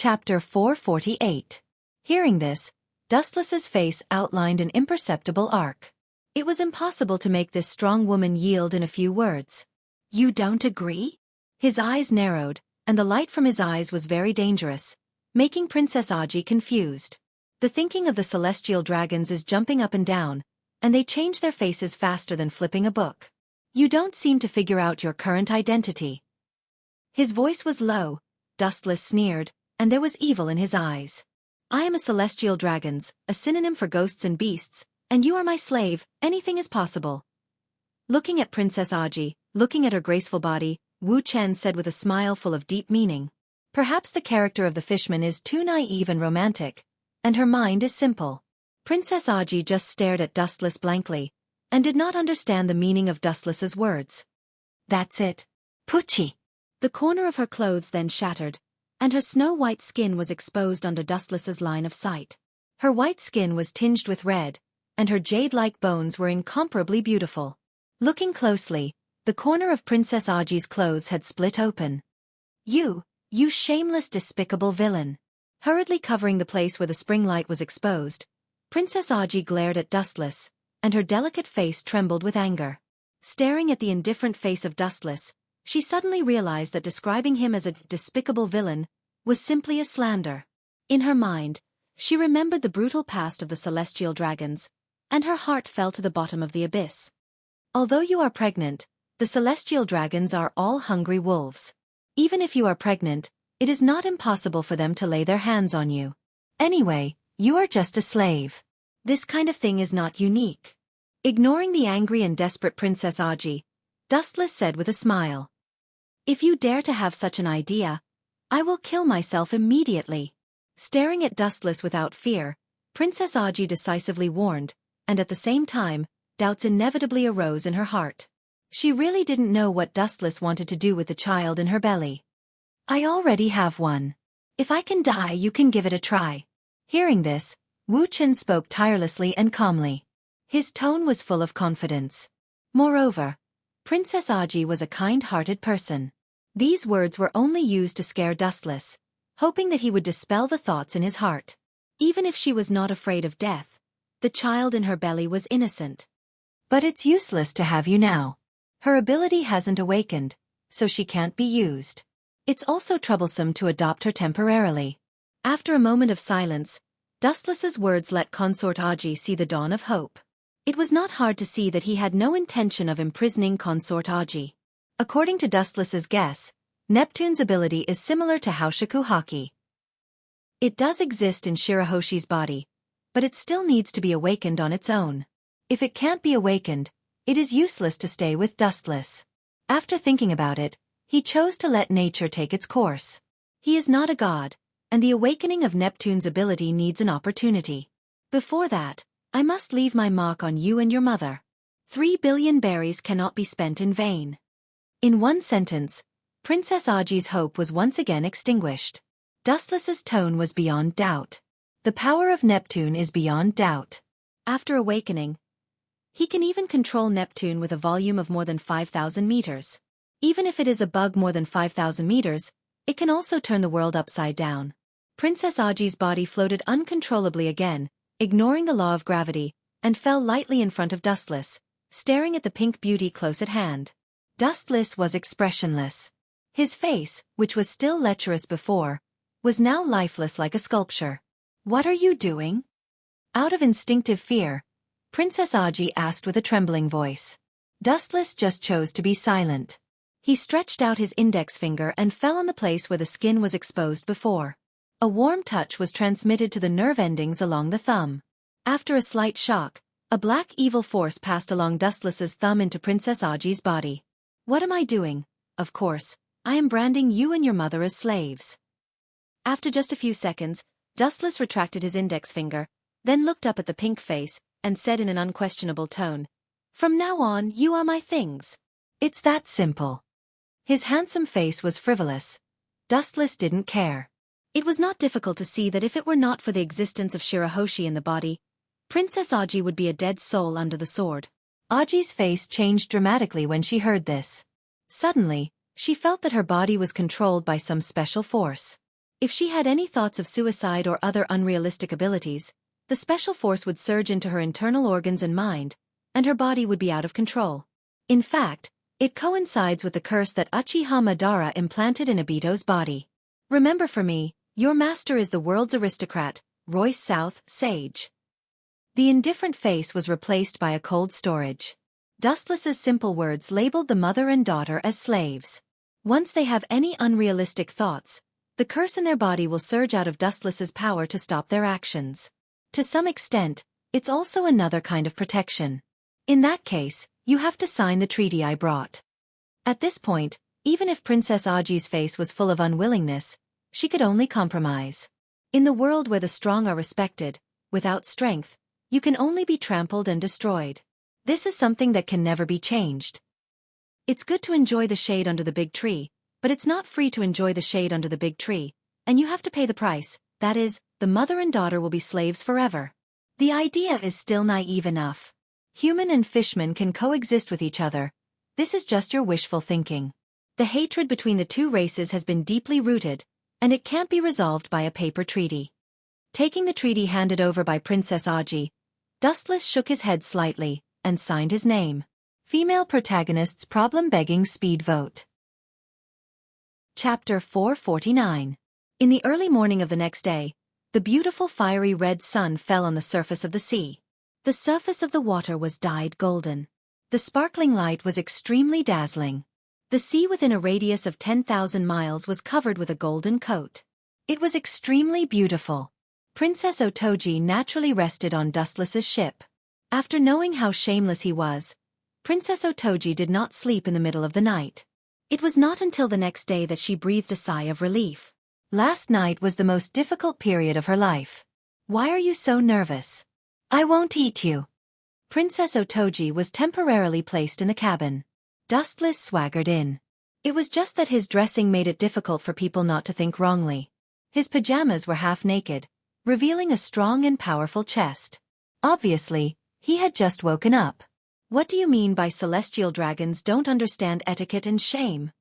Chapter 448. Hearing this, Dustless's face outlined an imperceptible arc. It was impossible to make this strong woman yield in a few words. "You don't agree?" His eyes narrowed, and the light from his eyes was very dangerous, making Princess Aji confused. The thinking of the celestial dragons is jumping up and down, and they change their faces faster than flipping a book. "You don't seem to figure out your current identity." His voice was low, Dustless sneered, and there was evil in his eyes. "I am a celestial dragons, a synonym for ghosts and beasts, and you are my slave, anything is possible." Looking at Princess Aji, looking at her graceful body, Wu Chen said with a smile full of deep meaning. Perhaps the character of the fishman is too naive and romantic, and her mind is simple. Princess Aji just stared at Dustless blankly, and did not understand the meaning of Dustless's words. "That's it. Pucci." The corner of her clothes then shattered, and her snow-white skin was exposed under Dustless's line of sight. Her white skin was tinged with red, and her jade-like bones were incomparably beautiful. Looking closely, the corner of Princess Aji's clothes had split open. You shameless despicable villain." Hurriedly covering the place where the spring light was exposed, Princess Aji glared at Dustless, and her delicate face trembled with anger. Staring at the indifferent face of Dustless, she suddenly realized that describing him as a despicable villain was simply a slander. In her mind, she remembered the brutal past of the celestial dragons, and her heart fell to the bottom of the abyss. Although you are pregnant, the celestial dragons are all hungry wolves. Even if you are pregnant, it is not impossible for them to lay their hands on you. Anyway, you are just a slave. This kind of thing is not unique. Ignoring the angry and desperate Princess Aji, Dustless said with a smile. "If you dare to have such an idea, I will kill myself immediately." Staring at Dustless without fear, Princess Aji decisively warned, and at the same time, doubts inevitably arose in her heart. She really didn't know what Dustless wanted to do with the child in her belly. "I already have one. If I can die, you can give it a try." Hearing this, Wu Chen spoke tirelessly and calmly. His tone was full of confidence. Moreover, Princess Aji was a kind-hearted person. These words were only used to scare Dustless, hoping that he would dispel the thoughts in his heart. Even if she was not afraid of death, the child in her belly was innocent. "But it's useless to have you now. Her ability hasn't awakened, so she can't be used. It's also troublesome to adopt her temporarily." After a moment of silence, Dustless's words let Consort Aji see the dawn of hope. It was not hard to see that he had no intention of imprisoning Consort Aji. According to Dustless's guess, Neptune's ability is similar to Haoshiku Haki. It does exist in Shirahoshi's body, but it still needs to be awakened on its own. If it can't be awakened, it is useless to stay with Dustless. After thinking about it, he chose to let nature take its course. He is not a god, and the awakening of Neptune's ability needs an opportunity. Before that, I must leave my mark on you and your mother. 3 billion berries cannot be spent in vain. In one sentence, Princess Aji's hope was once again extinguished. Dustless's tone was beyond doubt. The power of Neptune is beyond doubt. After awakening, he can even control Neptune with a volume of more than 5,000 meters. Even if it is a bug more than 5,000 meters, it can also turn the world upside down. Princess Aji's body floated uncontrollably again, ignoring the law of gravity, and fell lightly in front of Dustless, staring at the pink beauty close at hand. Dustless was expressionless. His face, which was still lecherous before, was now lifeless like a sculpture. "What are you doing?" Out of instinctive fear, Princess Aji asked with a trembling voice. Dustless just chose to be silent. He stretched out his index finger and fell on the place where the skin was exposed before. A warm touch was transmitted to the nerve endings along the thumb. After a slight shock, a black evil force passed along Dustless's thumb into Princess Aji's body. "What am I doing? Of course, I am branding you and your mother as slaves." After just a few seconds, Dustless retracted his index finger, then looked up at the pink face, and said in an unquestionable tone, "From now on, you are my things. It's that simple." His handsome face was frivolous. Dustless didn't care. It was not difficult to see that if it were not for the existence of Shirahoshi in the body, Princess Aji would be a dead soul under the sword. Aji's face changed dramatically when she heard this. Suddenly, she felt that her body was controlled by some special force. If she had any thoughts of suicide or other unrealistic abilities, the special force would surge into her internal organs and mind, and her body would be out of control. In fact, it coincides with the curse that Uchiha Madara implanted in Obito's body. Remember, for me, your master is the world's aristocrat, Royce South, sage. The indifferent face was replaced by a cold storage. Dustless's simple words labeled the mother and daughter as slaves. Once they have any unrealistic thoughts, the curse in their body will surge out of Dustless's power to stop their actions. To some extent, it's also another kind of protection. In that case, you have to sign the treaty I brought. At this point, even if Princess Aji's face was full of unwillingness, she could only compromise. In the world where the strong are respected, without strength, you can only be trampled and destroyed. This is something that can never be changed. It's good to enjoy the shade under the big tree, but it's not free to enjoy the shade under the big tree, and you have to pay the price. That is, the mother and daughter will be slaves forever. The idea is still naive enough. Human and fishman can coexist with each other. This is just your wishful thinking. The hatred between the two races has been deeply rooted, and it can't be resolved by a paper treaty. Taking the treaty handed over by Princess Aji, Dustless shook his head slightly, and signed his name. Female protagonist's problem-begging speed vote. Chapter 449. In the early morning of the next day, the beautiful fiery red sun fell on the surface of the sea. The surface of the water was dyed golden. The sparkling light was extremely dazzling. The sea within a radius of 10,000 miles was covered with a golden coat. It was extremely beautiful. Princess Otoji naturally rested on Dustless's ship. After knowing how shameless he was, Princess Otoji did not sleep in the middle of the night. It was not until the next day that she breathed a sigh of relief. Last night was the most difficult period of her life. Why are you so nervous? I won't eat you. Princess Otoji was temporarily placed in the cabin. Dustless swaggered in. It was just that his dressing made it difficult for people not to think wrongly. His pajamas were half naked, revealing a strong and powerful chest. Obviously, he had just woken up. What do you mean by celestial dragons don't understand etiquette and shame?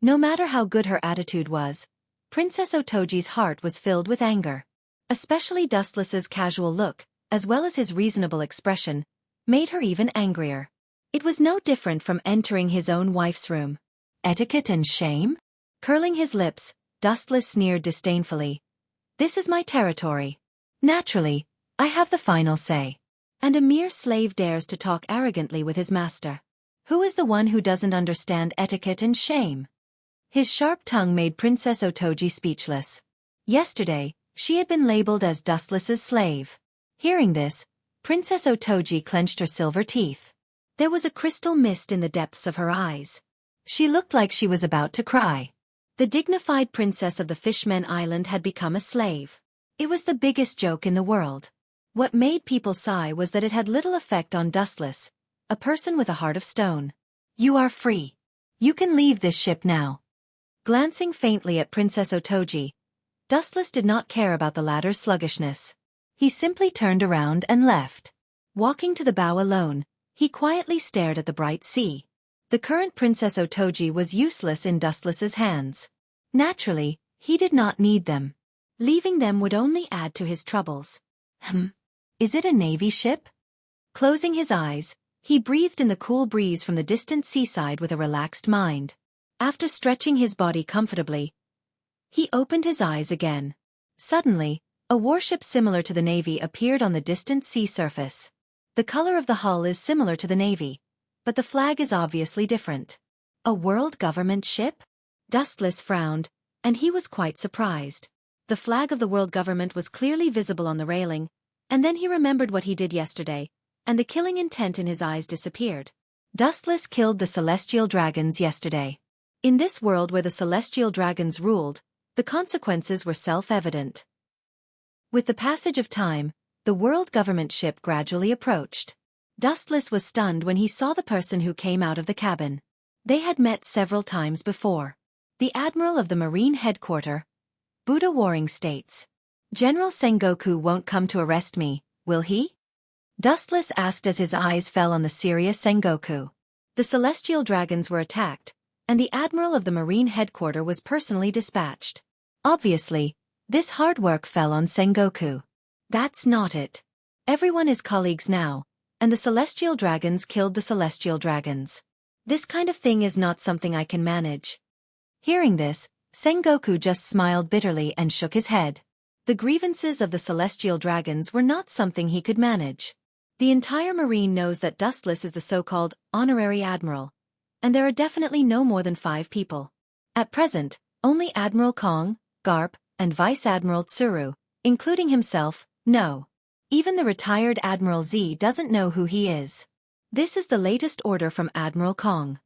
No matter how good her attitude was, Princess Otoji's heart was filled with anger. Especially Dustless's casual look, as well as his reasonable expression, made her even angrier. It was no different from entering his own wife's room. Etiquette and shame? Curling his lips, Dustless sneered disdainfully. This is my territory. Naturally, I have the final say. And a mere slave dares to talk arrogantly with his master. Who is the one who doesn't understand etiquette and shame? His sharp tongue made Princess Otoji speechless. Yesterday, she had been labeled as Dustless's slave. Hearing this, Princess Otoji clenched her silver teeth. There was a crystal mist in the depths of her eyes. She looked like she was about to cry. The dignified princess of the Fishmen Island had become a slave. It was the biggest joke in the world. What made people sigh was that it had little effect on Dustless, a person with a heart of stone. You are free. You can leave this ship now. Glancing faintly at Princess Otoji, Dustless did not care about the latter's sluggishness. He simply turned around and left. Walking to the bow alone, he quietly stared at the bright sea. The current Princess Otoji was useless in Dustless's hands. Naturally, he did not need them. Leaving them would only add to his troubles. Is it a navy ship? Closing his eyes, he breathed in the cool breeze from the distant seaside with a relaxed mind. After stretching his body comfortably, he opened his eyes again. Suddenly, a warship similar to the Navy appeared on the distant sea surface. The color of the hull is similar to the Navy, but the flag is obviously different. A world government ship? Dustless frowned, and he was quite surprised. The flag of the world government was clearly visible on the railing, and then he remembered what he did yesterday, and the killing intent in his eyes disappeared. Dustless killed the celestial dragons yesterday. In this world where the celestial dragons ruled, the consequences were self-evident. With the passage of time, the world government ship gradually approached. Dustless was stunned when he saw the person who came out of the cabin. They had met several times before. The admiral of the Marine headquarters, Buddha Warring states. General Sengoku won't come to arrest me, will he? Dustless asked as his eyes fell on the serious Sengoku. The celestial dragons were attacked, and the admiral of the Marine headquarters was personally dispatched. Obviously, this hard work fell on Sengoku. That's not it. Everyone is colleagues now, and the celestial dragons killed the celestial dragons. This kind of thing is not something I can manage. Hearing this, Sengoku just smiled bitterly and shook his head. The grievances of the celestial dragons were not something he could manage. The entire marine knows that Dustless is the so-called honorary admiral, and there are definitely no more than 5 people. At present, only Admiral Kong, Garp, and Vice Admiral Tsuru, including himself, know. Even the retired Admiral Z doesn't know who he is. This is the latest order from Admiral Kong.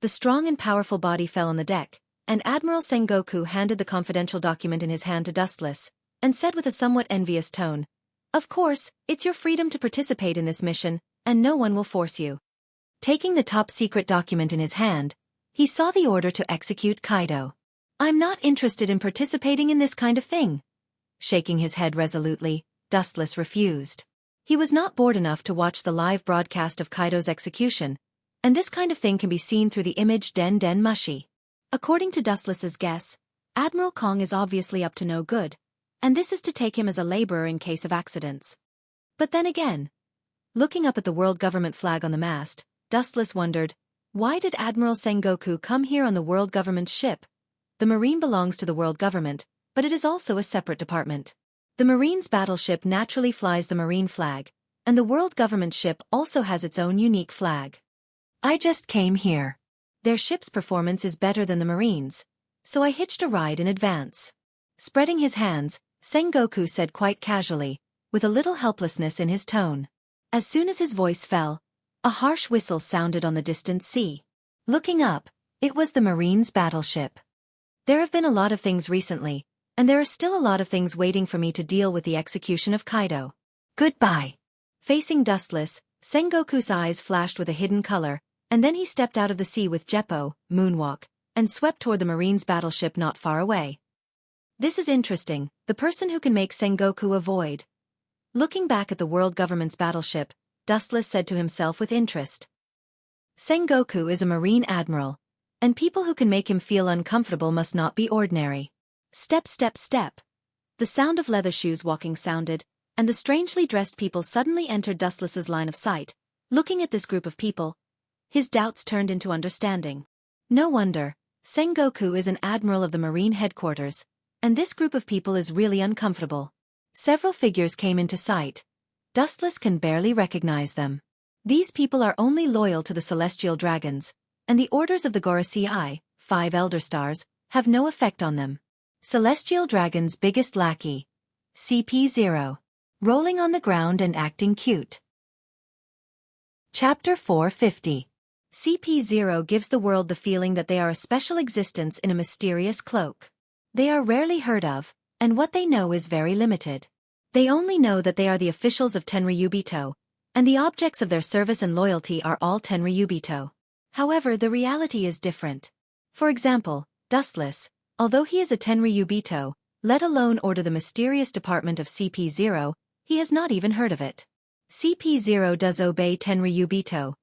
The strong and powerful body fell on the deck, and Admiral Sengoku handed the confidential document in his hand to Dustless, and said with a somewhat envious tone, "Of course, it's your freedom to participate in this mission, and no one will force you." Taking the top-secret document in his hand, he saw the order to execute Kaido. "I'm not interested in participating in this kind of thing." Shaking his head resolutely, Dustless refused. He was not bored enough to watch the live broadcast of Kaido's execution, and this kind of thing can be seen through the image Den Den Mushi. According to Dustless's guess, Admiral Kong is obviously up to no good, and this is to take him as a laborer in case of accidents. But then again, looking up at the world government flag on the mast, Dustless wondered, why did Admiral Sengoku come here on the world government's ship? The Marine belongs to the world government, but it is also a separate department. The Marine's battleship naturally flies the Marine flag, and the world government ship also has its own unique flag. I just came here. Their ship's performance is better than the Marine's, so I hitched a ride in advance. Spreading his hands, Sengoku said quite casually, with a little helplessness in his tone. As soon as his voice fell, a harsh whistle sounded on the distant sea. Looking up, it was the Marine's battleship. There have been a lot of things recently, and there are still a lot of things waiting for me to deal with the execution of Kaido. Goodbye. Facing Dustless, Sengoku's eyes flashed with a hidden color, and then he stepped out of the sea with Jeppo, Moonwalk, and swept toward the Marine's battleship not far away. This is interesting, the person who can make Sengoku avoid. Looking back at the world government's battleship, Dustless said to himself with interest. Sengoku is a Marine admiral, and people who can make him feel uncomfortable must not be ordinary. Step, step, step. The sound of leather shoes walking sounded, and the strangely dressed people suddenly entered Dustless's line of sight. Looking at this group of people, his doubts turned into understanding. No wonder, Sengoku is an admiral of the Marine headquarters, and this group of people is really uncomfortable. Several figures came into sight. Dustless can barely recognize them. These people are only loyal to the celestial dragons, and the orders of the Gorosei, 5 Elder Stars, have no effect on them. Celestial Dragon's biggest lackey. CP0. Rolling on the ground and acting cute. Chapter 450. CP0 gives the world the feeling that they are a special existence in a mysterious cloak. They are rarely heard of, and what they know is very limited. They only know that they are the officials of Tenryubito, and the objects of their service and loyalty are all Tenryubito. However, the reality is different. For example, Dustless, although he is a Tenryubito, let alone order the mysterious department of CP0, he has not even heard of it. CP0 does obey Tenryubito,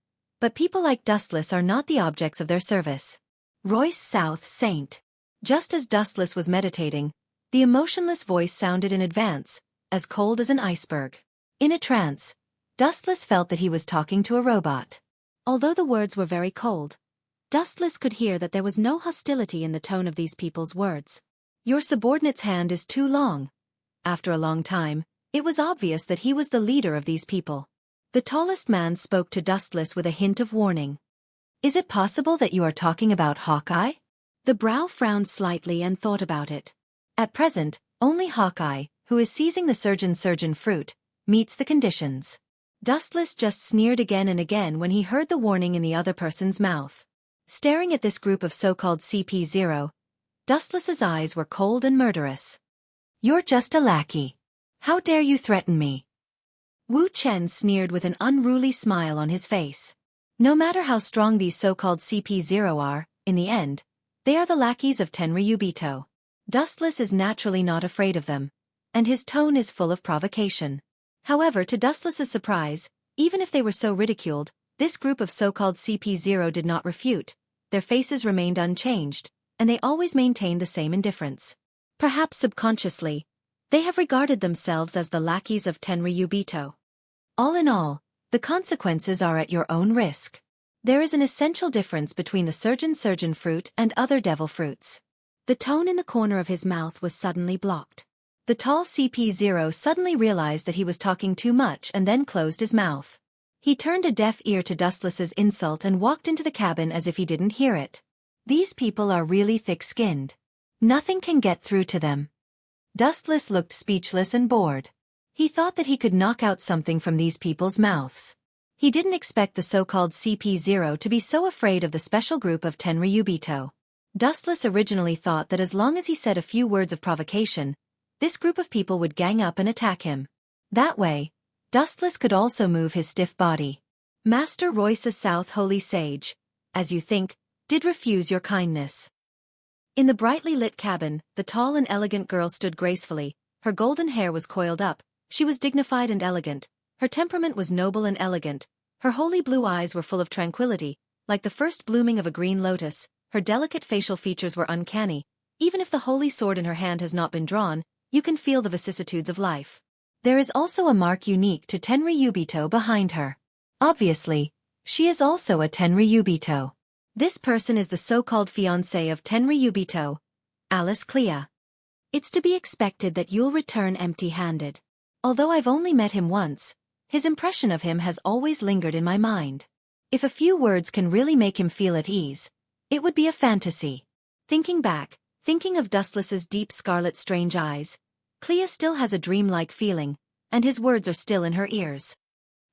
but people like Dustless are not the objects of their service. Royce South Saint. Just as Dustless was meditating, the emotionless voice sounded in advance, as cold as an iceberg. In a trance, Dustless felt that he was talking to a robot. Although the words were very cold, Dustless could hear that there was no hostility in the tone of these people's words. Your subordinate's hand is too long. After a long time, it was obvious that he was the leader of these people. The tallest man spoke to Dustless with a hint of warning. Is it possible that you are talking about Hawkeye? The brow frowned slightly and thought about it. At present, only Hawkeye, who is seizing the surgeon fruit, meets the conditions. Dustless just sneered again and again when he heard the warning in the other person's mouth. Staring at this group of so-called CP0, Dustless's eyes were cold and murderous. You're just a lackey. How dare you threaten me? Wu Chen sneered with an unruly smile on his face. No matter how strong these so-called CP0 are, in the end, they are the lackeys of Tenryubito. Dustless is naturally not afraid of them, and his tone is full of provocation. However, to Dustless's surprise, even if they were so ridiculed, this group of so-called CP0 did not refute. Their faces remained unchanged, and they always maintained the same indifference. Perhaps subconsciously, they have regarded themselves as the lackeys of Tenryubito. All in all, the consequences are at your own risk. There is an essential difference between the surgeon fruit and other devil fruits. The tone in the corner of his mouth was suddenly blocked. The tall CP0 suddenly realized that he was talking too much and then closed his mouth. He turned a deaf ear to Dustless's insult and walked into the cabin as if he didn't hear it. These people are really thick-skinned. Nothing can get through to them. Dustless looked speechless and bored. He thought that he could knock out something from these people's mouths. He didn't expect the so-called CP0 to be so afraid of the special group of Tenryubito. Dustless originally thought that as long as he said a few words of provocation, this group of people would gang up and attack him. That way, Dustless could also move his stiff body. Master Royce's South Holy Sage, as you think, did refuse your kindness. In the brightly lit cabin, the tall and elegant girl stood gracefully. Her golden hair was coiled up, she was dignified and elegant. Her temperament was noble and elegant. Her holy blue eyes were full of tranquility, like the first blooming of a green lotus. Her delicate facial features were uncanny. Even if the holy sword in her hand has not been drawn, you can feel the vicissitudes of life. There is also a mark unique to Tenryubito behind her. Obviously, she is also a Tenryubito. This person is the so-called fiancé of Tenryubito, Alice Clea. It's to be expected that you'll return empty-handed. Although I've only met him once, his impression of him has always lingered in my mind. If a few words can really make him feel at ease, it would be a fantasy. Thinking back, thinking of Dustless's deep scarlet strange eyes, Clea still has a dreamlike feeling, and his words are still in her ears.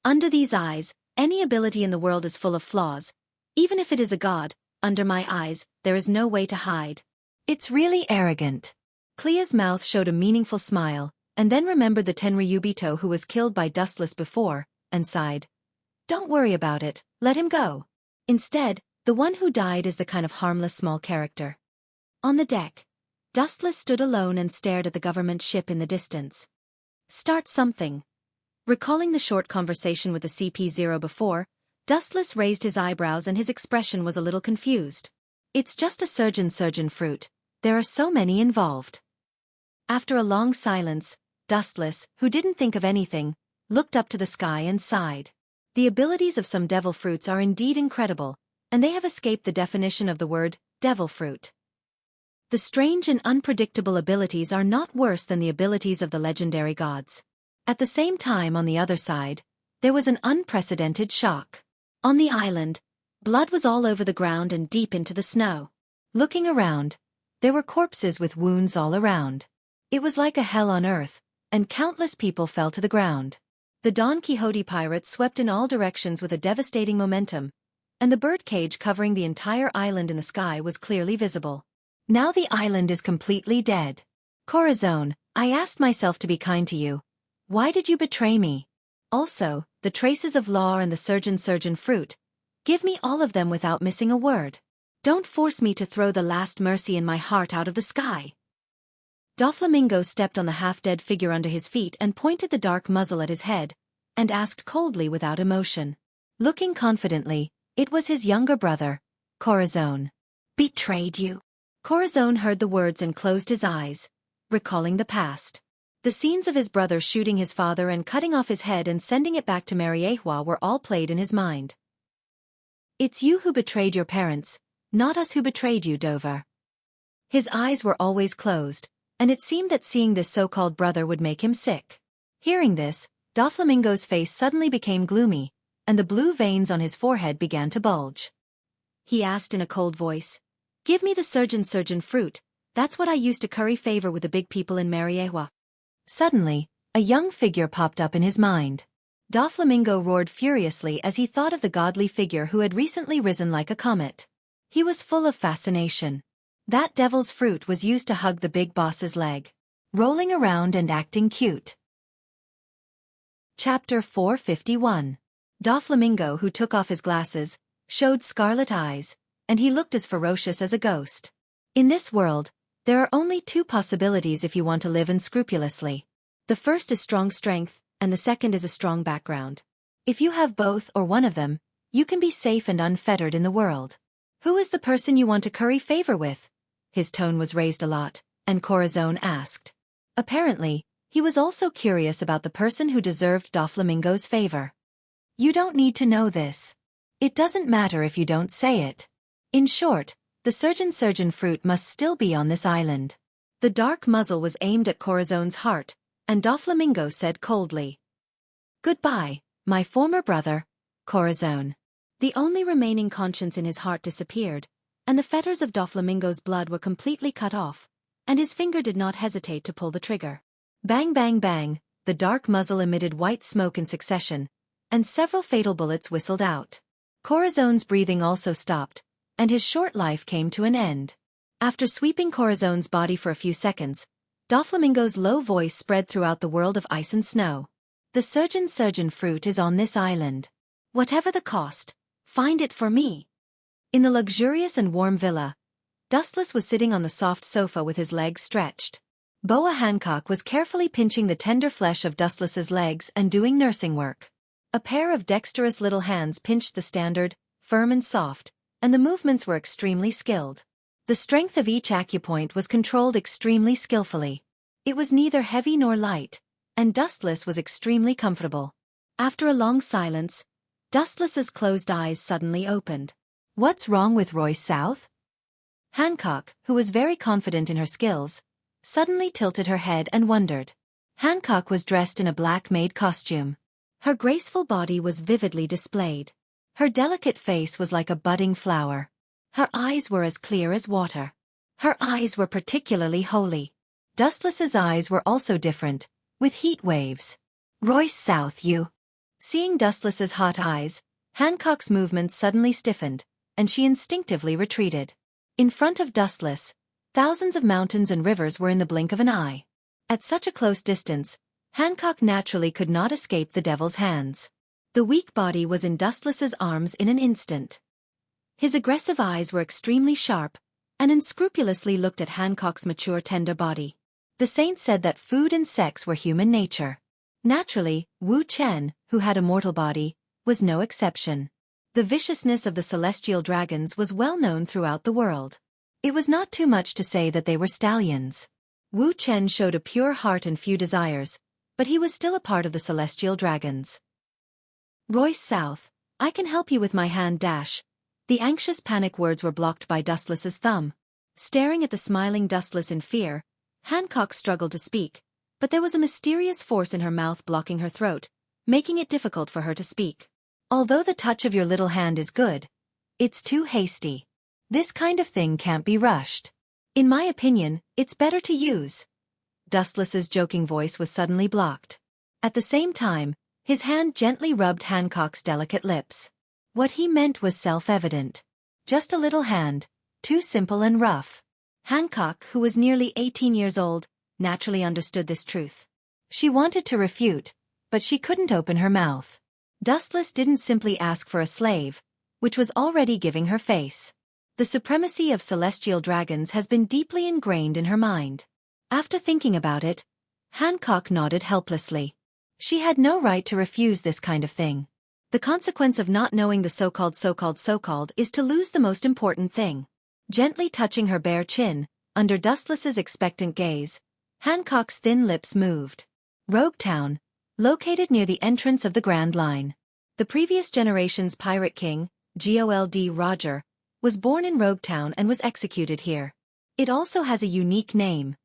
Under these eyes, any ability in the world is full of flaws. Even if it is a god, under my eyes, there is no way to hide. It's really arrogant. Clea's mouth showed a meaningful smile, and then remembered the Tenryubito who was killed by Dustless before, and sighed. Don't worry about it, let him go. Instead, the one who died is the kind of harmless small character. On the deck, Dustless stood alone and stared at the government ship in the distance. Start something. Recalling the short conversation with the CP0 before, Dustless raised his eyebrows and his expression was a little confused. It's just a surgeon fruit, there are so many involved. After a long silence, Dustless, who didn't think of anything, looked up to the sky and sighed. The abilities of some devil fruits are indeed incredible, and they have escaped the definition of the word, devil fruit. The strange and unpredictable abilities are not worse than the abilities of the legendary gods. At the same time on the other side, there was an unprecedented shock. On the island, blood was all over the ground and deep into the snow. Looking around, there were corpses with wounds all around. It was like a hell on earth, and countless people fell to the ground. The Don Quixote pirates swept in all directions with a devastating momentum, and the birdcage covering the entire island in the sky was clearly visible. Now the island is completely dead. Corazon, I asked myself to be kind to you. Why did you betray me? Also, the traces of law and the surgeon fruit. Give me all of them without missing a word. Don't force me to throw the last mercy in my heart out of the sky. Doflamingo stepped on the half-dead figure under his feet and pointed the dark muzzle at his head, and asked coldly without emotion. Looking confidently, it was his younger brother, Corazon. Betrayed you? Corazon heard the words and closed his eyes, recalling the past. The scenes of his brother shooting his father and cutting off his head and sending it back to Mariehua were all played in his mind. It's you who betrayed your parents, not us who betrayed you, Dover. His eyes were always closed, and it seemed that seeing this so-called brother would make him sick. Hearing this, Doflamingo's face suddenly became gloomy, and the blue veins on his forehead began to bulge. He asked in a cold voice, Give me the surgeon fruit, that's what I used to curry favor with the big people in Mariehua. Suddenly, a young figure popped up in his mind. Doflamingo roared furiously as he thought of the godly figure who had recently risen like a comet. He was full of fascination. That devil's fruit was used to hug the big boss's leg, rolling around and acting cute. Chapter 451. Doflamingo, who took off his glasses, showed scarlet eyes, and he looked as ferocious as a ghost. In this world, there are only two possibilities if you want to live unscrupulously. The first is strong strength, and the second is a strong background. If you have both or one of them, you can be safe and unfettered in the world. Who is the person you want to curry favor with? His tone was raised a lot, and Corazon asked. Apparently, he was also curious about the person who deserved Doflamingo's favor. You don't need to know this. It doesn't matter if you don't say it. In short, the surgeon fruit must still be on this island. The dark muzzle was aimed at Corazon's heart, and Doflamingo said coldly. Goodbye, my former brother, Corazon. The only remaining conscience in his heart disappeared, and the fetters of Doflamingo's blood were completely cut off, and his finger did not hesitate to pull the trigger. Bang bang bang, the dark muzzle emitted white smoke in succession, and several fatal bullets whistled out. Corazon's breathing also stopped, and his short life came to an end. After sweeping Corazon's body for a few seconds, Doflamingo's low voice spread throughout the world of ice and snow. The surgeon fruit is on this island. Whatever the cost, find it for me. In the luxurious and warm villa, Dustless was sitting on the soft sofa with his legs stretched. Boa Hancock was carefully pinching the tender flesh of Dustless's legs and doing nursing work. A pair of dexterous little hands pinched the standard, firm and soft, and the movements were extremely skilled. The strength of each acupoint was controlled extremely skillfully. It was neither heavy nor light, and Dustless was extremely comfortable. After a long silence, Dustless's closed eyes suddenly opened. What's wrong with Royce South? Hancock, who was very confident in her skills, suddenly tilted her head and wondered. Hancock was dressed in a black maid costume. Her graceful body was vividly displayed. Her delicate face was like a budding flower. Her eyes were as clear as water. Her eyes were particularly holy. Dustless's eyes were also different, with heat waves. Royce South, you. Seeing Dustless's hot eyes, Hancock's movements suddenly stiffened, and she instinctively retreated. In front of Dustless, thousands of mountains and rivers were in the blink of an eye. At such a close distance, Hancock naturally could not escape the devil's hands. The weak body was in Dustless's arms in an instant. His aggressive eyes were extremely sharp, and unscrupulously looked at Hancock's mature tender body. The saint said that food and sex were human nature. Naturally, Wu Chen, who had a mortal body, was no exception. The viciousness of the celestial dragons was well known throughout the world. It was not too much to say that they were stallions. Wu Chen showed a pure heart and few desires, but he was still a part of the celestial dragons. Royce South, I can help you with my hand dash. The anxious panic words were blocked by Dustless's thumb. Staring at the smiling Dustless in fear, Hancock struggled to speak, but there was a mysterious force in her mouth blocking her throat, making it difficult for her to speak. Although the touch of your little hand is good, it's too hasty. This kind of thing can't be rushed. In my opinion, it's better to use. Dustless's joking voice was suddenly blocked. At the same time, his hand gently rubbed Hancock's delicate lips. What he meant was self-evident. Just a little hand, too simple and rough. Hancock, who was nearly 18 years old, naturally understood this truth. She wanted to refute, but she couldn't open her mouth. Dustless didn't simply ask for a slave, which was already giving her face. The supremacy of celestial dragons has been deeply ingrained in her mind. After thinking about it, Hancock nodded helplessly. She had no right to refuse this kind of thing. The consequence of not knowing the so-called is to lose the most important thing. Gently touching her bare chin, under Dustless's expectant gaze, Hancock's thin lips moved. Roguetown, located near the entrance of the Grand Line. The previous generation's pirate king, Gold Roger, was born in Roguetown and was executed here. It also has a unique name.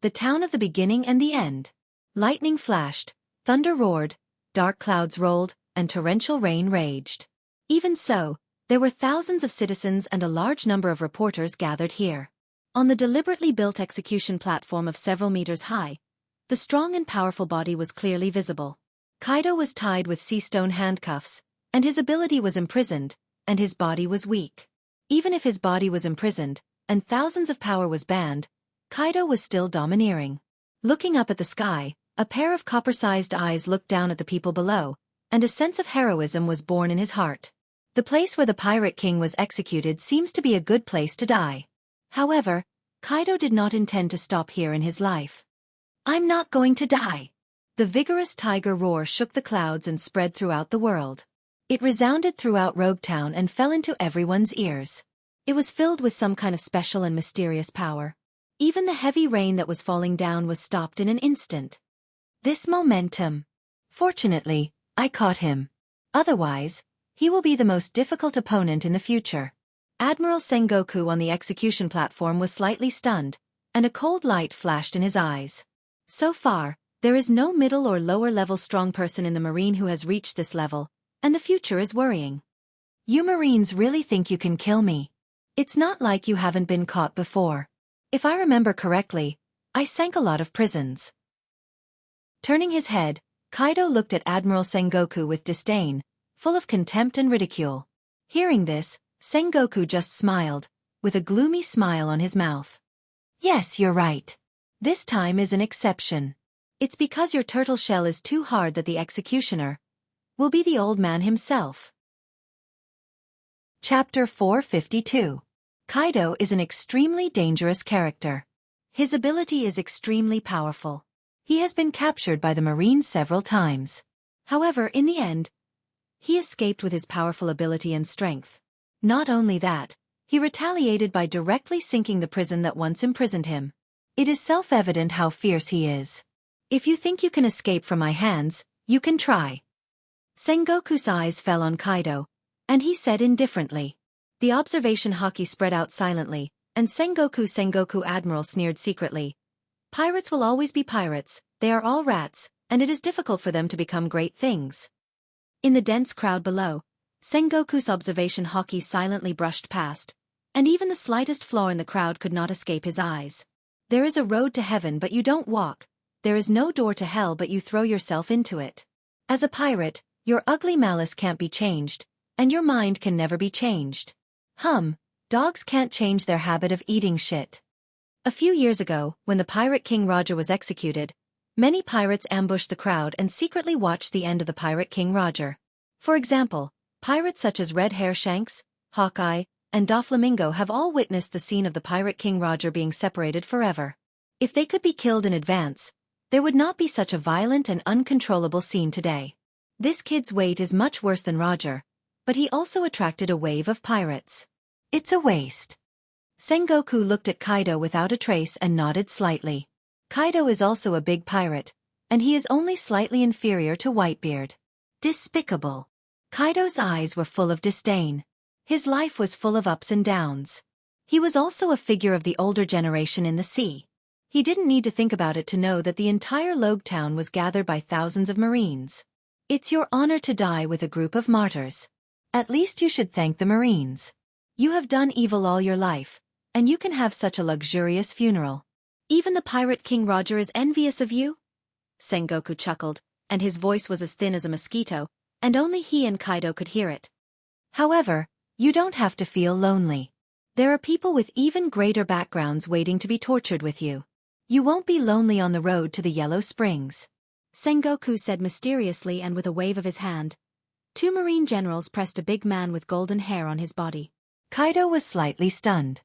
The town of the beginning and the end. Lightning flashed, thunder roared, dark clouds rolled, and torrential rain raged. Even so, there were thousands of citizens and a large number of reporters gathered here. On the deliberately built execution platform of several meters high, the strong and powerful body was clearly visible. Kaido was tied with sea-stone handcuffs, and his ability was imprisoned, and his body was weak. Even if his body was imprisoned, and thousands of power was banned, Kaido was still domineering. Looking up at the sky, a pair of copper-sized eyes looked down at the people below, and a sense of heroism was born in his heart. The place where the Pirate King was executed seems to be a good place to die. However, Kaido did not intend to stop here in his life. I'm not going to die. The vigorous tiger roar shook the clouds and spread throughout the world. It resounded throughout Roguetown and fell into everyone's ears. It was filled with some kind of special and mysterious power. Even the heavy rain that was falling down was stopped in an instant. This momentum. Fortunately, I caught him. Otherwise, he will be the most difficult opponent in the future. Admiral Sengoku on the execution platform was slightly stunned, and a cold light flashed in his eyes. So far, there is no middle or lower level strong person in the Marine who has reached this level, and the future is worrying. You Marines really think you can kill me? It's not like you haven't been caught before. If I remember correctly, I sank a lot of prisons. Turning his head, Kaido looked at Admiral Sengoku with disdain, full of contempt and ridicule. Hearing this, Sengoku just smiled, with a gloomy smile on his mouth. Yes, you're right. This time is an exception. It's because your turtle shell is too hard that the executioner will be the old man himself. Chapter 452. Kaido is an extremely dangerous character. His ability is extremely powerful. He has been captured by the Marines several times. However, in the end, he escaped with his powerful ability and strength. Not only that, he retaliated by directly sinking the prison that once imprisoned him. It is self-evident how fierce he is. If you think you can escape from my hands, you can try. Sengoku's eyes fell on Kaido, and he said indifferently. The observation haki spread out silently, and Sengoku Admiral sneered secretly. Pirates will always be pirates, they are all rats, and it is difficult for them to become great things. In the dense crowd below, Sengoku's observation haki silently brushed past, and even the slightest flaw in the crowd could not escape his eyes. There is a road to heaven but you don't walk, there is no door to hell but you throw yourself into it. As a pirate, your ugly malice can't be changed, and your mind can never be changed. Dogs can't change their habit of eating shit. A few years ago, when the Pirate King Roger was executed, many pirates ambushed the crowd and secretly watched the end of the Pirate King Roger. For example, pirates such as Red Hair Shanks, Hawkeye, and Doflamingo have all witnessed the scene of the Pirate King Roger being separated forever. If they could be killed in advance, there would not be such a violent and uncontrollable scene today. This kid's weight is much worse than Roger, but he also attracted a wave of pirates. It's a waste. Sengoku looked at Kaido without a trace and nodded slightly. Kaido is also a big pirate, and he is only slightly inferior to Whitebeard. Despicable. Kaido's eyes were full of disdain. His life was full of ups and downs. He was also a figure of the older generation in the sea. He didn't need to think about it to know that the entire Logue town was gathered by thousands of Marines. It's your honor to die with a group of martyrs. At least you should thank the Marines. You have done evil all your life, and you can have such a luxurious funeral. Even the Pirate King Roger is envious of you? Sengoku chuckled, and his voice was as thin as a mosquito, and only he and Kaido could hear it. However, you don't have to feel lonely. There are people with even greater backgrounds waiting to be tortured with you. You won't be lonely on the road to the Yellow Springs. Sengoku said mysteriously and with a wave of his hand. Two Marine generals pressed a big man with golden hair on his body. Kaido was slightly stunned.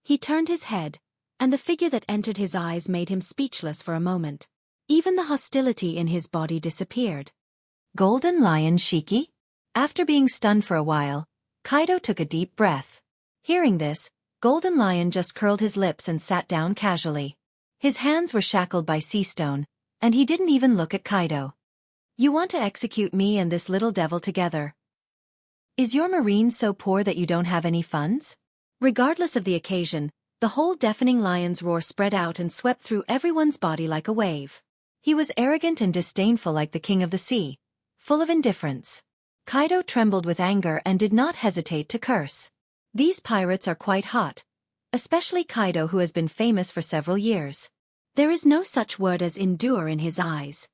He turned his head, and the figure that entered his eyes made him speechless for a moment. Even the hostility in his body disappeared. Golden Lion Shiki? After being stunned for a while, Kaido took a deep breath. Hearing this, Golden Lion just curled his lips and sat down casually. His hands were shackled by sea stone, and he didn't even look at Kaido. You want to execute me and this little devil together? Is your marine so poor that you don't have any funds? Regardless of the occasion, the whole deafening lion's roar spread out and swept through everyone's body like a wave. He was arrogant and disdainful like the king of the sea, full of indifference. Kaido trembled with anger and did not hesitate to curse. These pirates are quite hot, especially Kaido who has been famous for several years. There is no such word as endure in his eyes.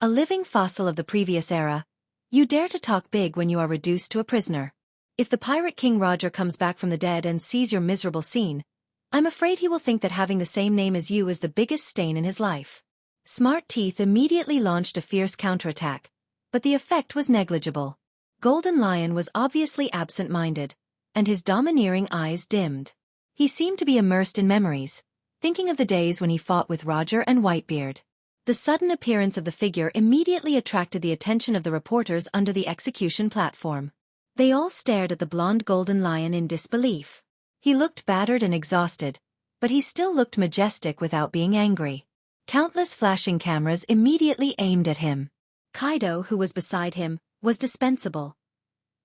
A living fossil of the previous era, you dare to talk big when you are reduced to a prisoner. If the Pirate King Roger comes back from the dead and sees your miserable scene, I'm afraid he will think that having the same name as you is the biggest stain in his life. Smart Teeth immediately launched a fierce counterattack, but the effect was negligible. Golden Lion was obviously absent-minded, and his domineering eyes dimmed. He seemed to be immersed in memories, thinking of the days when he fought with Roger and Whitebeard. The sudden appearance of the figure immediately attracted the attention of the reporters under the execution platform. They all stared at the blonde Golden Lion in disbelief. He looked battered and exhausted, but he still looked majestic without being angry. Countless flashing cameras immediately aimed at him. Kaido, who was beside him, was dispensable.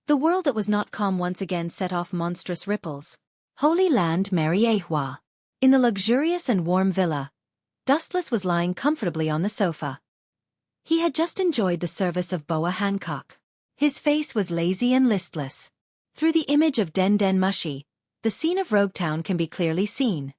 The world that was not calm once again set off monstrous ripples. Holy Land Mariehua. In the luxurious and warm villa, Dustless was lying comfortably on the sofa. He had just enjoyed the service of Boa Hancock. His face was lazy and listless. Through the image of Den Den Mushi, the scene of Roguetown can be clearly seen.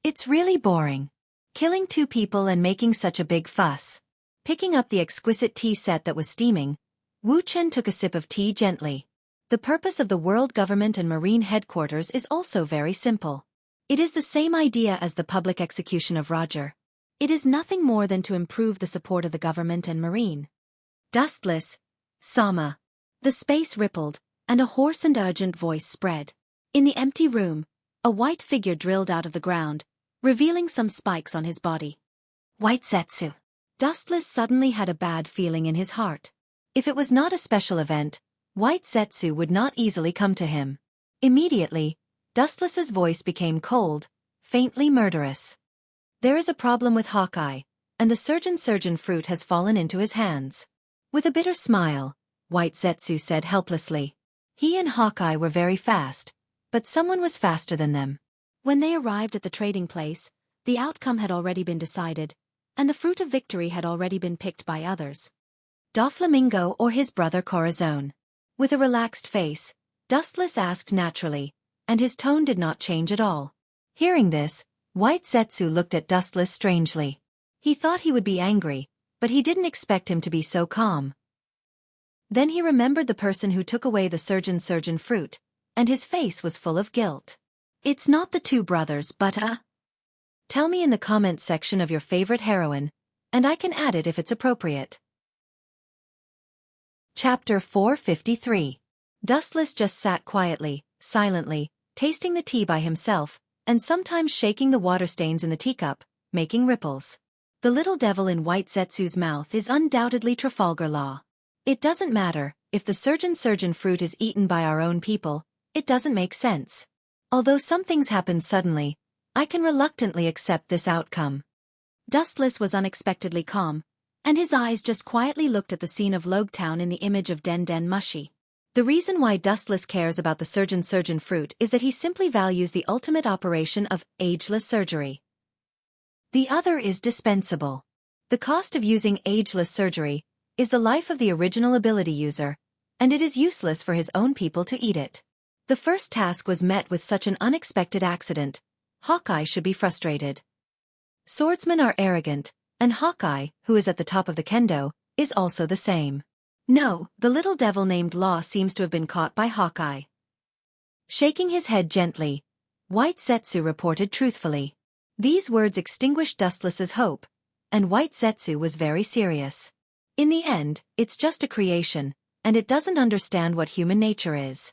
It's really boring. Killing 2 people and making such a big fuss. Picking up the exquisite tea set that was steaming, Wuchen took a sip of tea gently. The purpose of the World Government and Marine Headquarters is also very simple. It is the same idea as the public execution of Roger. It is nothing more than to improve the support of the government and Marine. Dustless, Sama. The space rippled, and a hoarse and urgent voice spread. In the empty room, a white figure drilled out of the ground, revealing some spikes on his body. White Zetsu. Dustless suddenly had a bad feeling in his heart. If it was not a special event, White Zetsu would not easily come to him. Immediately, Dustless's voice became cold, faintly murderous. There is a problem with Hawkeye, and the surgeon fruit has fallen into his hands. With a bitter smile, White Zetsu said helplessly. He and Hawkeye were very fast, but someone was faster than them. When they arrived at the trading place, the outcome had already been decided, and the fruit of victory had already been picked by others. Doflamingo or his brother Corazon. With a relaxed face, Dustless asked naturally, and his tone did not change at all. Hearing this, White Zetsu looked at Dustless strangely. He thought he would be angry, but he didn't expect him to be so calm. Then he remembered the person who took away the surgeon fruit, and his face was full of guilt. It's not the 2 brothers but Tell me in the comments section of your favorite heroine, and I can add it if it's appropriate. Chapter 453. Dustless just sat quietly, silently, tasting the tea by himself, and sometimes shaking the water stains in the teacup, making ripples. The little devil in White Zetsu's mouth is undoubtedly Trafalgar Law. It doesn't matter, if the surgeon fruit is eaten by our own people, it doesn't make sense. Although some things happen suddenly, I can reluctantly accept this outcome. Dustless was unexpectedly calm, and his eyes just quietly looked at the scene of Roguetown in the image of Den Den Mushi. The reason why Dustless cares about the surgeon fruit is that he simply values the ultimate operation of ageless surgery. The other is dispensable. The cost of using ageless surgery is the life of the original ability user, and it is useless for his own people to eat it. The first task was met with such an unexpected accident. Hawkeye should be frustrated. Swordsmen are arrogant, and Hawkeye, who is at the top of the kendo, is also the same. No, the little devil named Law seems to have been caught by Hawkeye. Shaking his head gently, White Zetsu reported truthfully. These words extinguished Dustless's hope, and White Zetsu was very serious. In the end, it's just a creation, and it doesn't understand what human nature is.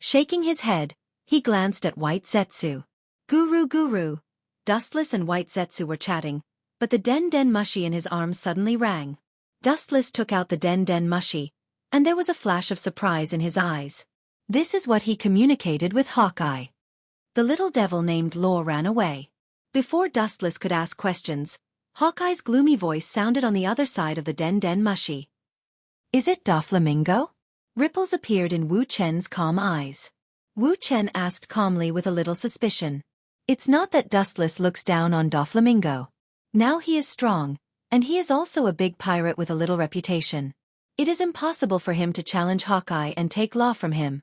Shaking his head, he glanced at White Zetsu. Guru. Dustless and White Zetsu were chatting, but the Den Den Mushi in his arms suddenly rang. Dustless took out the Den Den Mushi, and there was a flash of surprise in his eyes. This is what he communicated with Hawkeye. The little devil named Law ran away. Before Dustless could ask questions, Hawkeye's gloomy voice sounded on the other side of the Den Den Mushi. Is it Doflamingo? Ripples appeared in Wu Chen's calm eyes. Wu Chen asked calmly with a little suspicion. It's not that Dustless looks down on Doflamingo. Now he is strong, and he is also a big pirate with a little reputation. It is impossible for him to challenge Hawkeye and take Law from him.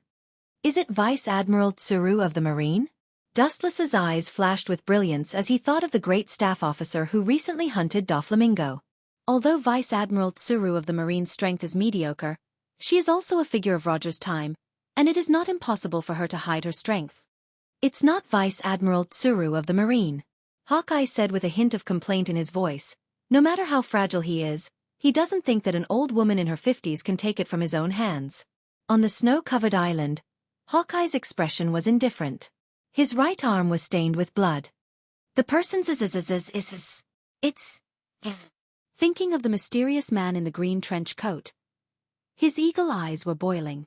Is it Vice Admiral Tsuru of the Marine? Dustless's eyes flashed with brilliance as he thought of the great staff officer who recently hunted Doflamingo. Although Vice Admiral Tsuru of the Marine's strength is mediocre, she is also a figure of Roger's time, and it is not impossible for her to hide her strength. It's not Vice Admiral Tsuru of the Marine, Hawkeye said with a hint of complaint in his voice. No matter how fragile he is, he doesn't think that an old woman in her 50s can take it from his own hands. On the snow-covered island, Hawkeye's expression was indifferent. His right arm was stained with blood. The person's is. Thinking of the mysterious man in the green trench coat. His eagle eyes were boiling.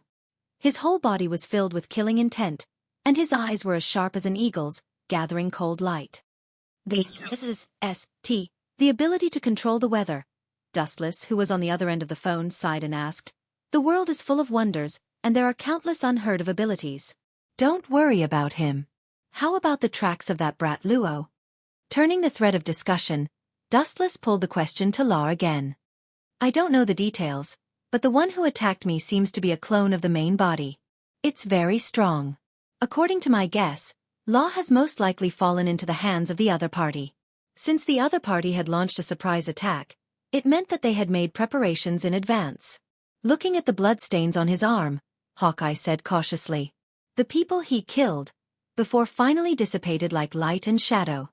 His whole body was filled with killing intent, and his eyes were as sharp as an eagle's, gathering cold light. The ability to control the weather. Dustless, who was on the other end of the phone, sighed and asked. The world is full of wonders, and there are countless unheard of abilities. Don't worry about him. How about the tracks of that brat Luo? Turning the thread of discussion, Dustless pulled the question to Law again. I don't know the details, but the one who attacked me seems to be a clone of the main body. It's very strong. According to my guess, Law has most likely fallen into the hands of the other party. Since the other party had launched a surprise attack, it meant that they had made preparations in advance. Looking at the bloodstains on his arm, Hawkeye said cautiously. The people he killed, before finally dissipated like light and shadow.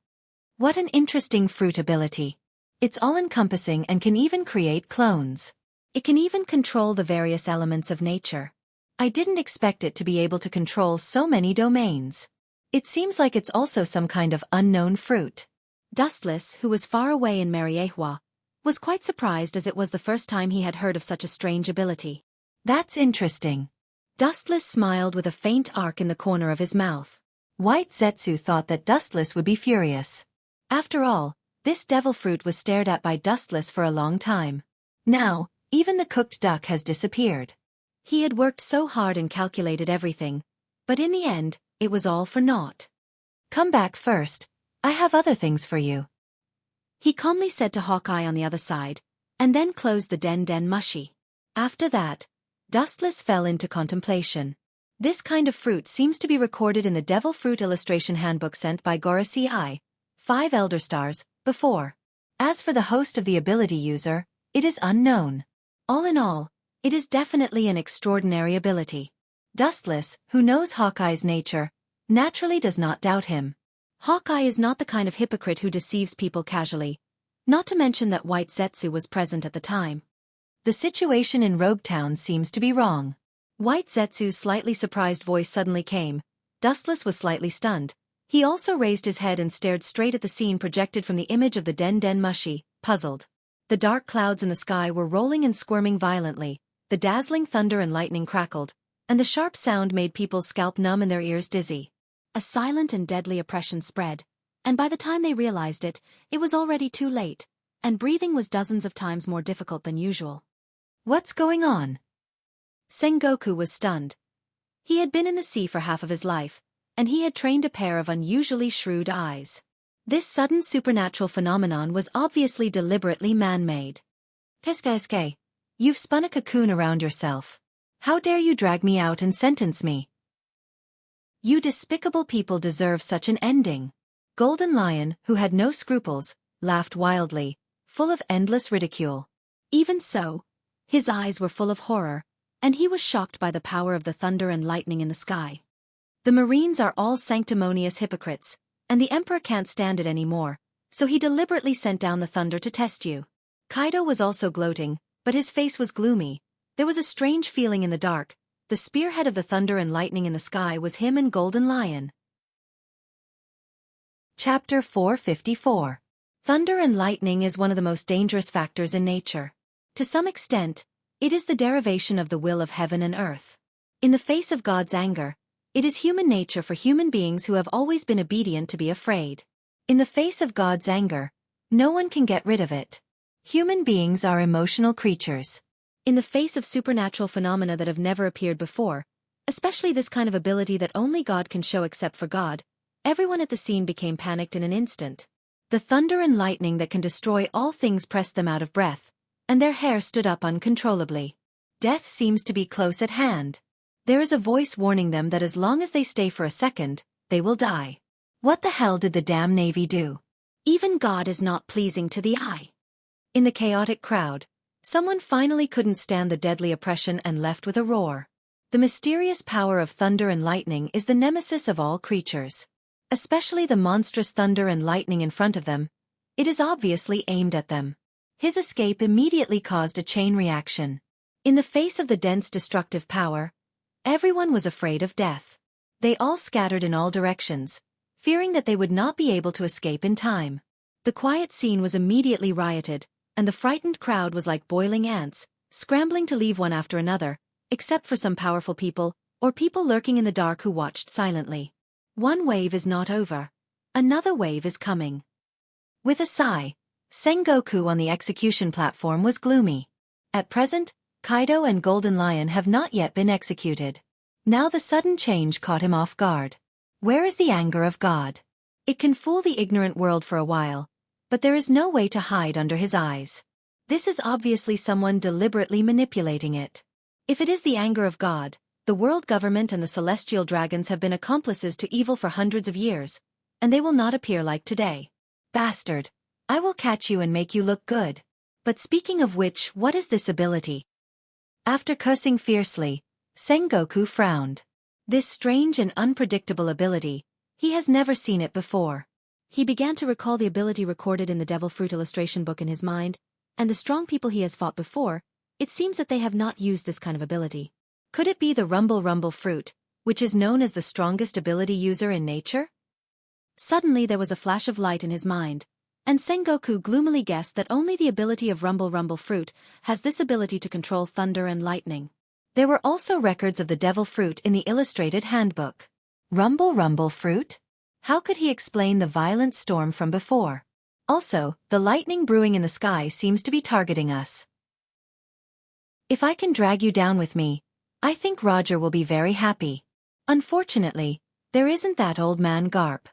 What an interesting fruit ability. It's all-encompassing and can even create clones. It can even control the various elements of nature. I didn't expect it to be able to control so many domains. It seems like it's also some kind of unknown fruit. Dustless, who was far away in Mariehua, was quite surprised as it was the first time he had heard of such a strange ability. That's interesting. Dustless smiled with a faint arc in the corner of his mouth. White Zetsu thought that Dustless would be furious. After all, this devil fruit was stared at by Dustless for a long time. Now, even the cooked duck has disappeared. He had worked so hard and calculated everything, but in the end, it was all for naught. Come back first, I have other things for you. He calmly said to Hawkeye on the other side, and then closed the den mushi. After that, Dustless fell into contemplation. This kind of fruit seems to be recorded in the Devil Fruit Illustration Handbook sent by Gorasi I, 5 Elder Stars, before. As for the host of the ability user, it is unknown. All in all, it is definitely an extraordinary ability. Dustless, who knows Hawkeye's nature, naturally does not doubt him. Hawkeye is not the kind of hypocrite who deceives people casually, not to mention that White Zetsu was present at the time. The situation in Rogue Town seems to be wrong. White Zetsu's slightly surprised voice suddenly came. Dustless was slightly stunned. He also raised his head and stared straight at the scene projected from the image of the den mushi, puzzled. The dark clouds in the sky were rolling and squirming violently, the dazzling thunder and lightning crackled, and the sharp sound made people's scalp numb and their ears dizzy. A silent and deadly oppression spread, and by the time they realized it, it was already too late, and breathing was dozens of times more difficult than usual. What's going on? Sengoku was stunned. He had been in the sea for half of his life, and he had trained a pair of unusually shrewd eyes. This sudden supernatural phenomenon was obviously deliberately man-made. Teske, you've spun a cocoon around yourself. How dare you drag me out and sentence me? You despicable people deserve such an ending. Golden Lion, who had no scruples, laughed wildly, full of endless ridicule. Even so, his eyes were full of horror, and he was shocked by the power of the thunder and lightning in the sky. The Marines are all sanctimonious hypocrites, and the Emperor can't stand it anymore, so he deliberately sent down the thunder to test you. Kaido was also gloating, but his face was gloomy. There was a strange feeling in the dark. The spearhead of the thunder and lightning in the sky was him and Golden Lion. Chapter 454. Thunder and lightning is one of the most dangerous factors in nature. To some extent, it is the derivation of the will of heaven and earth. In the face of God's anger, it is human nature for human beings who have always been obedient to be afraid. In the face of God's anger, no one can get rid of it. Human beings are emotional creatures. In the face of supernatural phenomena that have never appeared before, especially this kind of ability that only God can show except for God, everyone at the scene became panicked in an instant. The thunder and lightning that can destroy all things pressed them out of breath, and their hair stood up uncontrollably. Death seems to be close at hand. There is a voice warning them that as long as they stay for a second, they will die. What the hell did the damn Navy do? Even God is not pleasing to the eye. In the chaotic crowd, someone finally couldn't stand the deadly oppression and left with a roar. The mysterious power of thunder and lightning is the nemesis of all creatures. Especially the monstrous thunder and lightning in front of them. It is obviously aimed at them. His escape immediately caused a chain reaction. In the face of the dense destructive power, everyone was afraid of death. They all scattered in all directions, fearing that they would not be able to escape in time. The quiet scene was immediately rioted, and the frightened crowd was like boiling ants, scrambling to leave one after another, except for some powerful people, or people lurking in the dark who watched silently. One wave is not over. Another wave is coming. With a sigh, Sengoku on the execution platform was gloomy. At present, Kaido and Golden Lion have not yet been executed. Now the sudden change caught him off guard. Where is the anger of God? It can fool the ignorant world for a while, but there is no way to hide under his eyes. This is obviously someone deliberately manipulating it. If it is the anger of God, the world government and the celestial dragons have been accomplices to evil for hundreds of years, and they will not appear like today. Bastard! I will catch you and make you look good. But speaking of which, what is this ability? After cursing fiercely, Sengoku frowned. This strange and unpredictable ability, he has never seen it before. He began to recall the ability recorded in the Devil Fruit illustration book in his mind, and the strong people he has fought before, it seems that they have not used this kind of ability. Could it be the Rumble Fruit, which is known as the strongest ability user in nature? Suddenly there was a flash of light in his mind, and Sengoku gloomily guessed that only the ability of Rumble Fruit has this ability to control thunder and lightning. There were also records of the Devil Fruit in the illustrated handbook. Rumble Fruit? How could he explain the violent storm from before? Also, the lightning brewing in the sky seems to be targeting us. If I can drag you down with me, I think Roger will be very happy. Unfortunately, there isn't that old man Garp.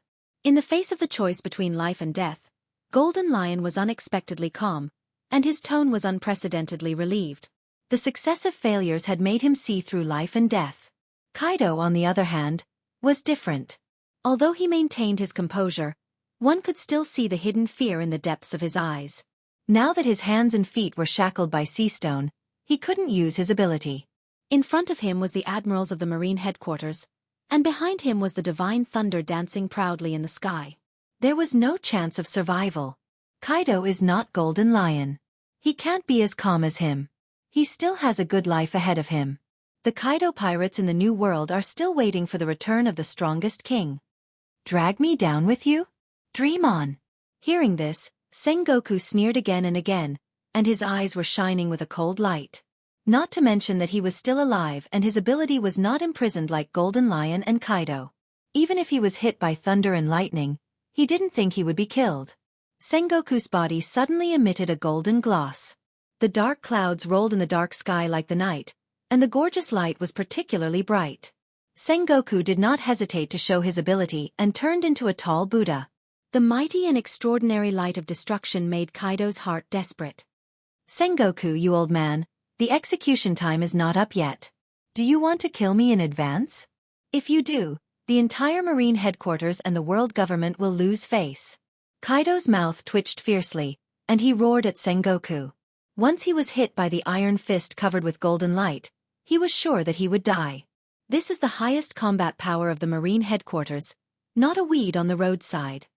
In the face of the choice between life and death, Golden Lion was unexpectedly calm, and his tone was unprecedentedly relieved. The successive failures had made him see through life and death. Kaido, on the other hand, was different. Although he maintained his composure, one could still see the hidden fear in the depths of his eyes. Now that his hands and feet were shackled by sea stone, he couldn't use his ability. In front of him was the admirals of the Marine headquarters, and behind him was the divine thunder dancing proudly in the sky. There was no chance of survival. Kaido is not Golden Lion. He can't be as calm as him. He still has a good life ahead of him. The Kaido pirates in the New World are still waiting for the return of the strongest king. Drag me down with you? Dream on. Hearing this, Sengoku sneered again and again, and his eyes were shining with a cold light. Not to mention that he was still alive and his ability was not imprisoned like Golden Lion and Kaido. Even if he was hit by thunder and lightning, he didn't think he would be killed. Sengoku's body suddenly emitted a golden gloss. The dark clouds rolled in the dark sky like the night, and the gorgeous light was particularly bright. Sengoku did not hesitate to show his ability and turned into a tall Buddha. The mighty and extraordinary light of destruction made Kaido's heart desperate. Sengoku, you old man, the execution time is not up yet. Do you want to kill me in advance? If you do, the entire Marine headquarters and the world government will lose face. Kaido's mouth twitched fiercely, and he roared at Sengoku. Once he was hit by the iron fist covered with golden light, he was sure that he would die. This is the highest combat power of the Marine headquarters, not a weed on the roadside.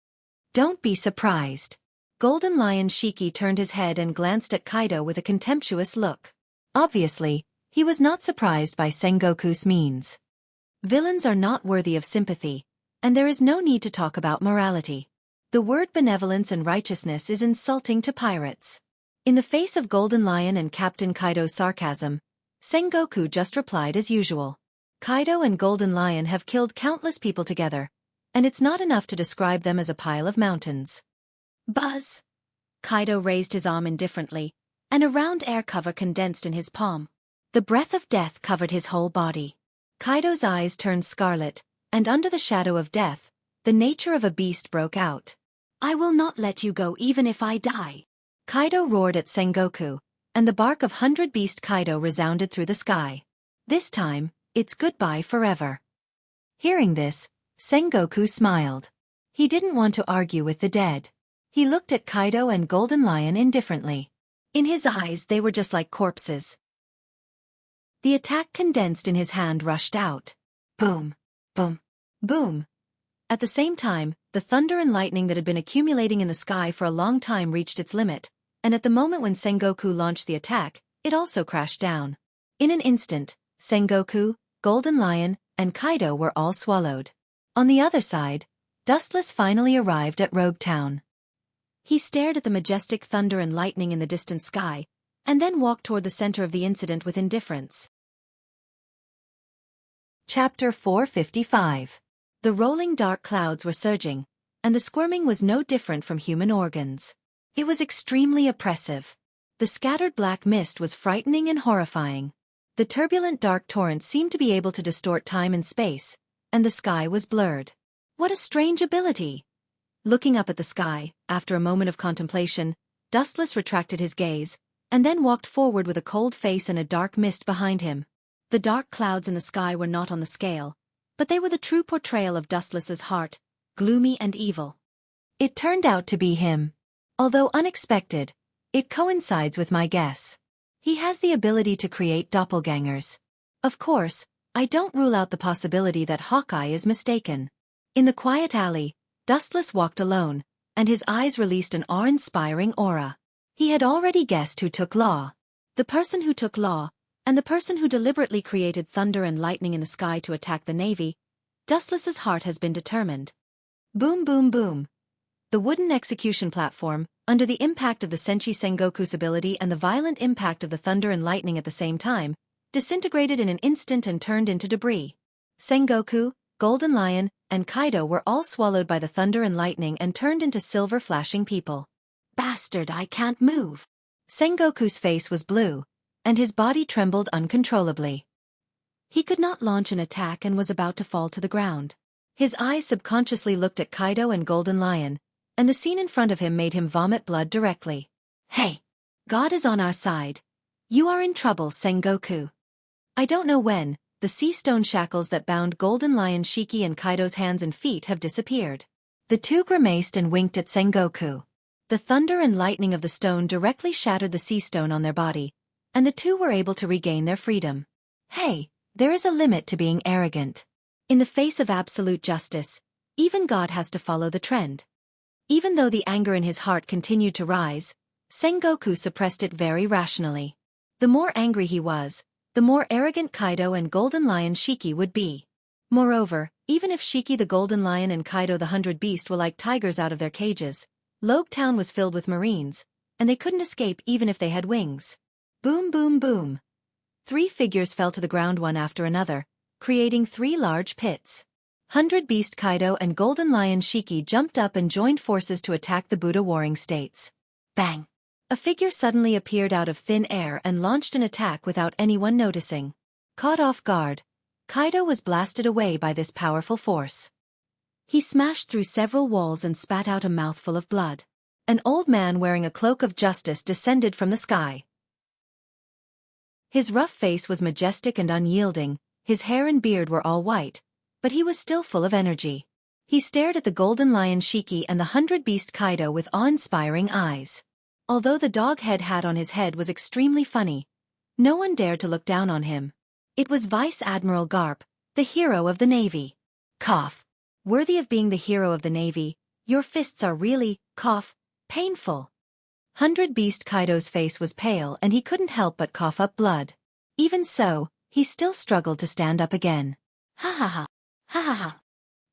Don't be surprised. Golden Lion Shiki turned his head and glanced at Kaido with a contemptuous look. Obviously, he was not surprised by Sengoku's means. Villains are not worthy of sympathy, and there is no need to talk about morality. The word benevolence and righteousness is insulting to pirates. In the face of Golden Lion and Captain Kaido's sarcasm, Sengoku just replied as usual. Kaido and Golden Lion have killed countless people together, and it's not enough to describe them as a pile of mountains. Buzz! Kaido raised his arm indifferently, and a round air cover condensed in his palm. The breath of death covered his whole body. Kaido's eyes turned scarlet, and under the shadow of death, the nature of a beast broke out. I will not let you go even if I die. Kaido roared at Sengoku, and the bark of 100 Beast Kaido resounded through the sky. This time, it's goodbye forever. Hearing this, Sengoku smiled. He didn't want to argue with the dead. He looked at Kaido and Golden Lion indifferently. In his eyes they were just like corpses. The attack condensed in his hand rushed out. Boom, boom, boom. At the same time, the thunder and lightning that had been accumulating in the sky for a long time reached its limit, and at the moment when Sengoku launched the attack, it also crashed down. In an instant, Sengoku, Golden Lion, and Kaido were all swallowed. On the other side, Dustless finally arrived at Rogue Town. He stared at the majestic thunder and lightning in the distant sky, and then walked toward the center of the incident with indifference. Chapter 455. The rolling dark clouds were surging, and the squirming was no different from human organs. It was extremely oppressive. The scattered black mist was frightening and horrifying. The turbulent dark torrent seemed to be able to distort time and space, and the sky was blurred. What a strange ability! Looking up at the sky, after a moment of contemplation, Dustless retracted his gaze, and then walked forward with a cold face and a dark mist behind him. The dark clouds in the sky were not on the scale, but they were the true portrayal of Dustless's heart, gloomy and evil. It turned out to be him. Although unexpected, it coincides with my guess. He has the ability to create doppelgangers. Of course, I don't rule out the possibility that Hawkeye is mistaken. In the quiet alley, Dustless walked alone, and his eyes released an awe-inspiring aura. He had already guessed who took Law. The person who took Law, and the person who deliberately created thunder and lightning in the sky to attack the Navy. Dustless's heart has been determined. Boom boom boom. The wooden execution platform, under the impact of the Senshi Sengoku's ability and the violent impact of the thunder and lightning at the same time, disintegrated in an instant and turned into debris. Sengoku, Golden Lion, and Kaido were all swallowed by the thunder and lightning and turned into silver flashing people. Bastard, I can't move. Sengoku's face was blue, and his body trembled uncontrollably. He could not launch an attack and was about to fall to the ground. His eyes subconsciously looked at Kaido and Golden Lion, and the scene in front of him made him vomit blood directly. Hey! God is on our side. You are in trouble, Sengoku. I don't know when, the sea stone shackles that bound Golden Lion, Shiki and Kaido's hands and feet have disappeared. The two grimaced and winked at Sengoku. The thunder and lightning of the stone directly shattered the sea stone on their body, and the two were able to regain their freedom. Hey, there is a limit to being arrogant. In the face of absolute justice, even God has to follow the trend. Even though the anger in his heart continued to rise, Sengoku suppressed it very rationally. The more angry he was, the more arrogant Kaido and Golden Lion Shiki would be. Moreover, even if Shiki the Golden Lion and Kaido the 100 Beast were like tigers out of their cages, Logue Town was filled with Marines, and they couldn't escape even if they had wings. Boom boom boom. 3 figures fell to the ground one after another, creating 3 large pits. 100 Beast Kaido and Golden Lion Shiki jumped up and joined forces to attack the Buddha Warring States. Bang! A figure suddenly appeared out of thin air and launched an attack without anyone noticing. Caught off guard, Kaido was blasted away by this powerful force. He smashed through several walls and spat out a mouthful of blood. An old man wearing a cloak of justice descended from the sky. His rough face was majestic and unyielding, his hair and beard were all white, but he was still full of energy. He stared at the Golden Lion Shiki and the 100 Beast Kaido with awe-inspiring eyes. Although the dog head hat on his head was extremely funny, no one dared to look down on him. It was Vice Admiral Garp, the hero of the Navy. Cough. Worthy of being the hero of the Navy, your fists are really, cough, painful. 100 Beast Kaido's face was pale and he couldn't help but cough up blood. Even so, he still struggled to stand up again. Ha ha ha. Ha ha ha.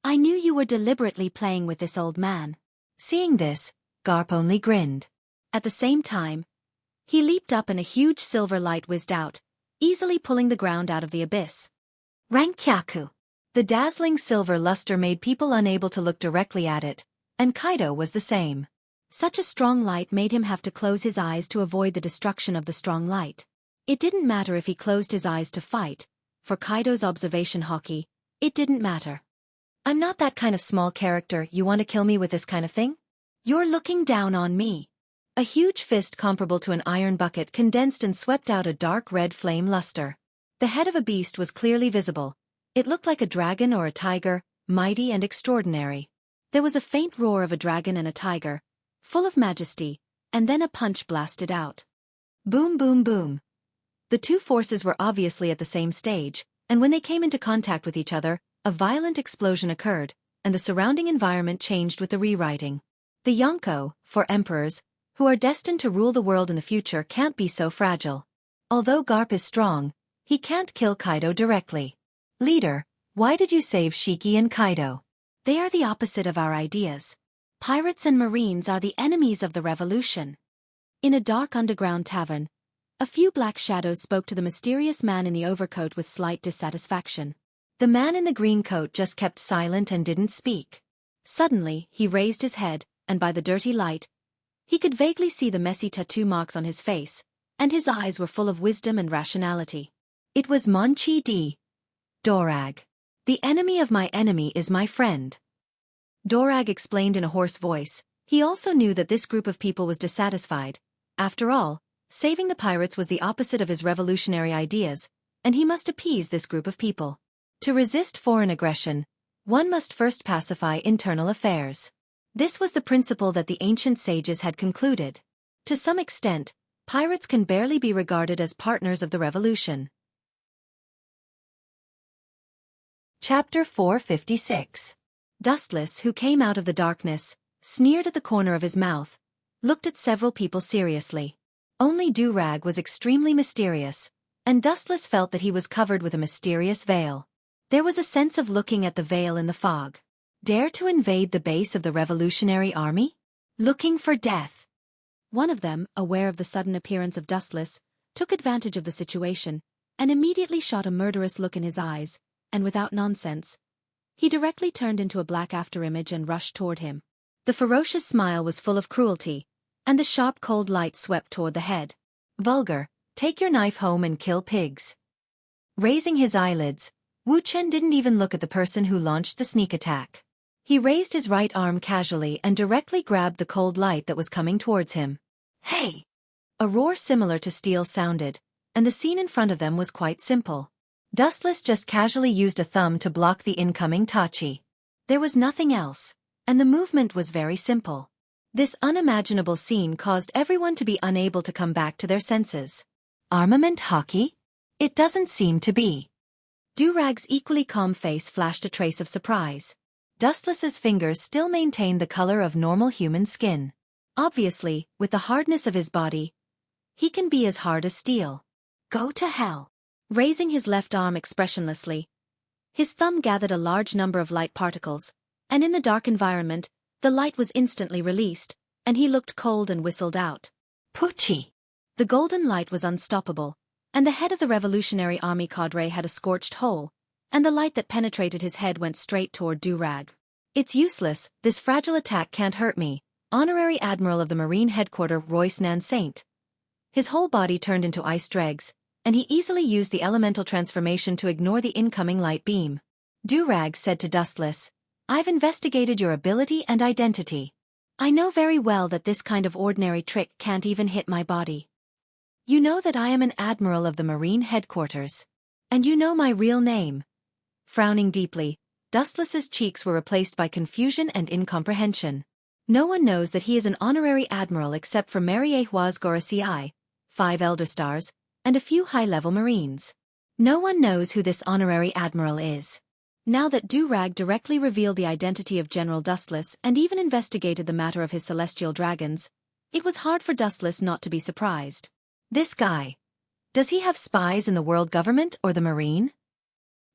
I knew you were deliberately playing with this old man. Seeing this, Garp only grinned. At the same time, he leaped up and a huge silver light whizzed out, easily pulling the ground out of the abyss. Rankyaku. The dazzling silver luster made people unable to look directly at it, and Kaido was the same. Such a strong light made him have to close his eyes to avoid the destruction of the strong light. It didn't matter if he closed his eyes to fight. For Kaido's observation hockey, it didn't matter. I'm not that kind of small character you want to kill me with this kind of thing? You're looking down on me. A huge fist comparable to an iron bucket condensed and swept out a dark red flame luster. The head of a beast was clearly visible. It looked like a dragon or a tiger, mighty and extraordinary. There was a faint roar of a dragon and a tiger, full of majesty, and then a punch blasted out. Boom boom boom. The two forces were obviously at the same stage, and when they came into contact with each other, a violent explosion occurred, and the surrounding environment changed with the rewriting. The Yonko, for emperors, who are destined to rule the world in the future, can't be so fragile. Although Garp is strong, he can't kill Kaido directly. Leader, why did you save Shiki and Kaido? They are the opposite of our ideas. Pirates and Marines are the enemies of the revolution. In a dark underground tavern, a few black shadows spoke to the mysterious man in the overcoat with slight dissatisfaction. The man in the green coat just kept silent and didn't speak. Suddenly, he raised his head, and by the dirty light, he could vaguely see the messy tattoo marks on his face, and his eyes were full of wisdom and rationality. It was Monchi D. Dorag. The enemy of my enemy is my friend. Dorag explained in a hoarse voice. He also knew that this group of people was dissatisfied. After all, saving the pirates was the opposite of his revolutionary ideas, and he must appease this group of people. To resist foreign aggression, one must first pacify internal affairs. This was the principle that the ancient sages had concluded. To some extent, pirates can barely be regarded as partners of the revolution. Chapter 456. Dustless, who came out of the darkness, sneered at the corner of his mouth, looked at several people seriously. Only Durag was extremely mysterious, and Dustless felt that he was covered with a mysterious veil. There was a sense of looking at the veil in the fog. Dare to invade the base of the Revolutionary Army? Looking for death. One of them, aware of the sudden appearance of Dustless, took advantage of the situation, and immediately shot a murderous look in his eyes, and without nonsense, he directly turned into a black afterimage and rushed toward him. The ferocious smile was full of cruelty, and the sharp cold light swept toward the head. Vulgar, take your knife home and kill pigs. Raising his eyelids, Wuxia didn't even look at the person who launched the sneak attack. He raised his right arm casually and directly grabbed the cold light that was coming towards him. Hey! A roar similar to steel sounded, and the scene in front of them was quite simple. Dustless just casually used a thumb to block the incoming Tachi. There was nothing else, and the movement was very simple. This unimaginable scene caused everyone to be unable to come back to their senses. Armament hockey? It doesn't seem to be. Durag's equally calm face flashed a trace of surprise. Dustless's fingers still maintained the color of normal human skin. Obviously, with the hardness of his body, he can be as hard as steel. Go to hell. Raising his left arm expressionlessly, his thumb gathered a large number of light particles, and in the dark environment, the light was instantly released, and he looked cold and whistled out. Poochie! The golden light was unstoppable, and the head of the Revolutionary Army cadre had a scorched hole, and the light that penetrated his head went straight toward Durag. It's useless, this fragile attack can't hurt me, Honorary Admiral of the Marine Headquarters Royce Nan-Saint. His whole body turned into ice dregs, and he easily used the elemental transformation to ignore the incoming light beam. Durag said to Dustless, I've investigated your ability and identity. I know very well that this kind of ordinary trick can't even hit my body. You know that I am an admiral of the Marine Headquarters. And you know my real name. Frowning deeply, Dustless's cheeks were replaced by confusion and incomprehension. No one knows that he is an honorary admiral except for Mariehuas Gorasii, 5 Elder Stars, and a few high-level Marines. No one knows who this honorary admiral is. Now that Durag directly revealed the identity of General Dustless and even investigated the matter of his celestial dragons, it was hard for Dustless not to be surprised. This guy. Does he have spies in the world government or the Marine?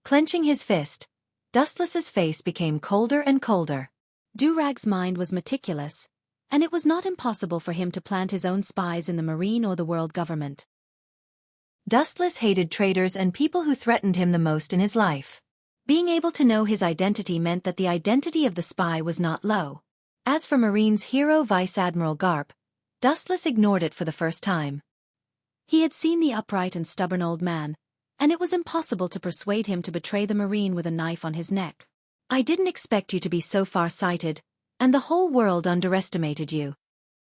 Clenching his fist, Dustless's face became colder and colder. Durag's mind was meticulous, and it was not impossible for him to plant his own spies in the Marine or the world government. Dustless hated traitors and people who threatened him the most in his life. Being able to know his identity meant that the identity of the spy was not low. As for Marine's hero Vice Admiral Garp, Dustless ignored it for the first time. He had seen the upright and stubborn old man, and it was impossible to persuade him to betray the Marine with a knife on his neck. I didn't expect you to be so far-sighted, and the whole world underestimated you.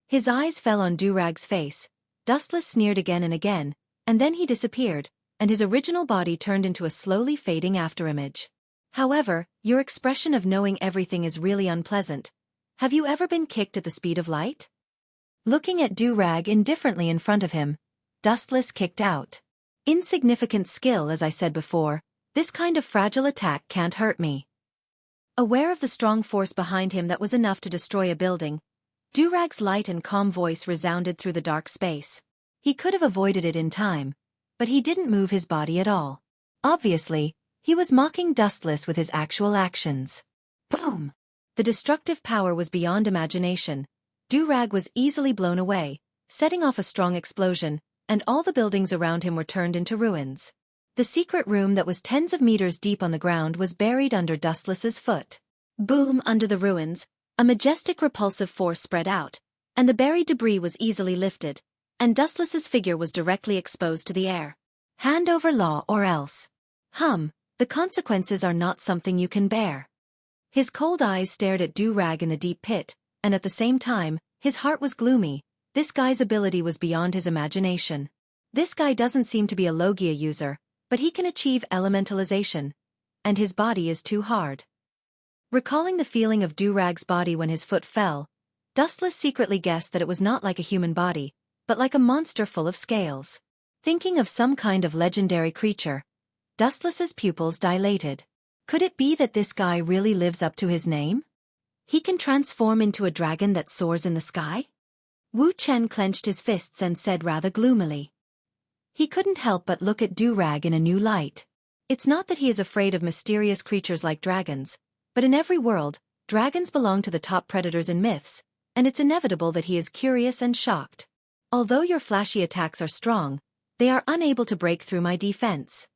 His eyes fell on Durag's face. Dustless sneered again and again, and then he disappeared, and his original body turned into a slowly fading afterimage. However, your expression of knowing everything is really unpleasant. Have you ever been kicked at the speed of light? Looking at Durag indifferently in front of him, Dustless kicked out. Insignificant skill, as I said before, this kind of fragile attack can't hurt me. Aware of the strong force behind him that was enough to destroy a building, Durag's light and calm voice resounded through the dark space. He could have avoided it in time, but he didn't move his body at all. Obviously, he was mocking Dustless with his actual actions. Boom! The destructive power was beyond imagination. Durag was easily blown away, setting off a strong explosion, and all the buildings around him were turned into ruins. The secret room that was tens of meters deep on the ground was buried under Dustless's foot. Boom! Under the ruins, a majestic repulsive force spread out, and the buried debris was easily lifted, and Dustless's figure was directly exposed to the air. Hand over law or else. The consequences are not something you can bear. His cold eyes stared at Do-Rag in the deep pit, and at the same time, his heart was gloomy. This guy's ability was beyond his imagination. This guy doesn't seem to be a Logia user, but he can achieve elementalization. And his body is too hard. Recalling the feeling of Do-Rag's body when his foot fell, Dustless secretly guessed that it was not like a human body, but like a monster full of scales. Thinking of some kind of legendary creature, Dustless's pupils dilated. Could it be that this guy really lives up to his name? He can transform into a dragon that soars in the sky? Wu Chen clenched his fists and said rather gloomily. He couldn't help but look at Do-Rag in a new light. It's not that he is afraid of mysterious creatures like dragons, but in every world, dragons belong to the top predators in myths, and it's inevitable that he is curious and shocked. Although your flashy attacks are strong, they are unable to break through my defense.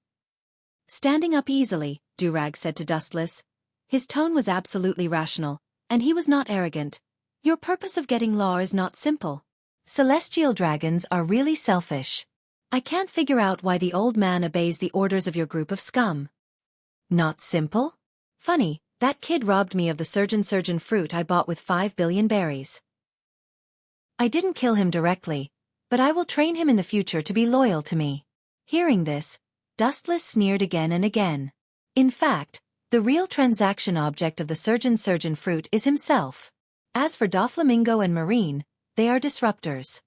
Standing up easily, Do-Rag said to Dustless. His tone was absolutely rational, and he was not arrogant. Your purpose of getting law is not simple. Celestial dragons are really selfish. I can't figure out why the old man obeys the orders of your group of scum. Not simple? Funny, that kid robbed me of the surgeon fruit I bought with 5 billion berries. I didn't kill him directly, but I will train him in the future to be loyal to me. Hearing this, Dustless sneered again and again. In fact, the real transaction object of the surgeon fruit is himself. As for Doflamingo and Marine, they are disruptors.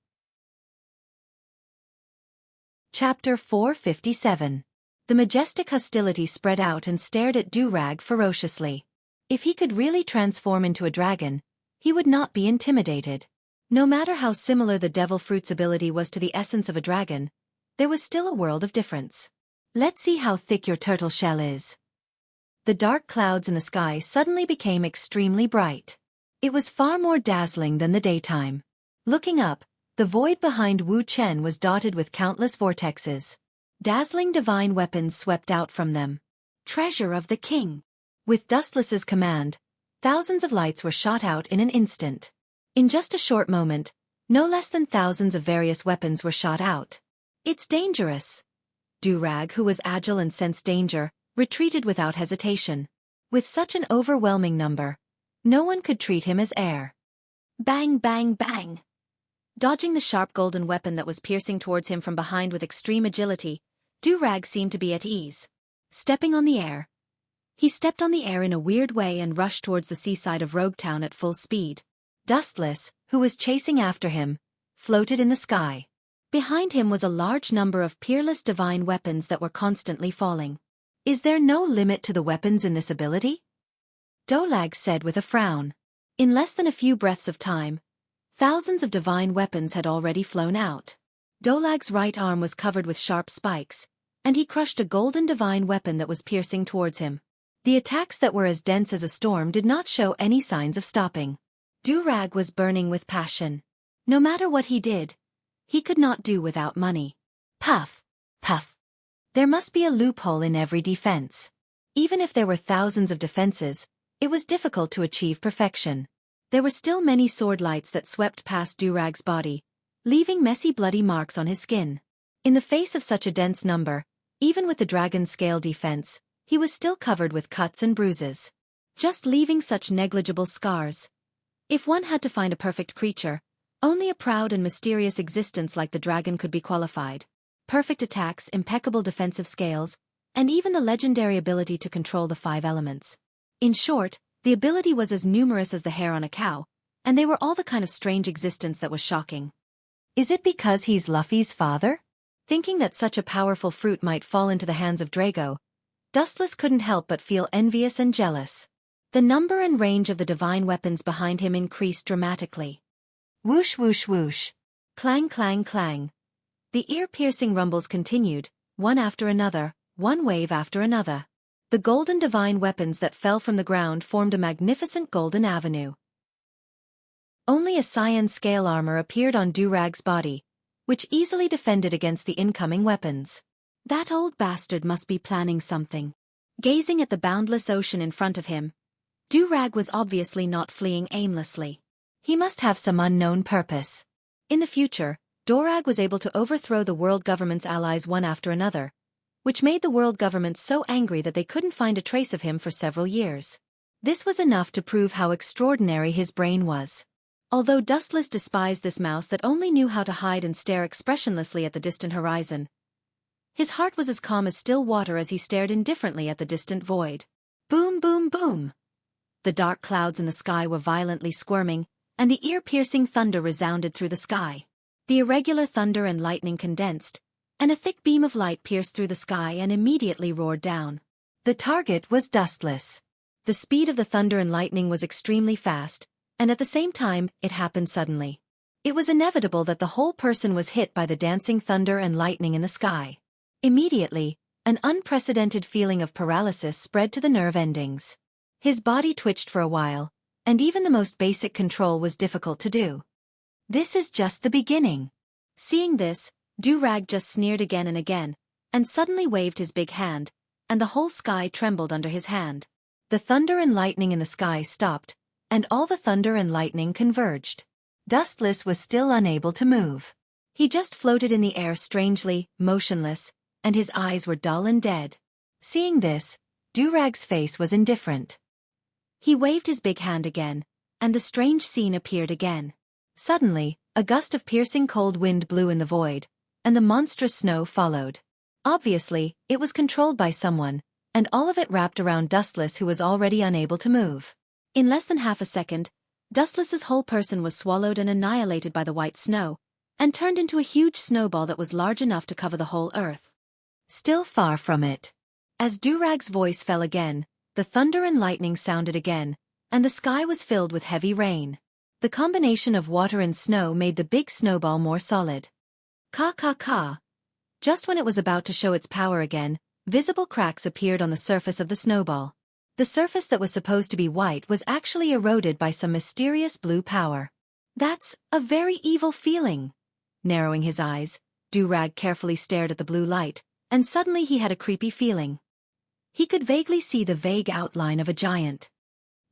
Chapter 457. The majestic hostility spread out and stared at Do-Rag ferociously. If he could really transform into a dragon, he would not be intimidated. No matter how similar the devil fruit's ability was to the essence of a dragon, there was still a world of difference. Let's see how thick your turtle shell is. The dark clouds in the sky suddenly became extremely bright. It was far more dazzling than the daytime. Looking up, the void behind Wu Chen was dotted with countless vortexes. Dazzling divine weapons swept out from them. Treasure of the king. With Dustless's command, thousands of lights were shot out in an instant. In just a short moment, no less than thousands of various weapons were shot out. It's dangerous. Do-Rag, who was agile and sensed danger, retreated without hesitation. With such an overwhelming number, no one could treat him as air. Bang, bang, bang. Dodging the sharp golden weapon that was piercing towards him from behind with extreme agility, Do-Rag seemed to be at ease. Stepping on the air. He stepped on the air in a weird way and rushed towards the seaside of Rogue Town at full speed. Dustless, who was chasing after him, floated in the sky. Behind him was a large number of peerless divine weapons that were constantly falling. Is there no limit to the weapons in this ability? Do-Rag said with a frown. In less than a few breaths of time, thousands of divine weapons had already flown out. Do-Rag's right arm was covered with sharp spikes, and he crushed a golden divine weapon that was piercing towards him. The attacks that were as dense as a storm did not show any signs of stopping. Do-Rag was burning with passion. No matter what he did, he could not do without money. Puff, puff. There must be a loophole in every defense. Even if there were thousands of defenses, it was difficult to achieve perfection. There were still many sword lights that swept past Do-Rag's body, leaving messy bloody marks on his skin. In the face of such a dense number, even with the dragon's scale defense, he was still covered with cuts and bruises. Just leaving such negligible scars. If one had to find a perfect creature, only a proud and mysterious existence like the dragon could be qualified. Perfect attacks, impeccable defensive scales, and even the legendary ability to control the 5 elements. In short, the ability was as numerous as the hair on a cow, and they were all the kind of strange existence that was shocking. Is it because he's Luffy's father? Thinking that such a powerful fruit might fall into the hands of Drago, Dustless couldn't help but feel envious and jealous. The number and range of the divine weapons behind him increased dramatically. Whoosh whoosh whoosh. Clang clang clang. The ear-piercing rumbles continued, one after another, one wave after another. The golden divine weapons that fell from the ground formed a magnificent golden avenue. Only a cyan scale armor appeared on Do-Rag's body, which easily defended against the incoming weapons. That old bastard must be planning something. Gazing at the boundless ocean in front of him, Durag was obviously not fleeing aimlessly. He must have some unknown purpose. In the future, Durag was able to overthrow the world government's allies one after another, which made the world government so angry that they couldn't find a trace of him for several years. This was enough to prove how extraordinary his brain was. Although Dustless despised this mouse that only knew how to hide and stare expressionlessly at the distant horizon, his heart was as calm as still water as he stared indifferently at the distant void. Boom, boom, boom! The dark clouds in the sky were violently squirming, and the ear-piercing thunder resounded through the sky. The irregular thunder and lightning condensed, and a thick beam of light pierced through the sky and immediately roared down. The target was Dustless. The speed of the thunder and lightning was extremely fast, and at the same time, it happened suddenly. It was inevitable that the whole person was hit by the dancing thunder and lightning in the sky. Immediately, an unprecedented feeling of paralysis spread to the nerve endings. His body twitched for a while, and even the most basic control was difficult to do. This is just the beginning. Seeing this, Durag just sneered again and again, and suddenly waved his big hand, and the whole sky trembled under his hand. The thunder and lightning in the sky stopped, and all the thunder and lightning converged. Dustless was still unable to move. He just floated in the air strangely, motionless, and his eyes were dull and dead. Seeing this, Durag's face was indifferent. He waved his big hand again, and the strange scene appeared again. Suddenly, a gust of piercing cold wind blew in the void, and the monstrous snow followed. Obviously, it was controlled by someone, and all of it wrapped around Dustless, who was already unable to move. In less than half a second, Dustless's whole person was swallowed and annihilated by the white snow, and turned into a huge snowball that was large enough to cover the whole earth. Still far from it. As Durag's voice fell again, the thunder and lightning sounded again, and the sky was filled with heavy rain. The combination of water and snow made the big snowball more solid. Ka ka ka. Just when it was about to show its power again, visible cracks appeared on the surface of the snowball. The surface that was supposed to be white was actually eroded by some mysterious blue power. That's a very evil feeling. Narrowing his eyes, Durag carefully stared at the blue light, and suddenly he had a creepy feeling. He could vaguely see the vague outline of a giant.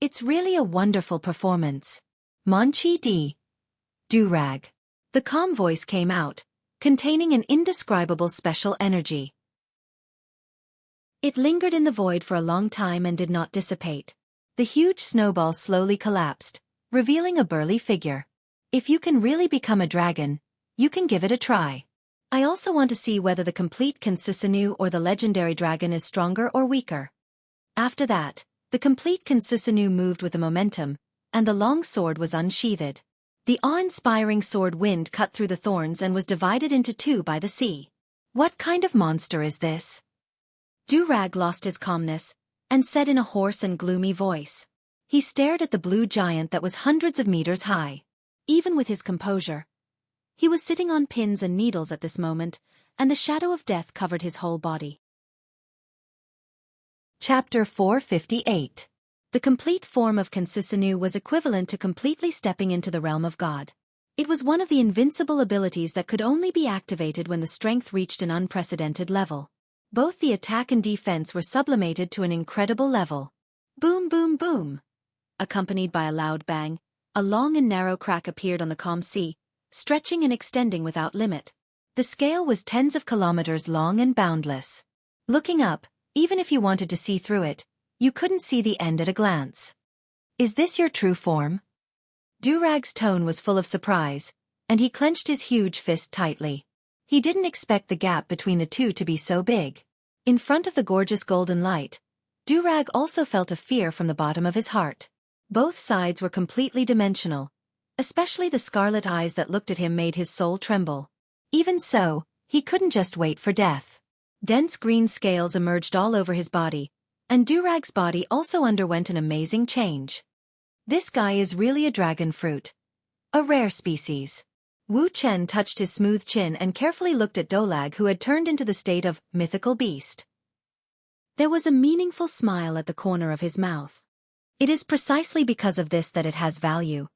It's really a wonderful performance. Monchi D. Durag. The calm voice came out, containing an indescribable special energy. It lingered in the void for a long time and did not dissipate. The huge snowball slowly collapsed, revealing a burly figure. If you can really become a dragon, you can give it a try. I also want to see whether the complete Kansusanu or the legendary dragon is stronger or weaker. After that, the complete Kansusanu moved with the momentum, and the long sword was unsheathed. The awe-inspiring sword wind cut through the thorns and was divided into two by the sea. What kind of monster is this? Durag lost his calmness, and said in a hoarse and gloomy voice. He stared at the blue giant that was hundreds of meters high. Even with his composure, he was sitting on pins and needles at this moment, and the shadow of death covered his whole body. Chapter 458. The complete form of Kansusanu was equivalent to completely stepping into the realm of God. It was one of the invincible abilities that could only be activated when the strength reached an unprecedented level. Both the attack and defense were sublimated to an incredible level. Boom, boom, boom. Accompanied by a loud bang, a long and narrow crack appeared on the calm sea, stretching and extending without limit. The scale was tens of kilometers long and boundless. Looking up, even if you wanted to see through it, you couldn't see the end at a glance. Is this your true form? Durag's tone was full of surprise, and he clenched his huge fist tightly. He didn't expect the gap between the two to be so big. In front of the gorgeous golden light, Durag also felt a fear from the bottom of his heart. Both sides were completely dimensional. Especially the scarlet eyes that looked at him made his soul tremble. Even so, he couldn't just wait for death. Dense green scales emerged all over his body, and Durag's body also underwent an amazing change. This guy is really a dragon fruit. A rare species. Wu Chen touched his smooth chin and carefully looked at Dolag, who had turned into the state of mythical beast. There was a meaningful smile at the corner of his mouth. It is precisely because of this that it has value.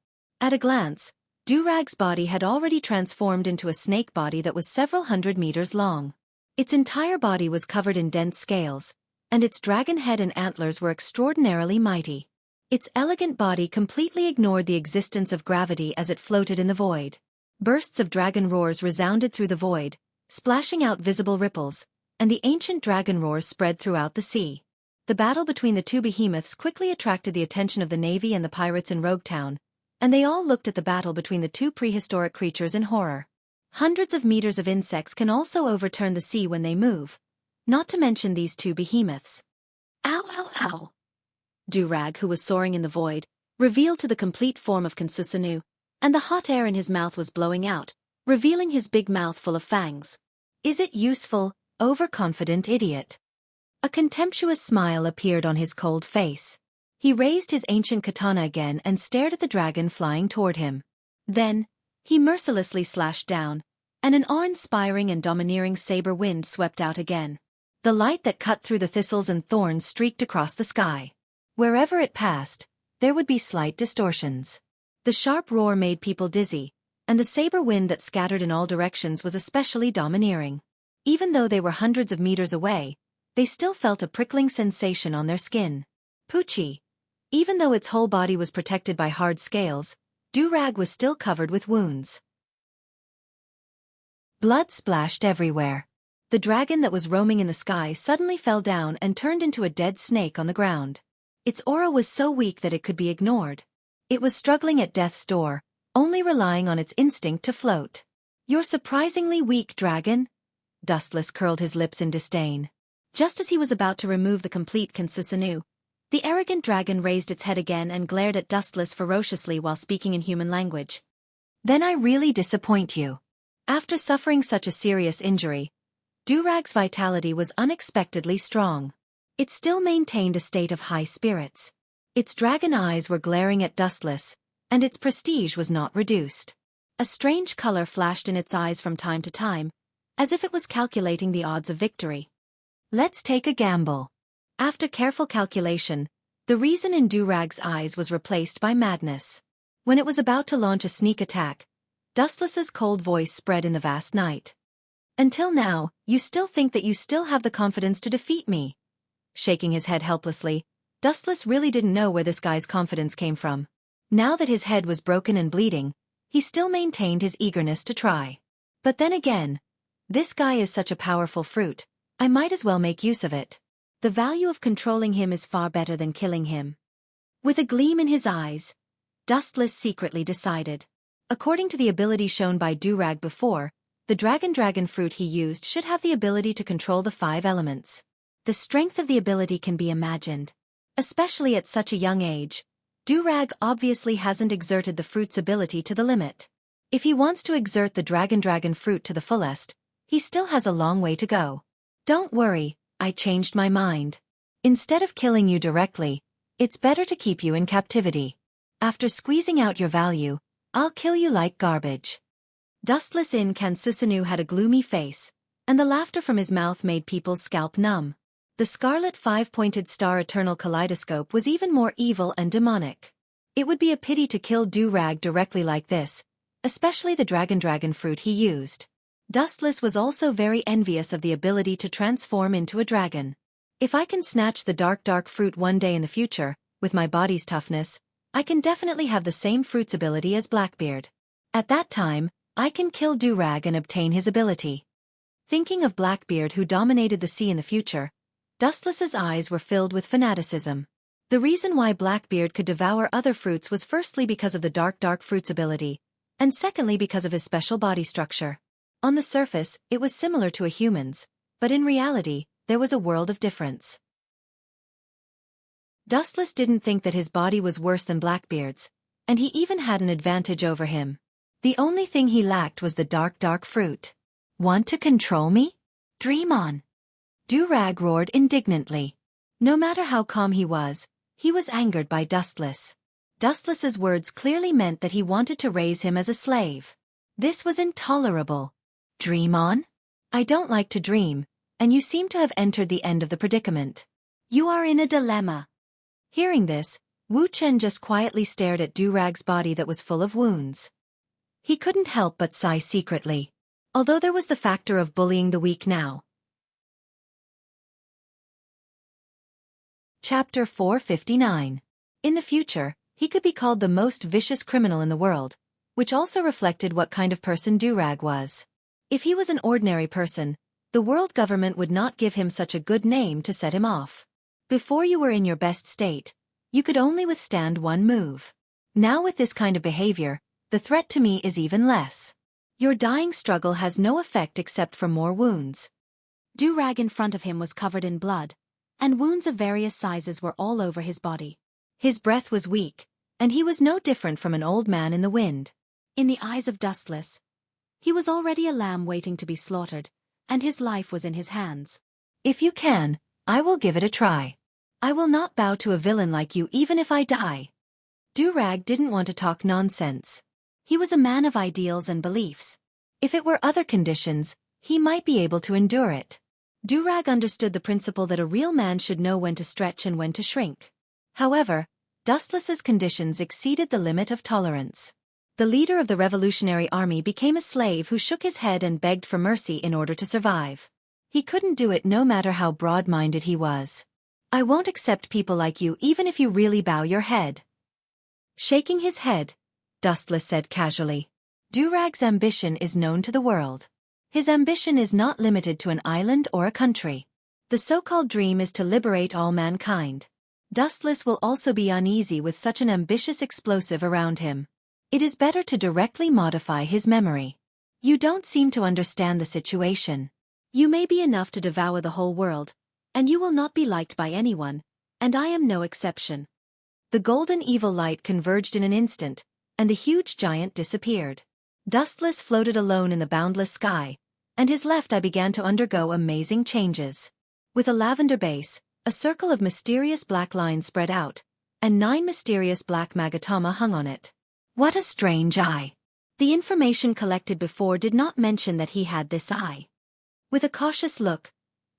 At a glance, Durag's body had already transformed into a snake body that was several hundred meters long. Its entire body was covered in dense scales, and its dragon head and antlers were extraordinarily mighty. Its elegant body completely ignored the existence of gravity as it floated in the void. Bursts of dragon roars resounded through the void, splashing out visible ripples, and the ancient dragon roars spread throughout the sea. The battle between the two behemoths quickly attracted the attention of the navy and the pirates in Rogue Town, and they all looked at the battle between the two prehistoric creatures in horror. Hundreds of meters of insects can also overturn the sea when they move, not to mention these two behemoths. Ow, ow, ow. Durag, who was soaring in the void, revealed to the complete form of Kansusanu, and the hot air in his mouth was blowing out, revealing his big mouth full of fangs. Is it useful, overconfident idiot? A contemptuous smile appeared on his cold face. He raised his ancient katana again and stared at the dragon flying toward him. Then, he mercilessly slashed down, and an awe-inspiring and domineering saber wind swept out again. The light that cut through the thistles and thorns streaked across the sky. Wherever it passed, there would be slight distortions. The sharp roar made people dizzy, and the saber wind that scattered in all directions was especially domineering. Even though they were hundreds of meters away, they still felt a prickling sensation on their skin. Poochie. Even though its whole body was protected by hard scales, Durag was still covered with wounds. Blood splashed everywhere. The dragon that was roaming in the sky suddenly fell down and turned into a dead snake on the ground. Its aura was so weak that it could be ignored. It was struggling at death's door, only relying on its instinct to float. You're surprisingly weak, dragon. Dustless curled his lips in disdain. Just as he was about to remove the complete Kansusanu, the arrogant dragon raised its head again and glared at Dustless ferociously while speaking in human language. Then I really disappoint you. After suffering such a serious injury, Durag's vitality was unexpectedly strong. It still maintained a state of high spirits. Its dragon eyes were glaring at Dustless, and its prestige was not reduced. A strange color flashed in its eyes from time to time, as if it was calculating the odds of victory. Let's take a gamble. After careful calculation, the reason in Durag's eyes was replaced by madness. When it was about to launch a sneak attack, Dustless's cold voice spread in the vast night. Until now, you still think that you still have the confidence to defeat me. Shaking his head helplessly, Dustless really didn't know where this guy's confidence came from. Now that his head was broken and bleeding, he still maintained his eagerness to try. But then again, this guy is such a powerful fruit, I might as well make use of it. The value of controlling him is far better than killing him. With a gleam in his eyes, Dustless secretly decided. According to the ability shown by Durag before, the dragon fruit he used should have the ability to control the 5 elements. The strength of the ability can be imagined. Especially at such a young age, Durag obviously hasn't exerted the fruit's ability to the limit. If he wants to exert the dragon fruit to the fullest, he still has a long way to go. Don't worry, I changed my mind. Instead of killing you directly, it's better to keep you in captivity. After squeezing out your value, I'll kill you like garbage. Dustless in Kansusanu had a gloomy face, and the laughter from his mouth made people's scalp numb. The scarlet 5-pointed star eternal kaleidoscope was even more evil and demonic. It would be a pity to kill Durag directly like this, especially the dragon fruit he used. Dustless was also very envious of the ability to transform into a dragon. If I can snatch the dark fruit one day in the future, with my body's toughness, I can definitely have the same fruit's ability as Blackbeard. At that time, I can kill Durag and obtain his ability. Thinking of Blackbeard who dominated the sea in the future, Dustless's eyes were filled with fanaticism. The reason why Blackbeard could devour other fruits was firstly because of the dark fruit's ability, and secondly because of his special body structure. On the surface, it was similar to a human's, but in reality, there was a world of difference. Dustless didn't think that his body was worse than Blackbeard's, and he even had an advantage over him. The only thing he lacked was the dark fruit. Want to control me? Dream on! Durag roared indignantly. No matter how calm he was angered by Dustless. Dustless's words clearly meant that he wanted to raise him as a slave. This was intolerable. Dream on? I don't like to dream, and you seem to have entered the end of the predicament. You are in a dilemma. Hearing this, Wuxia just quietly stared at Durag's body that was full of wounds. He couldn't help but sigh secretly. Although there was the factor of bullying the weak now. Chapter 459. In the future, he could be called the most vicious criminal in the world, which also reflected what kind of person Durag was. If he was an ordinary person, the world government would not give him such a good name to set him off. Before you were in your best state, you could only withstand one move. Now with this kind of behavior, the threat to me is even less. Your dying struggle has no effect except for more wounds. Durag in front of him was covered in blood, and wounds of various sizes were all over his body. His breath was weak, and he was no different from an old man in the wind. In the eyes of Dustless, he was already a lamb waiting to be slaughtered, and his life was in his hands. If you can, I will give it a try. I will not bow to a villain like you even if I die. Durag didn't want to talk nonsense. He was a man of ideals and beliefs. If it were other conditions, he might be able to endure it. Durag understood the principle that a real man should know when to stretch and when to shrink. However, Dustless's conditions exceeded the limit of tolerance. The leader of the Revolutionary Army became a slave who shook his head and begged for mercy in order to survive. He couldn't do it no matter how broad-minded he was. I won't accept people like you even if you really bow your head. Shaking his head, Dustless said casually. Durag's ambition is known to the world. His ambition is not limited to an island or a country. The so-called dream is to liberate all mankind. Dustless will also be uneasy with such an ambitious explosive around him. It is better to directly modify his memory. You don't seem to understand the situation. You may be enough to devour the whole world, and you will not be liked by anyone, and I am no exception. The golden evil light converged in an instant, and the huge giant disappeared. Dustless floated alone in the boundless sky, and his left eye began to undergo amazing changes. With a lavender base, a circle of mysterious black lines spread out, and 9 mysterious black magatama hung on it. What a strange eye! The information collected before did not mention that he had this eye. With a cautious look,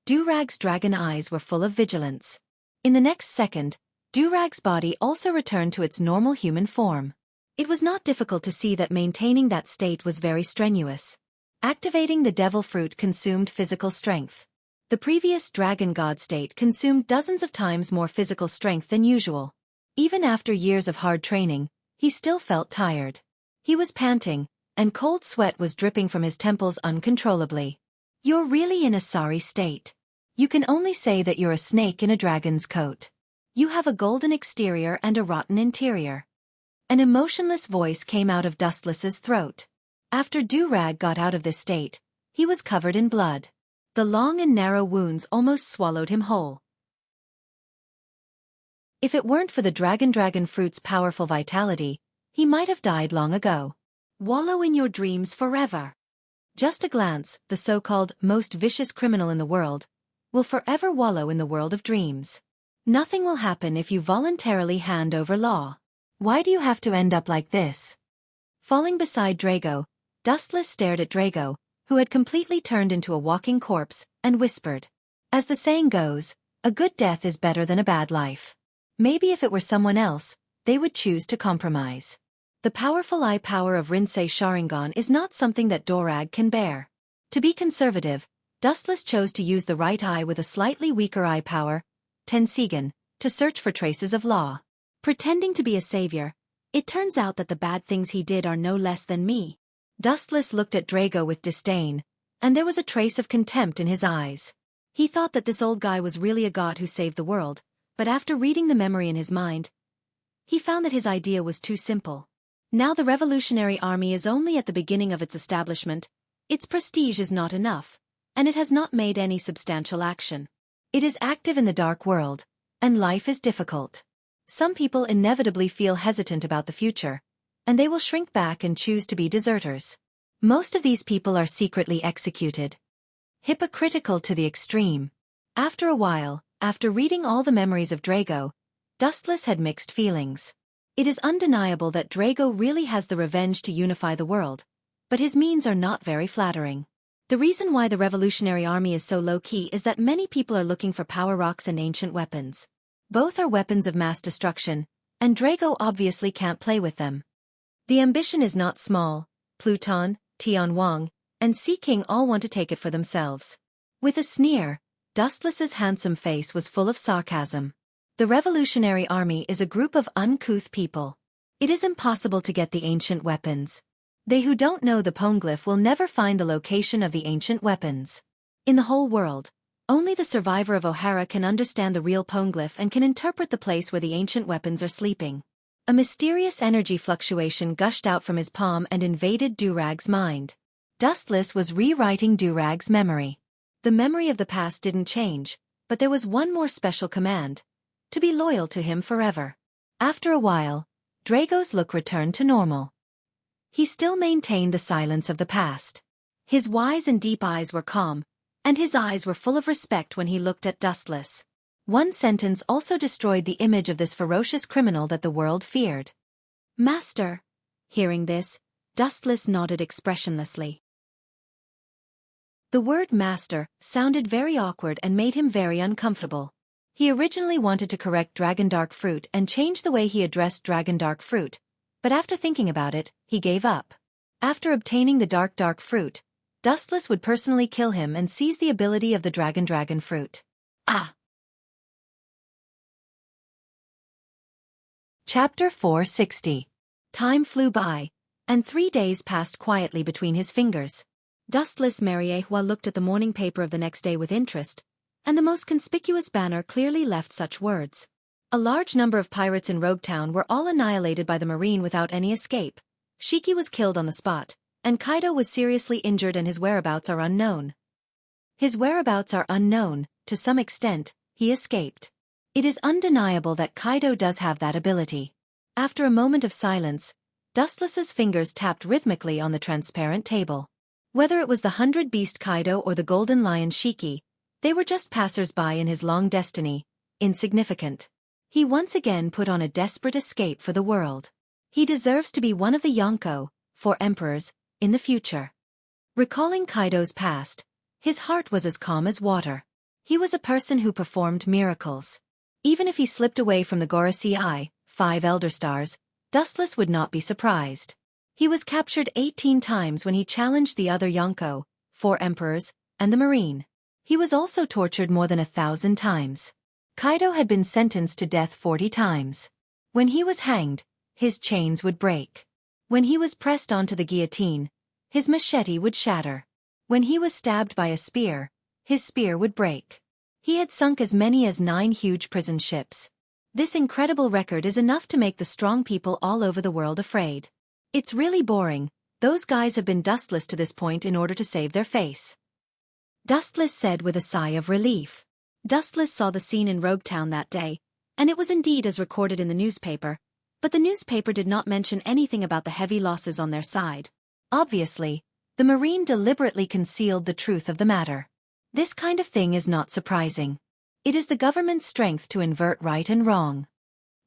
Durag's dragon eyes were full of vigilance. In the next second, Durag's body also returned to its normal human form. It was not difficult to see that maintaining that state was very strenuous. Activating the devil fruit consumed physical strength. The previous dragon god state consumed dozens of times more physical strength than usual. Even after years of hard training, he still felt tired. He was panting, and cold sweat was dripping from his temples uncontrollably. You're really in a sorry state. You can only say that you're a snake in a dragon's coat. You have a golden exterior and a rotten interior. An emotionless voice came out of Dustless's throat. After Durag got out of this state, he was covered in blood. The long and narrow wounds almost swallowed him whole. If it weren't for the dragon fruit's powerful vitality, he might have died long ago. Wallow in your dreams forever. Just a glance, the so-called most vicious criminal in the world, will forever wallow in the world of dreams. Nothing will happen if you voluntarily hand over law. Why do you have to end up like this? Falling beside Drago, Dustless stared at Drago, who had completely turned into a walking corpse, and whispered. As the saying goes, a good death is better than a bad life. Maybe if it were someone else, they would choose to compromise. The powerful eye power of Rinsei Sharingan is not something that Durag can bear. To be conservative, Dustless chose to use the right eye with a slightly weaker eye power, Tensigan, to search for traces of law. Pretending to be a savior, it turns out that the bad things he did are no less than me. Dustless looked at Drago with disdain, and there was a trace of contempt in his eyes. He thought that this old guy was really a god who saved the world, but after reading the memory in his mind, he found that his idea was too simple. Now the Revolutionary Army is only at the beginning of its establishment, its prestige is not enough, and it has not made any substantial action. It is active in the dark world, and life is difficult. Some people inevitably feel hesitant about the future, and they will shrink back and choose to be deserters. Most of these people are secretly executed. Hypocritical to the extreme. After a while, after reading all the memories of Drago, Dustless had mixed feelings. It is undeniable that Drago really has the revenge to unify the world, but his means are not very flattering. The reason why the Revolutionary Army is so low-key is that many people are looking for power rocks and ancient weapons. Both are weapons of mass destruction, and Drago obviously can't play with them. The ambition is not small. Pluton, Tian Wang, and Sea King all want to take it for themselves. With a sneer, Dustless's handsome face was full of sarcasm. The Revolutionary Army is a group of uncouth people. It is impossible to get the ancient weapons. They who don't know the poneglyph will never find the location of the ancient weapons. In the whole world, only the survivor of O'Hara can understand the real poneglyph and can interpret the place where the ancient weapons are sleeping. A mysterious energy fluctuation gushed out from his palm and invaded Durag's mind. Dustless was rewriting Durag's memory. The memory of the past didn't change, but there was one more special command: to be loyal to him forever. After a while, Drago's look returned to normal. He still maintained the silence of the past. His wise and deep eyes were calm, and his eyes were full of respect when he looked at Dustless. One sentence also destroyed the image of this ferocious criminal that the world feared. Master. Hearing this, Dustless nodded expressionlessly. The word master sounded very awkward and made him very uncomfortable. He originally wanted to correct Dragon Dark Fruit and change the way he addressed Dragon Dark Fruit, but after thinking about it, he gave up. After obtaining the Dark Fruit, Dustless would personally kill him and seize the ability of the Dragon Fruit. Ah! Chapter 460. Time flew by, and 3 days passed quietly between his fingers. Dustless Mariehua looked at the morning paper of the next day with interest, and the most conspicuous banner clearly left such words. A large number of pirates in Roguetown were all annihilated by the Marine without any escape. Shiki was killed on the spot, and Kaido was seriously injured and his whereabouts are unknown. To some extent, he escaped. It is undeniable that Kaido does have that ability. After a moment of silence, Dustless's fingers tapped rhythmically on the transparent table. Whether it was the 100-beast Kaido or the Golden Lion Shiki, they were just passers-by in his long destiny, insignificant. He once again put on a desperate escape for the world. He deserves to be one of the Yonko, 4 emperors, in the future. Recalling Kaido's past, his heart was as calm as water. He was a person who performed miracles. Even if he slipped away from the Gorosei, 5 Elder Stars, Dustless would not be surprised. He was captured 18 times when he challenged the other Yonko, 4 emperors, and the Marine. He was also tortured more than 1,000 times. Kaido had been sentenced to death 40 times. When he was hanged, his chains would break. When he was pressed onto the guillotine, his machete would shatter. When he was stabbed by a spear, his spear would break. He had sunk as many as 9 huge prison ships. This incredible record is enough to make the strong people all over the world afraid. It's really boring. Those guys have been dustless to this point in order to save their face. Dustless said with a sigh of relief. Dustless saw the scene in Roguetown that day, and it was indeed as recorded in the newspaper, but the newspaper did not mention anything about the heavy losses on their side. Obviously, the Marine deliberately concealed the truth of the matter. This kind of thing is not surprising. It is the government's strength to invert right and wrong.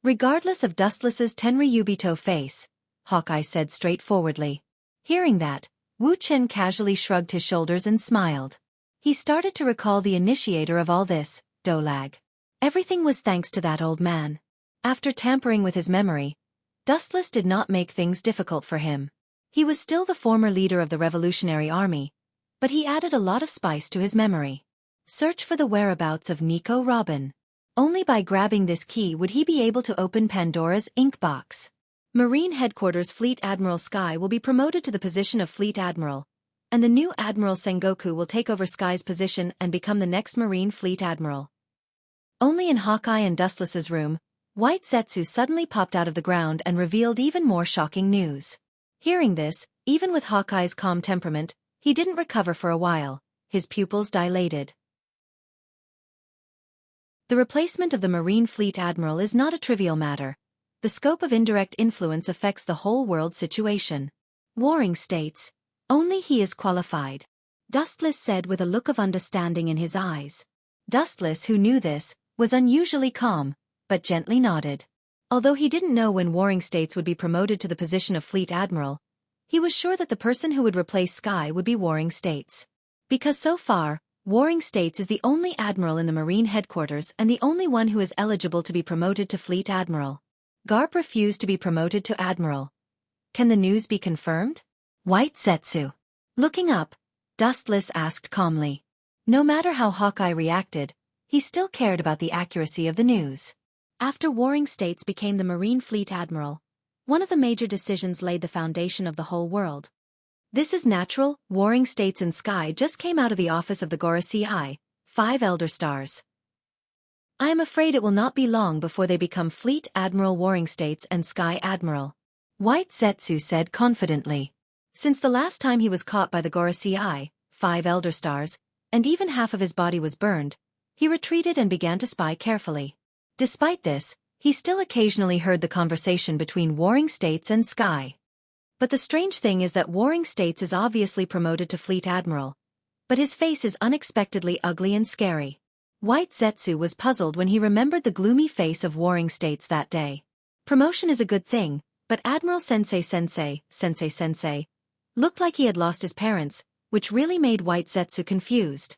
Regardless of Dustless's Tenryubito face, Hawkeye said straightforwardly. Hearing that, Wu Chen casually shrugged his shoulders and smiled. He started to recall the initiator of all this, Dolag. Everything was thanks to that old man. After tampering with his memory, Dustless did not make things difficult for him. He was still the former leader of the Revolutionary Army, but he added a lot of spice to his memory. Search for the whereabouts of Nico Robin. Only by grabbing this key would he be able to open Pandora's ink box. Marine Headquarters Fleet Admiral Sky will be promoted to the position of Fleet Admiral, and the new Admiral Sengoku will take over Sky's position and become the next Marine Fleet Admiral. Only in Hawkeye and Dustless's room, White Zetsu suddenly popped out of the ground and revealed even more shocking news. Hearing this, even with Hawkeye's calm temperament, he didn't recover for a while. His pupils dilated. The replacement of the Marine Fleet Admiral is not a trivial matter. The scope of indirect influence affects the whole world situation. Warring states. Only he is qualified. Dustless said with a look of understanding in his eyes. Dustless, who knew this, was unusually calm, but gently nodded. Although he didn't know when Warring States would be promoted to the position of Fleet Admiral, he was sure that the person who would replace Sky would be Warring States. Because so far, Warring States is the only admiral in the Marine Headquarters and the only one who is eligible to be promoted to Fleet Admiral. Garp refused to be promoted to Admiral. Can the news be confirmed? White Zetsu. Looking up, Dustless asked calmly. No matter how Hawkeye reacted, he still cared about the accuracy of the news. After warring states became the Marine Fleet Admiral, one of the major decisions laid the foundation of the whole world. This is natural. Warring states and sky just came out of the office of the Gorosei, 5 Elder Stars. I am afraid it will not be long before they become Fleet Admiral, Warring States and Sky Admiral. White Zetsu said confidently. Since the last time he was caught by the Gorosei, 5 Elder Stars, and even half of his body was burned, he retreated and began to spy carefully. Despite this, he still occasionally heard the conversation between Warring States and Sky. But the strange thing is that Warring States is obviously promoted to Fleet Admiral, but his face is unexpectedly ugly and scary. White Zetsu was puzzled when he remembered the gloomy face of Warring States that day. Promotion is a good thing, but Admiral Sensei looked like he had lost his parents, which really made White Zetsu confused.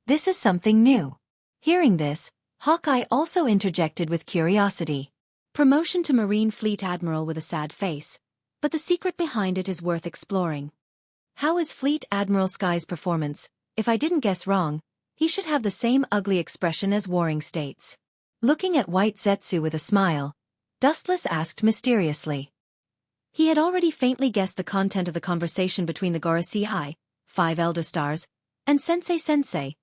This is something new. Hearing this, Hawkeye also interjected with curiosity. Promotion to Marine Fleet Admiral with a sad face, but the secret behind it is worth exploring. How is Fleet Admiral Sky's performance? If I didn't guess wrong, he should have the same ugly expression as Warring States. Looking at White Zetsu with a smile, Dustless asked mysteriously. He had already faintly guessed the content of the conversation between the Gorosei, 5 Elder Stars, and Sensei,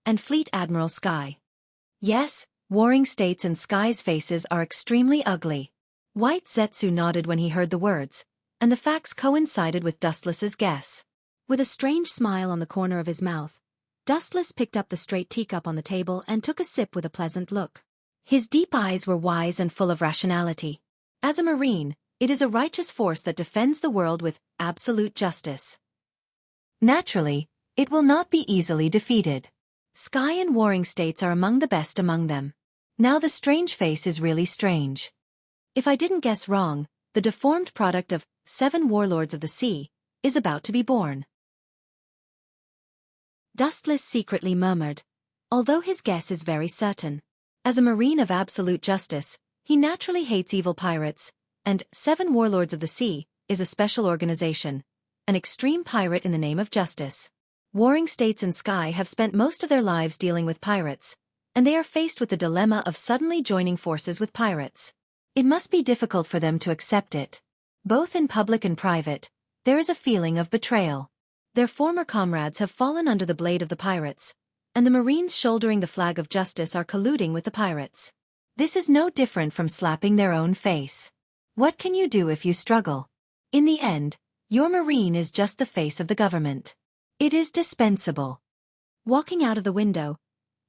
and Fleet Admiral Sky. Yes, Warring States and Sky's faces are extremely ugly. White Zetsu nodded when he heard the words, and the facts coincided with Dustless's guess. With a strange smile on the corner of his mouth, Dustless picked up the straight teacup on the table and took a sip with a pleasant look. His deep eyes were wise and full of rationality. As a Marine, it is a righteous force that defends the world with absolute justice. Naturally, it will not be easily defeated. Sky and Warring States are among the best among them. Now the strange face is really strange. If I didn't guess wrong, the deformed product of 7 Warlords of the Sea is about to be born. Dustless secretly murmured, although his guess is very certain. As a Marine of absolute justice, he naturally hates evil pirates, and 7 Warlords of the Sea is a special organization, an extreme pirate in the name of justice. Warring States and Sky have spent most of their lives dealing with pirates, and they are faced with the dilemma of suddenly joining forces with pirates. It must be difficult for them to accept it. Both in public and private, there is a feeling of betrayal. Their former comrades have fallen under the blade of the pirates, and the Marines shouldering the flag of justice are colluding with the pirates. This is no different from slapping their own face. What can you do if you struggle? In the end, your Marine is just the face of the government. It is dispensable. Walking out of the window,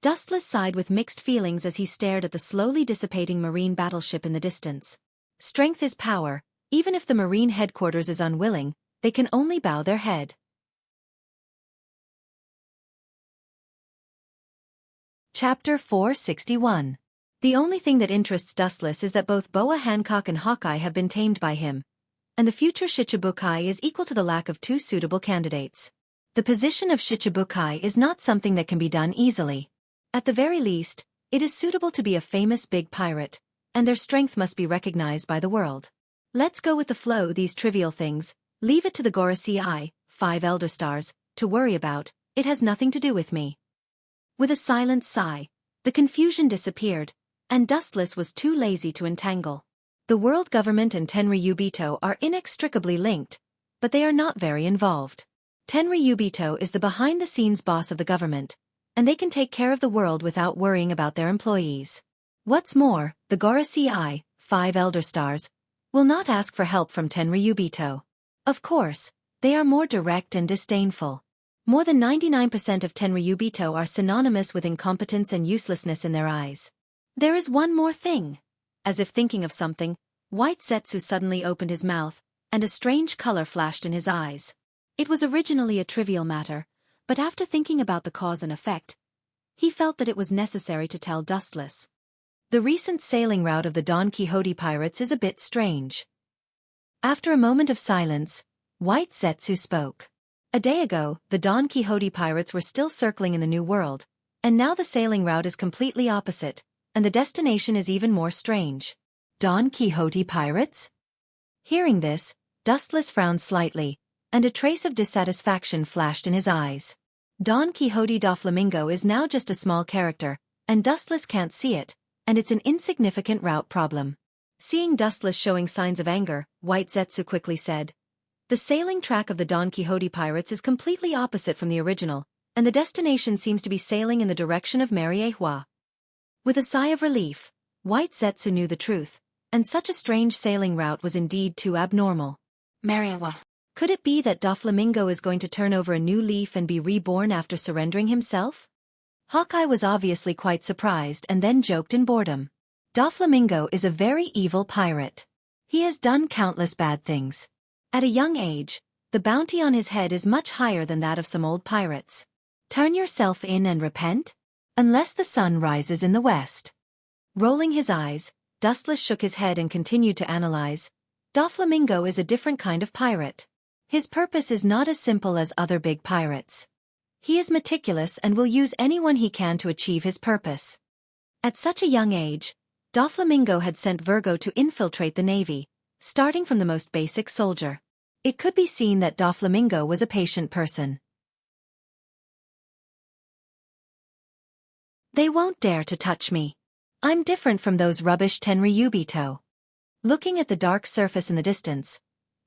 Dustless sighed with mixed feelings as he stared at the slowly dissipating Marine battleship in the distance. Strength is power. Even if the Marine headquarters is unwilling, they can only bow their head. Chapter 461. The only thing that interests Dustless is that both Boa Hancock and Hawkeye have been tamed by him, and the future Shichibukai is equal to the lack of 2 suitable candidates. The position of Shichibukai is not something that can be done easily. At the very least, it is suitable to be a famous big pirate, and their strength must be recognized by the world. Let's go with the flow. These trivial things, leave it to the Gorosei, 5 Elder Stars, to worry about. It has nothing to do with me. With a silent sigh, the confusion disappeared, and Dustless was too lazy to entangle. The world government and Tenryubito are inextricably linked, but they are not very involved. Tenryubito is the behind-the-scenes boss of the government, and they can take care of the world without worrying about their employees. What's more, the Gorosei, 5 Elder Stars, will not ask for help from Tenryubito. Of course, they are more direct and disdainful. More than 99% of Tenryubito are synonymous with incompetence and uselessness in their eyes. There is one more thing. As if thinking of something, White Zetsu suddenly opened his mouth, and a strange color flashed in his eyes. It was originally a trivial matter, but after thinking about the cause and effect, he felt that it was necessary to tell Dustless. The recent sailing route of the Don Quixote pirates is a bit strange. After a moment of silence, White Zetsu spoke. A day ago, the Don Quixote pirates were still circling in the New World, and now the sailing route is completely opposite, and the destination is even more strange. Don Quixote pirates? Hearing this, Dustless frowned slightly, and a trace of dissatisfaction flashed in his eyes. Don Quixote do Flamingo is now just a small character, and Dustless can't see it, and it's an insignificant route problem. Seeing Dustless showing signs of anger, White Zetsu quickly said, "The sailing track of the Don Quixote pirates is completely opposite from the original, and the destination seems to be sailing in the direction of Mariehua." With a sigh of relief, White Zetsu knew the truth, and such a strange sailing route was indeed too abnormal. Mariehua. Could it be that Doflamingo is going to turn over a new leaf and be reborn after surrendering himself? Hawkeye was obviously quite surprised and then joked in boredom. Doflamingo is a very evil pirate. He has done countless bad things. At a young age, the bounty on his head is much higher than that of some old pirates. Turn yourself in and repent? Unless the sun rises in the west. Rolling his eyes, Dustless shook his head and continued to analyze. Doflamingo is a different kind of pirate. His purpose is not as simple as other big pirates. He is meticulous and will use anyone he can to achieve his purpose. At such a young age, Doflamingo had sent Virgo to infiltrate the Navy, starting from the most basic soldier. It could be seen that Doflamingo was a patient person. They won't dare to touch me. I'm different from those rubbish Tenryubito. Looking at the dark surface in the distance,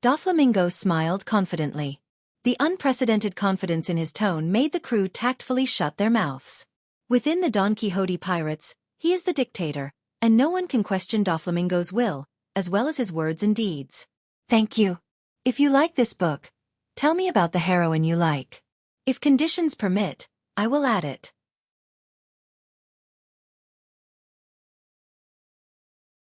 Doflamingo smiled confidently. The unprecedented confidence in his tone made the crew tactfully shut their mouths. Within the Don Quixote pirates, he is the dictator, and no one can question Doflamingo's will, as well as his words and deeds. Thank you. If you like this book, tell me about the heroine you like. If conditions permit, I will add it.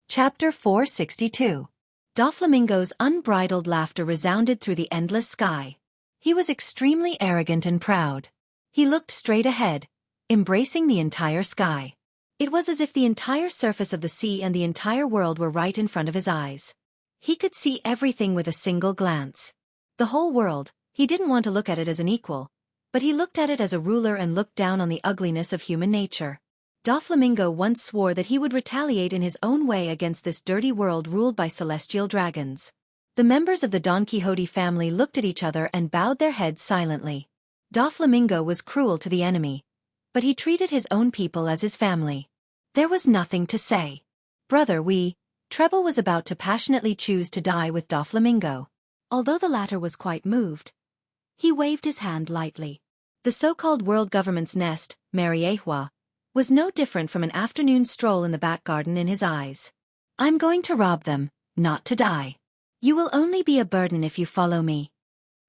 Chapter 462. Doflamingo's unbridled laughter resounded through the endless sky. He was extremely arrogant and proud. He looked straight ahead, embracing the entire sky. It was as if the entire surface of the sea and the entire world were right in front of his eyes. He could see everything with a single glance. The whole world, he didn't want to look at it as an equal, but he looked at it as a ruler and looked down on the ugliness of human nature. Doflamingo once swore that he would retaliate in his own way against this dirty world ruled by celestial dragons. The members of the Don Quixote family looked at each other and bowed their heads silently. Doflamingo was cruel to the enemy, but he treated his own people as his family. There was nothing to say. Brother Treble was about to passionately choose to die with Doflamingo. Although the latter was quite moved, he waved his hand lightly. The so-called world government's nest, Mariehua, was no different from an afternoon stroll in the back garden in his eyes. I'm going to rob them, not to die. You will only be a burden if you follow me.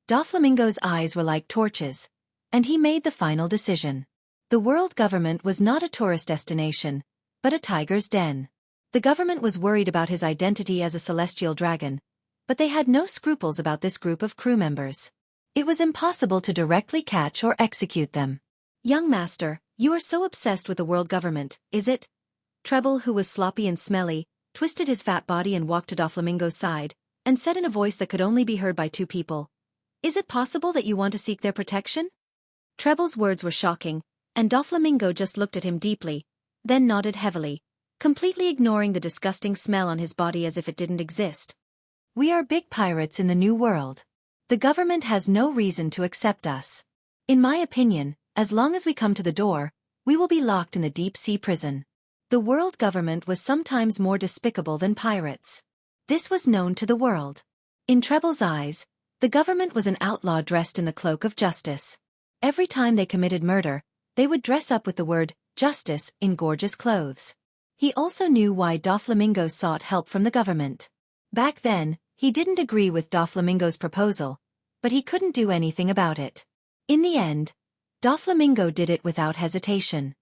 Doflamingo's eyes were like torches, and he made the final decision. The world government was not a tourist destination, but a tiger's den. The government was worried about his identity as a celestial dragon, but they had no scruples about this group of crew members. It was impossible to directly catch or execute them. Young master, you are so obsessed with the world government, is it? Treble, who was sloppy and smelly, twisted his fat body and walked to Doflamingo's side, and said in a voice that could only be heard by two people, "Is it possible that you want to seek their protection?" Treble's words were shocking, and Doflamingo just looked at him deeply, then nodded heavily, completely ignoring the disgusting smell on his body as if it didn't exist. We are big pirates in the New World. The government has no reason to accept us. In my opinion, as long as we come to the door, we will be locked in the deep-sea prison. The world government was sometimes more despicable than pirates. This was known to the world. In Treble's eyes, the government was an outlaw dressed in the cloak of justice. Every time they committed murder, they would dress up with the word, justice, in gorgeous clothes. He also knew why Doflamingo sought help from the government. Back then, he didn't agree with Doflamingo's proposal, but he couldn't do anything about it. In the end, Doflamingo did it without hesitation.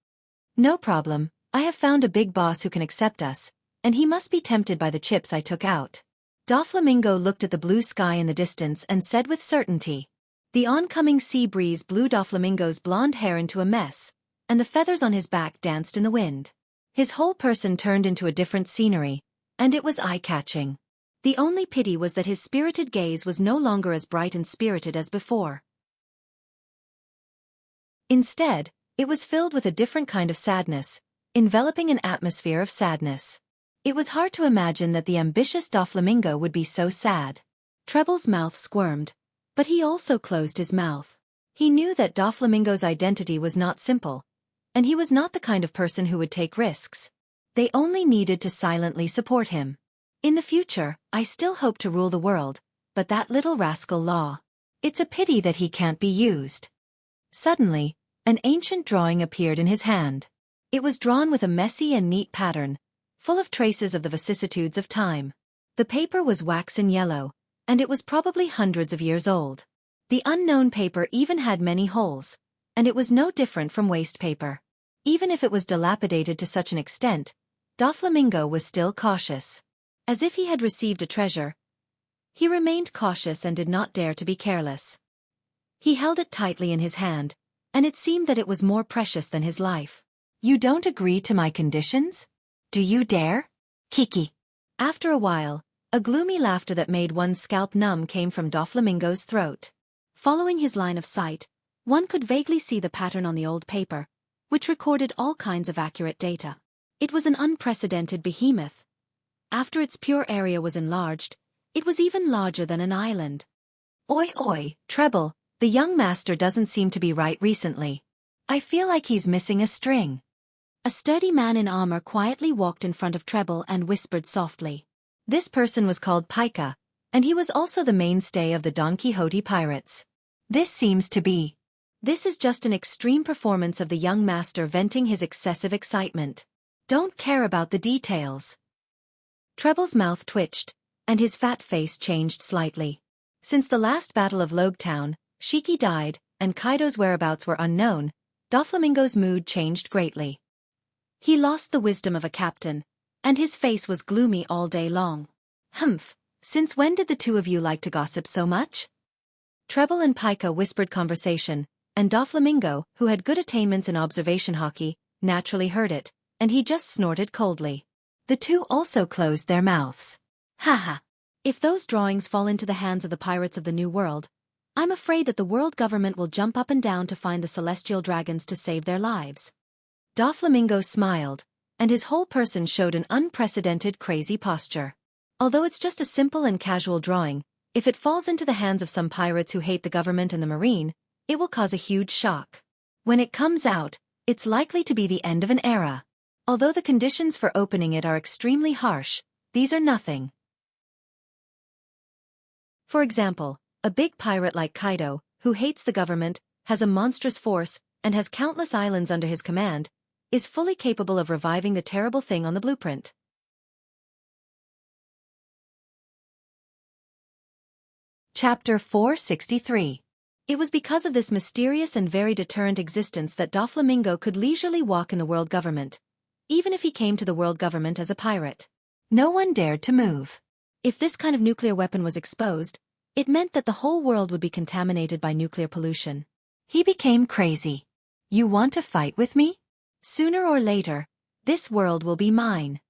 No problem, I have found a big boss who can accept us, and he must be tempted by the chips I took out. Doflamingo looked at the blue sky in the distance and said with certainty. The oncoming sea breeze blew Doflamingo's blonde hair into a mess, and the feathers on his back danced in the wind. His whole person turned into a different scenery, and it was eye-catching. The only pity was that his spirited gaze was no longer as bright and spirited as before. Instead, it was filled with a different kind of sadness, enveloping an atmosphere of sadness. It was hard to imagine that the ambitious Doflamingo would be so sad. Treble's mouth squirmed, but he also closed his mouth. He knew that Doflamingo's identity was not simple, and he was not the kind of person who would take risks. They only needed to silently support him. In the future, I still hope to rule the world, but that little rascal Law. It's a pity that he can't be used. Suddenly, an ancient drawing appeared in his hand. It was drawn with a messy and neat pattern, full of traces of the vicissitudes of time. The paper was waxen yellow, and it was probably hundreds of years old. The unknown paper even had many holes, and it was no different from waste paper. Even if it was dilapidated to such an extent, Doflamingo was still cautious. As if he had received a treasure, he remained cautious and did not dare to be careless. He held it tightly in his hand, and it seemed that it was more precious than his life. You don't agree to my conditions? Do you dare? Kiki. After a while, a gloomy laughter that made one's scalp numb came from Doflamingo's throat. Following his line of sight, one could vaguely see the pattern on the old paper, which recorded all kinds of accurate data. It was an unprecedented behemoth. After its pure area was enlarged, it was even larger than an island. Oi, Treble, the young master doesn't seem to be right recently. I feel like he's missing a string. A sturdy man in armor quietly walked in front of Treble and whispered softly. This person was called Pika, and he was also the mainstay of the Don Quixote pirates. This is just an extreme performance of the young master venting his excessive excitement. Don't care about the details. Treble's mouth twitched, and his fat face changed slightly. Since the last battle of Logetown, Shiki died, and Kaido's whereabouts were unknown, Doflamingo's mood changed greatly. He lost the wisdom of a captain, and his face was gloomy all day long. Humph, since when did the two of you like to gossip so much? Treble and Pika whispered conversation, and Doflamingo, who had good attainments in observation hockey, naturally heard it, and he just snorted coldly. The two also closed their mouths. Haha. If those drawings fall into the hands of the pirates of the New World, I'm afraid that the world government will jump up and down to find the celestial dragons to save their lives. Doflamingo smiled, and his whole person showed an unprecedented crazy posture. Although it's just a simple and casual drawing, if it falls into the hands of some pirates who hate the government and the marine, it will cause a huge shock. When it comes out, it's likely to be the end of an era. Although the conditions for opening it are extremely harsh, these are nothing. For example, a big pirate like Kaido, who hates the government, has a monstrous force, and has countless islands under his command, is fully capable of reviving the terrible thing on the blueprint. Chapter 463. It was because of this mysterious and very deterrent existence that Doflamingo could leisurely walk in the world government, even if he came to the world government as a pirate. No one dared to move. If this kind of nuclear weapon was exposed, it meant that the whole world would be contaminated by nuclear pollution. He became crazy. You want to fight with me? Sooner or later, this world will be mine.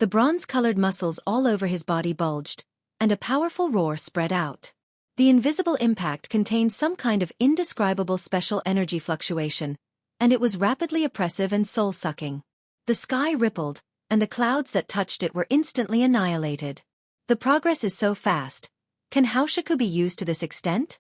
The bronze-colored muscles all over his body bulged, and a powerful roar spread out. The invisible impact contained some kind of indescribable special energy fluctuation, and it was rapidly oppressive and soul-sucking. The sky rippled, and the clouds that touched it were instantly annihilated. The progress is so fast. Can Haushaku be used to this extent?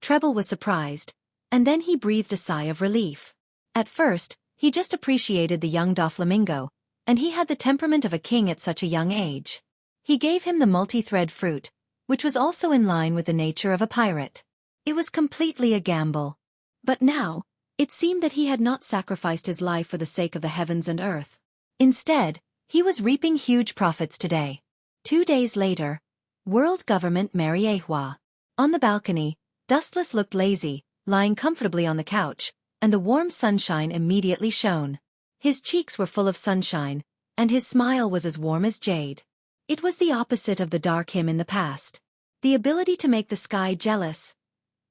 Treble was surprised, and then he breathed a sigh of relief. At first, he just appreciated the young Doflamingo, and he had the temperament of a king at such a young age. He gave him the multi-thread fruit, which was also in line with the nature of a pirate. It was completely a gamble. But now, it seemed that he had not sacrificed his life for the sake of the heavens and earth. Instead, he was reaping huge profits today. 2 days later, World Government Mariehua. On the balcony, Dustless looked lazy, lying comfortably on the couch, and the warm sunshine immediately shone. His cheeks were full of sunshine, and his smile was as warm as jade. It was the opposite of the dark him in the past. The ability to make the sky jealous.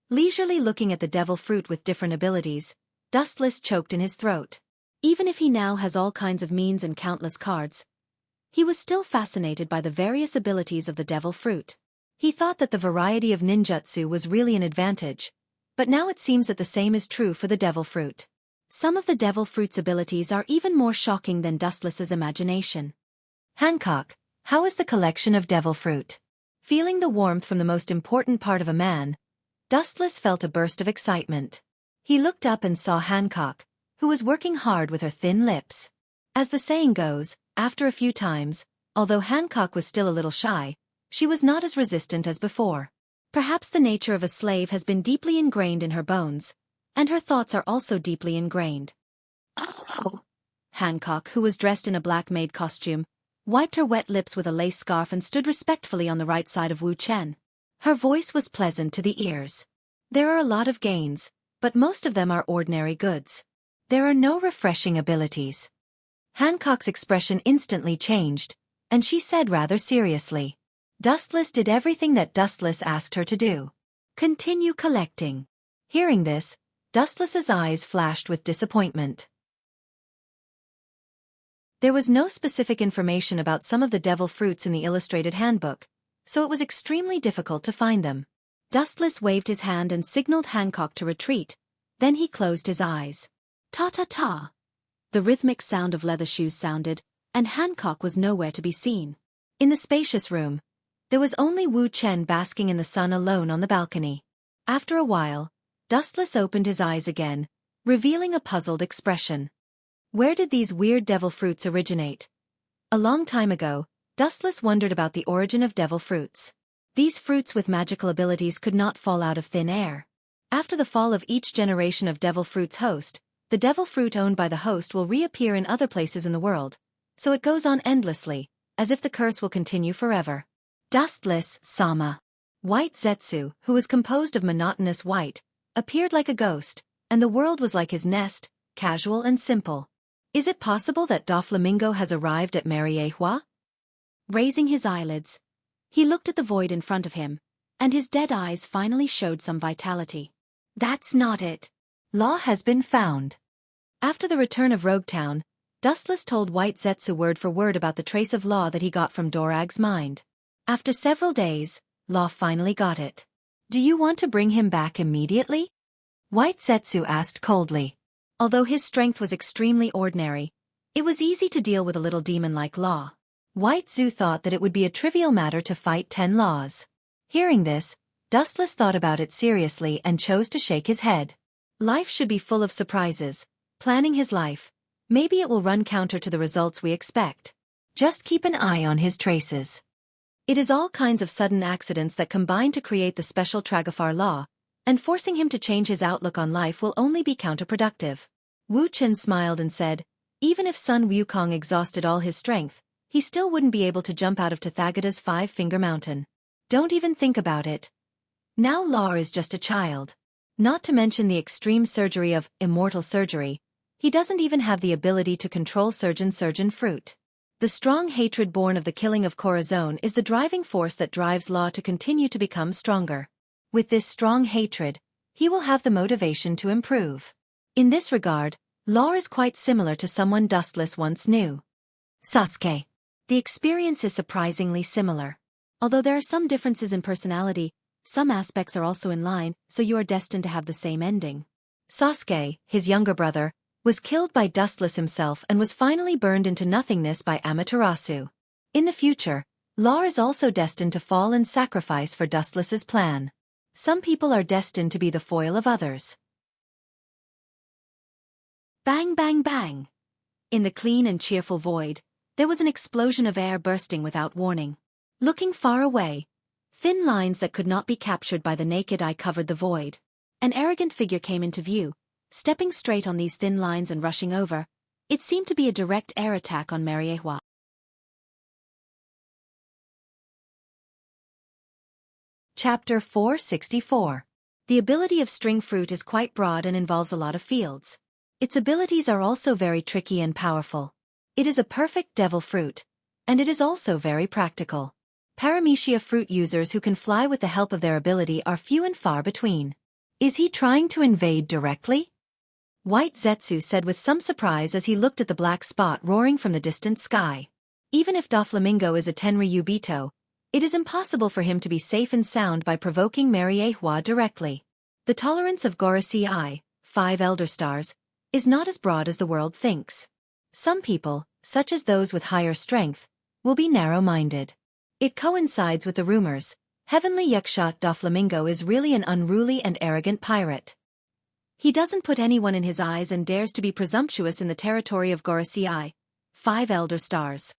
Leisurely looking at the devil fruit with different abilities, Dustless choked in his throat. Even if he now has all kinds of means and countless cards, he was still fascinated by the various abilities of the devil fruit. He thought that the variety of ninjutsu was really an advantage, but now it seems that the same is true for the devil fruit. Some of the devil fruit's abilities are even more shocking than Dustless's imagination. Hancock, how is the collection of devil fruit? Feeling the warmth from the most important part of a man, Dustless felt a burst of excitement. He looked up and saw Hancock, who was working hard with her thin lips. As the saying goes, after a few times, although Hancock was still a little shy, she was not as resistant as before. Perhaps the nature of a slave has been deeply ingrained in her bones, and her thoughts are also deeply ingrained. Oh. Hancock, who was dressed in a black maid costume, wiped her wet lips with a lace scarf and stood respectfully on the right side of Wu Chen. Her voice was pleasant to the ears. There are a lot of gains, but most of them are ordinary goods. There are no refreshing abilities. Hancock's expression instantly changed, and she said rather seriously. Dustless did everything that Dustless asked her to do. Continue collecting. Hearing this, Dustless's eyes flashed with disappointment. There was no specific information about some of the devil fruits in the illustrated handbook, so it was extremely difficult to find them. Dustless waved his hand and signaled Hancock to retreat, then he closed his eyes. Ta-ta-ta. The rhythmic sound of leather shoes sounded, and Hancock was nowhere to be seen. In the spacious room, there was only Wu Chen basking in the sun alone on the balcony. After a while, Dustless opened his eyes again, revealing a puzzled expression. Where did these weird devil fruits originate? A long time ago, Dustless wondered about the origin of devil fruits. These fruits with magical abilities could not fall out of thin air. After the fall of each generation of devil fruit's host, the devil fruit owned by the host will reappear in other places in the world, so it goes on endlessly, as if the curse will continue forever. Dustless, Sama. White Zetsu, who was composed of monotonous white, appeared like a ghost, and the world was like his nest, casual and simple. Is it possible that Doflamingo has arrived at Mariehua? Raising his eyelids, he looked at the void in front of him, and his dead eyes finally showed some vitality. That's not it. Law has been found. After the return of Roguetown, Dustless told White Zetsu word for word about the trace of law that he got from Dorag's mind. After several days, Law finally got it. Do you want to bring him back immediately? White Zetsu asked coldly. Although his strength was extremely ordinary, it was easy to deal with a little demon like Law. White Zu thought that it would be a trivial matter to fight 10 laws. Hearing this, Dustless thought about it seriously and chose to shake his head. Life should be full of surprises. Planning his life, maybe it will run counter to the results we expect. Just keep an eye on his traces. It is all kinds of sudden accidents that combine to create the special Tragafar law, and forcing him to change his outlook on life will only be counterproductive. Wu Chen smiled and said, even if Sun Wukong exhausted all his strength, he still wouldn't be able to jump out of Tathagata's 5-finger mountain. Don't even think about it. Now Law is just a child. Not to mention the extreme surgery of immortal surgery, he doesn't even have the ability to control surgeon fruit. The strong hatred born of the killing of Corazon is the driving force that drives Law to continue to become stronger. With this strong hatred, he will have the motivation to improve. In this regard, Law is quite similar to someone Dustless once knew. Sasuke. The experience is surprisingly similar. Although there are some differences in personality, some aspects are also in line, so you are destined to have the same ending. Sasuke, his younger brother, was killed by Dustless himself and was finally burned into nothingness by Amaterasu. In the future, Law is also destined to fall and sacrifice for Dustless's plan. Some people are destined to be the foil of others. Bang bang bang. In the clean and cheerful void, there was an explosion of air bursting without warning. Looking far away, thin lines that could not be captured by the naked eye covered the void. An arrogant figure came into view, stepping straight on these thin lines and rushing over. It seemed to be a direct air attack on Mariehua. Chapter 464. The ability of string fruit is quite broad and involves a lot of fields. Its abilities are also very tricky and powerful. It is a perfect devil fruit, and it is also very practical. Paramecia fruit users who can fly with the help of their ability are few and far between. Is he trying to invade directly? White Zetsu said with some surprise as he looked at the black spot roaring from the distant sky. Even if Doflamingo is a Tenryu Bito, it is impossible for him to be safe and sound by provoking Mariehua directly. The tolerance of Gorosei, 5 Elder Stars, is not as broad as the world thinks. Some people, such as those with higher strength, will be narrow-minded. It coincides with the rumors. Heavenly Yakshot Doflamingo is really an unruly and arrogant pirate. He doesn't put anyone in his eyes and dares to be presumptuous in the territory of Gorosei, 5 elder stars.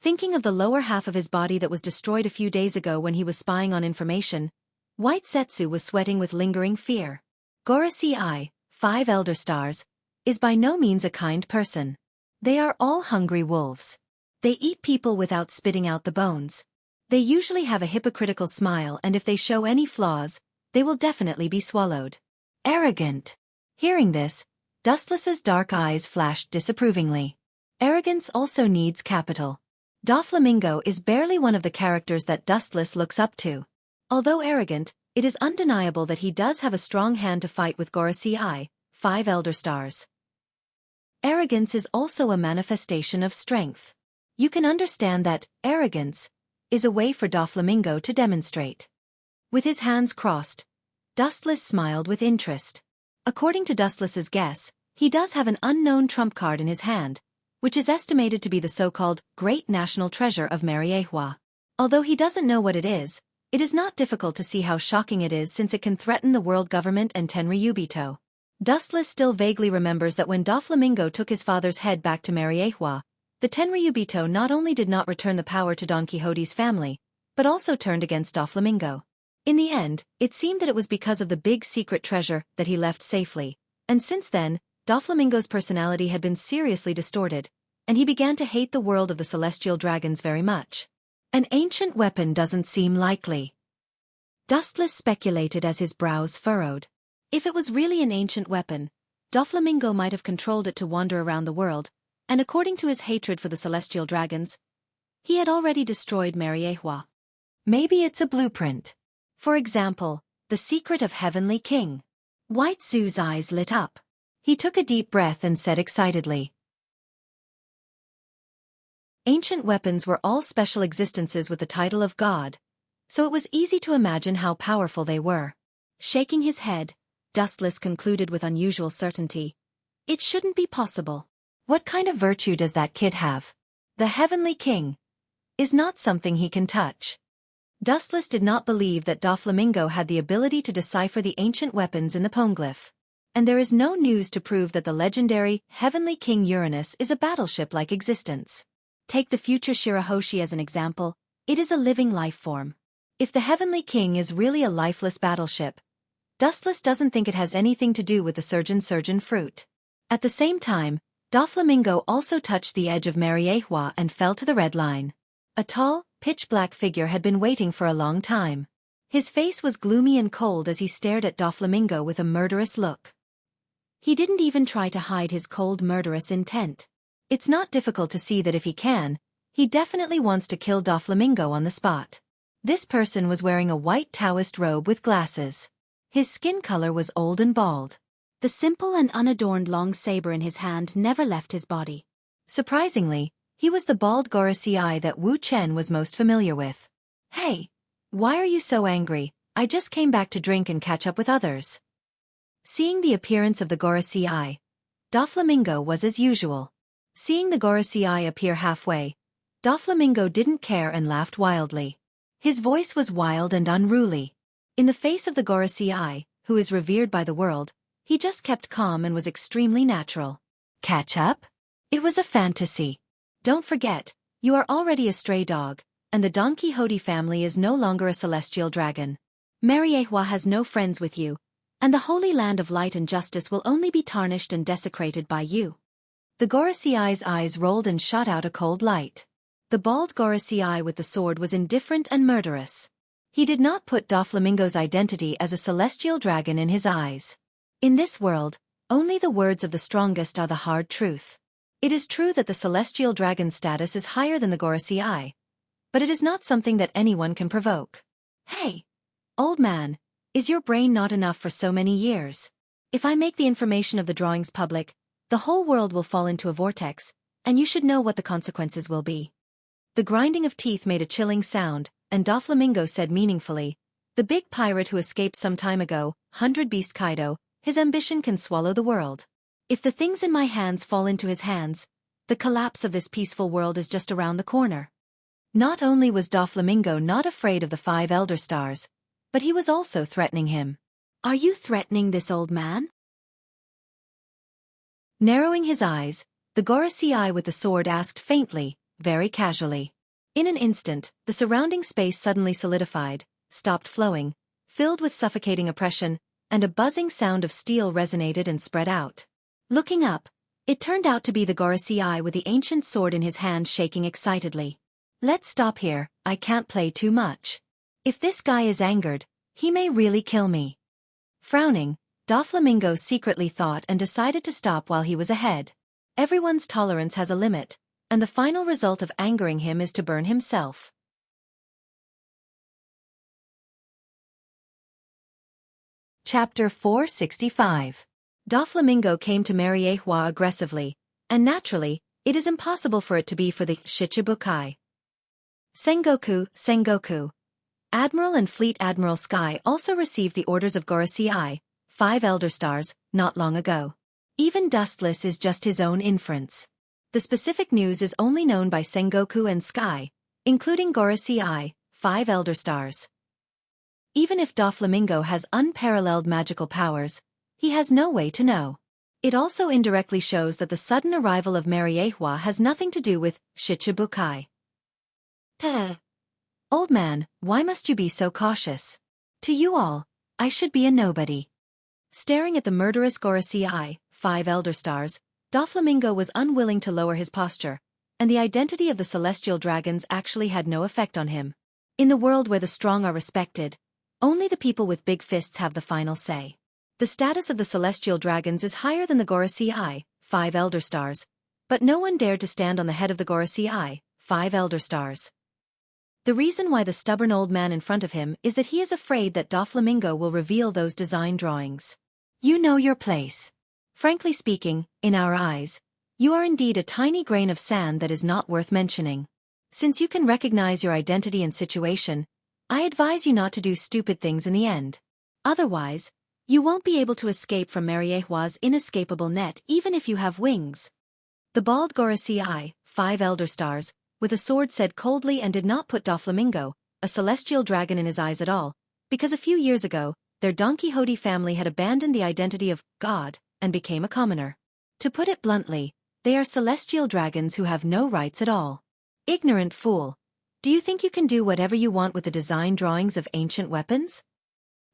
Thinking of the lower half of his body that was destroyed a few days ago when he was spying on information, White Zetsu was sweating with lingering fear. Gorosei, 5 elder stars, is by no means a kind person. They are all hungry wolves. They eat people without spitting out the bones. They usually have a hypocritical smile, and if they show any flaws, they will definitely be swallowed. Arrogant. Hearing this, Dustless's dark eyes flashed disapprovingly. Arrogance also needs capital. Doflamingo is barely one of the characters that Dustless looks up to. Although arrogant, it is undeniable that he does have a strong hand to fight with Gorosei, 5 elder stars. Arrogance is also a manifestation of strength. You can understand that arrogance is a way for Doflamingo to demonstrate. With his hands crossed, Dustless smiled with interest. According to Dustless's guess, he does have an unknown trump card in his hand, which is estimated to be the so-called Great National Treasure of Mariehua. Although he doesn't know what it is not difficult to see how shocking it is since it can threaten the world government and Tenryubito. Dustless still vaguely remembers that when Doflamingo took his father's head back to Mariehua, the Tenryubito not only did not return the power to Don Quixote's family, but also turned against Doflamingo. In the end, it seemed that it was because of the big secret treasure that he left safely, and since then, Doflamingo's personality had been seriously distorted, and he began to hate the world of the celestial dragons very much. An ancient weapon doesn't seem likely. Dustless speculated as his brows furrowed. If it was really an ancient weapon, Doflamingo might have controlled it to wander around the world, and according to his hatred for the celestial dragons, he had already destroyed Mariehua. Maybe it's a blueprint. For example, the secret of Heavenly King. White Zoo's eyes lit up. He took a deep breath and said excitedly. Ancient weapons were all special existences with the title of God, so it was easy to imagine how powerful they were. Shaking his head, Dustless concluded with unusual certainty. It shouldn't be possible. What kind of virtue does that kid have? The Heavenly King is not something he can touch. Dustless did not believe that Doflamingo had the ability to decipher the ancient weapons in the poneglyph. And there is no news to prove that the legendary Heavenly King Uranus is a battleship-like existence. Take the future Shirahoshi as an example. It is a living life form. If the Heavenly King is really a lifeless battleship, Dustless doesn't think it has anything to do with the surgeon fruit. At the same time, Doflamingo also touched the edge of Mariehua and fell to the red line. A tall, pitch-black figure had been waiting for a long time. His face was gloomy and cold as he stared at Doflamingo with a murderous look. He didn't even try to hide his cold, murderous intent. It's not difficult to see that if he can, he definitely wants to kill Doflamingo on the spot. This person was wearing a white Taoist robe with glasses. His skin color was old and bald. The simple and unadorned long saber in his hand never left his body. Surprisingly, he was the bald Gorosei that Wu Chen was most familiar with. Hey, why are you so angry? I just came back to drink and catch up with others. Seeing the appearance of the Gorosei, Doflamingo was as usual. Seeing the Gorosei appear halfway, Doflamingo didn't care and laughed wildly. His voice was wild and unruly. In the face of the Gorosei, who is revered by the world, he just kept calm and was extremely natural. Catch up? It was a fantasy. Don't forget, you are already a stray dog, and the Don Quixote family is no longer a celestial dragon. Mariehua has no friends with you, and the holy land of light and justice will only be tarnished and desecrated by you. The Gorosei's eyes rolled and shot out a cold light. The bald Gorosei with the sword was indifferent and murderous. He did not put Doflamingo's identity as a celestial dragon in his eyes. In this world, only the words of the strongest are the hard truth. It is true that the celestial dragon status is higher than the Gorosei, but it is not something that anyone can provoke. Hey, old man, is your brain not enough for so many years? If I make the information of the drawings public, the whole world will fall into a vortex, and you should know what the consequences will be. The grinding of teeth made a chilling sound, and Doflamingo said meaningfully, the big pirate who escaped some time ago, 100 Beast Kaido, his ambition can swallow the world. If the things in my hands fall into his hands, the collapse of this peaceful world is just around the corner. Not only was Doflamingo not afraid of the 5 elder stars, but he was also threatening him. Are you threatening this old man? Narrowing his eyes, The Gorosei with the sword asked faintly, very casually. In an instant, the surrounding space suddenly solidified, stopped flowing, filled with suffocating oppression, and a buzzing sound of steel resonated and spread out. Looking up, it turned out to be the Gorosei with the ancient sword in his hand shaking excitedly. Let's stop here, I can't play too much. If this guy is angered, he may really kill me. Frowning, Doflamingo secretly thought and decided to stop while he was ahead. Everyone's tolerance has a limit, and the final result of angering him is to burn himself. Chapter 465. Doflamingo came to Mariehua aggressively, and naturally, it is impossible for it to be for the Shichibukai. Sengoku. Admiral and Fleet Admiral Sky also received the orders of Gorosei, 5 Elder Stars, not long ago. Even Dustless is just his own inference. The specific news is only known by Sengoku and Sky, including Gorosei, 5 Elder Stars. Even if Doflamingo has unparalleled magical powers, he has no way to know. It also indirectly shows that the sudden arrival of Mariehua has nothing to do with Shichibukai. Old man, why must you be so cautious? To you all, I should be a nobody. Staring at the murderous Gorosei, 5 Elder Stars, Doflamingo was unwilling to lower his posture, and the identity of the celestial dragons actually had no effect on him. In the world where the strong are respected, only the people with big fists have the final say. The status of the celestial dragons is higher than the Gorosei, 5 Elder Stars, but no one dared to stand on the head of the Gorosei, 5 Elder Stars. The reason why the stubborn old man in front of him is that he is afraid that Doflamingo will reveal those design drawings. You know your place. Frankly speaking, in our eyes, you are indeed a tiny grain of sand that is not worth mentioning. Since you can recognize your identity and situation, I advise you not to do stupid things in the end. Otherwise, you won't be able to escape from Mariehua's inescapable net even if you have wings. The bald Gorosei, 5 Elder Stars, with a sword said coldly and did not put Doflamingo, a celestial dragon in his eyes at all, because a few years ago, their Don Quixote family had abandoned the identity of God and became a commoner. To put it bluntly, they are celestial dragons who have no rights at all. Ignorant fool. Do you think you can do whatever you want with the design drawings of ancient weapons?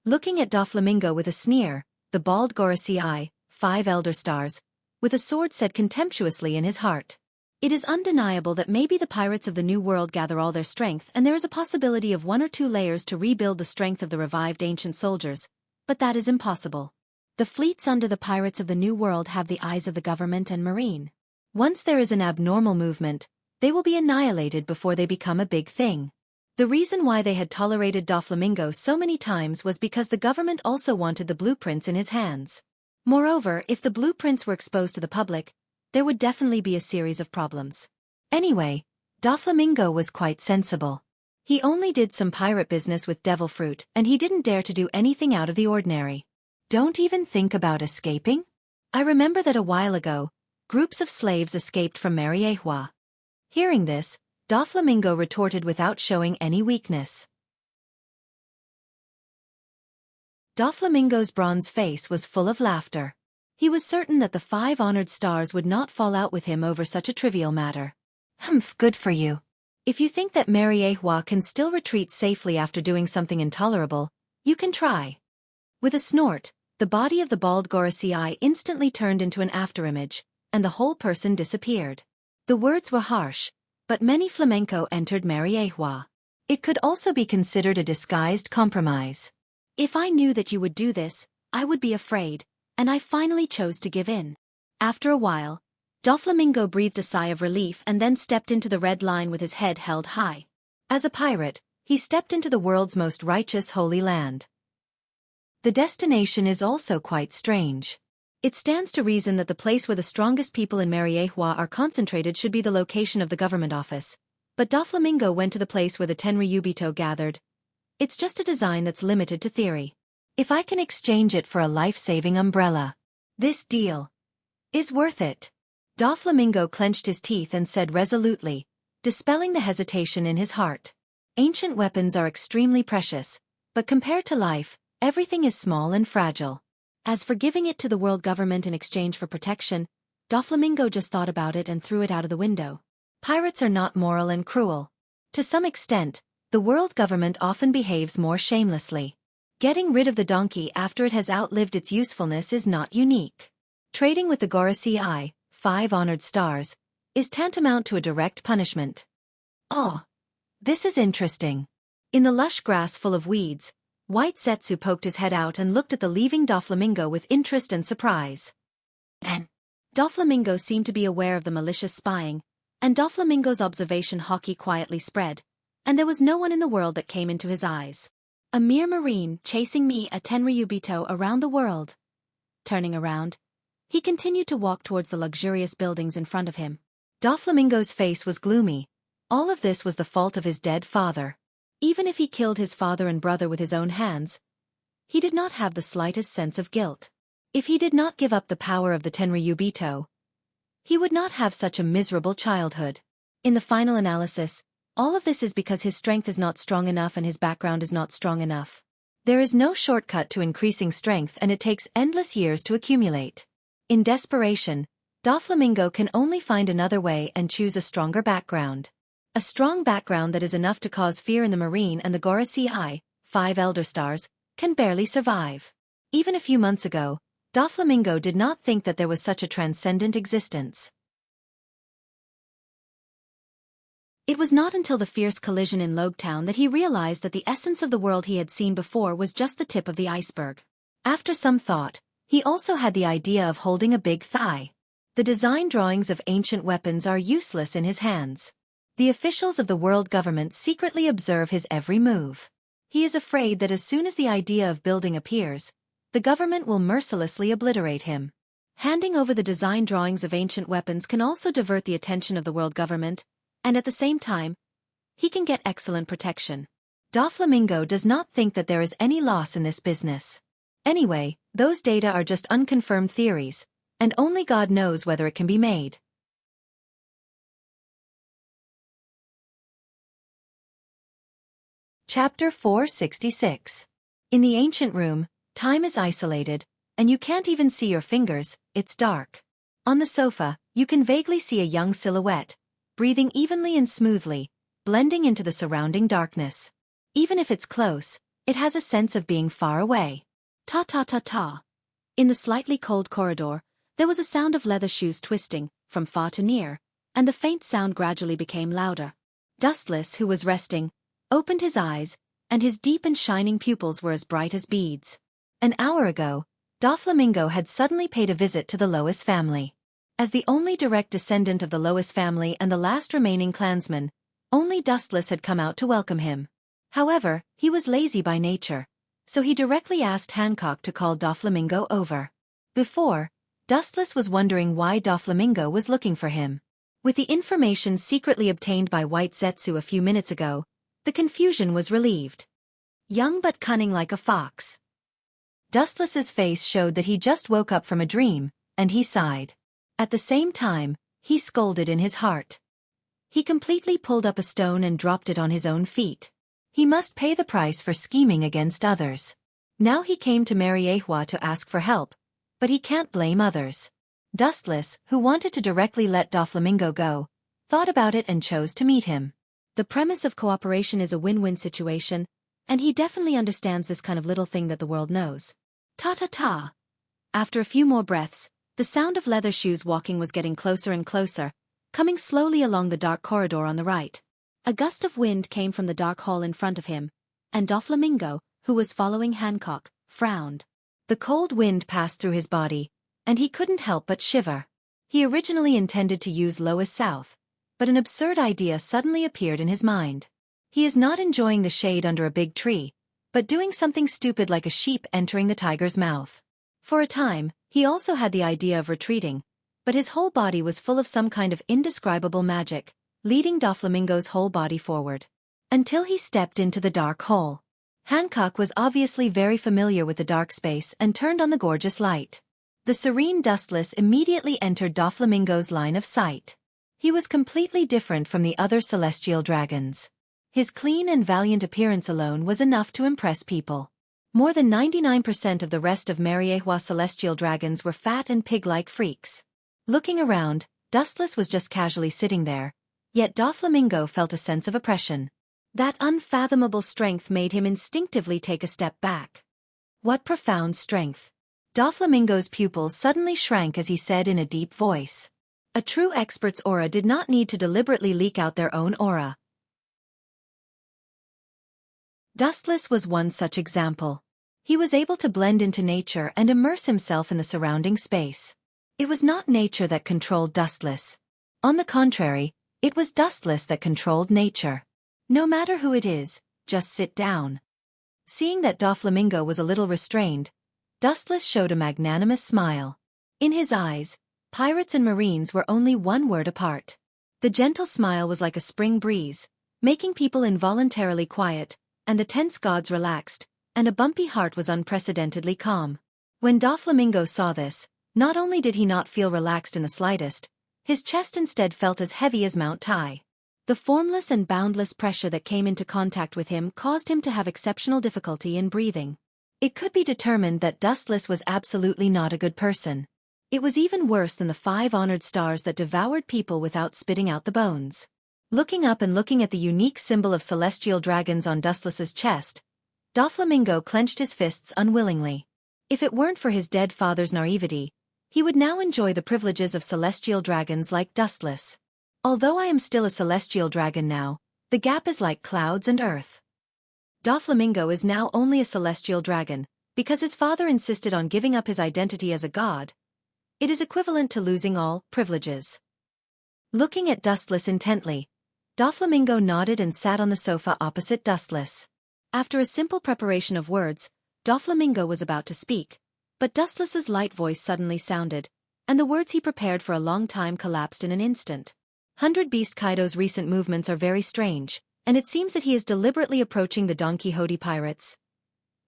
Looking at Doflamingo with a sneer, the bald Gorosei, 5 Elder Stars, with a sword said contemptuously in his heart. It is undeniable that maybe the pirates of the New World gather all their strength and there is a possibility of 1 or 2 layers to rebuild the strength of the revived ancient soldiers, but that is impossible. The fleets under the pirates of the New World have the eyes of the government and marine. Once there is an abnormal movement, they will be annihilated before they become a big thing. The reason why they had tolerated Doflamingo so many times was because the government also wanted the blueprints in his hands. Moreover, if the blueprints were exposed to the public, there would definitely be a series of problems. Anyway, Doflamingo was quite sensible. He only did some pirate business with devil fruit and he didn't dare to do anything out of the ordinary. Don't even think about escaping? I remember that a while ago, groups of slaves escaped from Mariehua. Hearing this, Doflamingo retorted without showing any weakness. Doflamingo's bronze face was full of laughter. He was certain that the 5 honored stars would not fall out with him over such a trivial matter. Humph, good for you. If you think that Mariehua can still retreat safely after doing something intolerable, you can try. With a snort, the body of the bald Gorosei instantly turned into an afterimage, and the whole person disappeared. The words were harsh, but many flamenco entered Mariehua. It could also be considered a disguised compromise. If I knew that you would do this, I would be afraid, and I finally chose to give in. After a while, Doflamingo breathed a sigh of relief and then stepped into the red line with his head held high. As a pirate, he stepped into the world's most righteous holy land. The destination is also quite strange. It stands to reason that the place where the strongest people in Mariehua are concentrated should be the location of the government office, but Doflamingo went to the place where the Tenryubito gathered. It's just a design that's limited to theory. If I can exchange it for a life-saving umbrella, this deal is worth it. Doflamingo clenched his teeth and said resolutely, dispelling the hesitation in his heart. Ancient weapons are extremely precious, but compared to life, everything is small and fragile. As for giving it to the world government in exchange for protection, Doflamingo just thought about it and threw it out of the window. Pirates are not moral and cruel. To some extent, the world government often behaves more shamelessly. Getting rid of the donkey after it has outlived its usefulness is not unique. Trading with the Wuxia, 5 honored stars, is tantamount to a direct punishment. Oh, this is interesting. In the lush grass full of weeds, White Zetsu poked his head out and looked at the leaving Doflamingo with interest and surprise. And Doflamingo seemed to be aware of the malicious spying, and Doflamingo's observation hockey quietly spread, and there was no one in the world that came into his eyes. A mere marine chasing me a Tenryubito around the world. Turning around, he continued to walk towards the luxurious buildings in front of him. Doflamingo's face was gloomy. All of this was the fault of his dead father. Even if he killed his father and brother with his own hands, he did not have the slightest sense of guilt. If he did not give up the power of the Tenryubito, he would not have such a miserable childhood. In the final analysis, all of this is because his strength is not strong enough and his background is not strong enough. There is no shortcut to increasing strength and it takes endless years to accumulate. In desperation, Doflamingo can only find another way and choose a stronger background. A strong background that is enough to cause fear in the Marine and the Wuxia, 5 Elder Stars, can barely survive. Even a few months ago, Doflamingo did not think that there was such a transcendent existence. It was not until the fierce collision in Logetown that he realized that the essence of the world he had seen before was just the tip of the iceberg. After some thought, he also had the idea of holding a big thigh. The design drawings of ancient weapons are useless in his hands. The officials of the world government secretly observe his every move. He is afraid that as soon as the idea of building appears, the government will mercilessly obliterate him. Handing over the design drawings of ancient weapons can also divert the attention of the world government, and at the same time, he can get excellent protection. Doflamingo does not think that there is any loss in this business. Anyway, those data are just unconfirmed theories, and only God knows whether it can be made. Chapter 466. In the ancient room, time is isolated, and you can't even see your fingers, it's dark. On the sofa, you can vaguely see a young silhouette, breathing evenly and smoothly, blending into the surrounding darkness. Even if it's close, it has a sense of being far away. Ta-ta-ta-ta. In the slightly cold corridor, there was a sound of leather shoes twisting, from far to near, and the faint sound gradually became louder. Dustless, who was resting, opened his eyes, and his deep and shining pupils were as bright as beads. An hour ago, Doflamingo had suddenly paid a visit to the Lois family. As the only direct descendant of the Lois family and the last remaining clansman, only Dustless had come out to welcome him. However, he was lazy by nature, so he directly asked Hancock to call Doflamingo over. Before, Dustless was wondering why Doflamingo was looking for him. With the information secretly obtained by White Zetsu a few minutes ago, the confusion was relieved. Young but cunning like a fox. Dustless's face showed that he just woke up from a dream, and he sighed. At the same time, he scolded in his heart. He completely pulled up a stone and dropped it on his own feet. He must pay the price for scheming against others. Now he came to Mariehua to ask for help, but he can't blame others. Dustless, who wanted to directly let Doflamingo go, thought about it and chose to meet him. The premise of cooperation is a win-win situation, and he definitely understands this kind of little thing that the world knows. Ta-ta-ta. After a few more breaths, the sound of leather shoes walking was getting closer and closer, coming slowly along the dark corridor on the right. A gust of wind came from the dark hall in front of him, and Doflamingo, who was following Hancock, frowned. The cold wind passed through his body, and he couldn't help but shiver. He originally intended to use Lois South, but an absurd idea suddenly appeared in his mind. He is not enjoying the shade under a big tree, but doing something stupid like a sheep entering the tiger's mouth. For a time, he also had the idea of retreating, but his whole body was full of some kind of indescribable magic, leading Doflamingo's whole body forward. Until he stepped into the dark hole. Hancock was obviously very familiar with the dark space and turned on the gorgeous light. The serene Dustless immediately entered Doflamingo's line of sight. He was completely different from the other celestial dragons. His clean and valiant appearance alone was enough to impress people. More than 99% of the rest of Mariehua celestial dragons were fat and pig-like freaks. Looking around, Dustless was just casually sitting there, yet Doflamingo felt a sense of oppression. That unfathomable strength made him instinctively take a step back. What profound strength! Doflamingo's pupils suddenly shrank as he said in a deep voice. A true expert's aura did not need to deliberately leak out their own aura. Dustless was one such example. He was able to blend into nature and immerse himself in the surrounding space. It was not nature that controlled Dustless. On the contrary, it was Dustless that controlled nature. No matter who it is, just sit down. Seeing that Doflamingo was a little restrained, Dustless showed a magnanimous smile. In his eyes, pirates and marines were only one word apart. The gentle smile was like a spring breeze, making people involuntarily quiet, and the tense gods relaxed, and a bumpy heart was unprecedentedly calm. When Doflamingo saw this, not only did he not feel relaxed in the slightest, his chest instead felt as heavy as Mount Tai. The formless and boundless pressure that came into contact with him caused him to have exceptional difficulty in breathing. It could be determined that Dustless was absolutely not a good person. It was even worse than the 5 honored stars that devoured people without spitting out the bones. Looking up and looking at the unique symbol of celestial dragons on Dustless's chest, Doflamingo clenched his fists unwillingly. If it weren't for his dead father's naivety, he would now enjoy the privileges of celestial dragons like Dustless. Although I am still a celestial dragon now, the gap is like clouds and earth. Doflamingo is now only a celestial dragon, because his father insisted on giving up his identity as a god. It is equivalent to losing all privileges. Looking at Dustless intently, Doflamingo nodded and sat on the sofa opposite Dustless. After a simple preparation of words, Doflamingo was about to speak, but Dustless's light voice suddenly sounded, and the words he prepared for a long time collapsed in an instant. 100 Beast Kaido's recent movements are very strange, and it seems that he is deliberately approaching the Don Quixote pirates.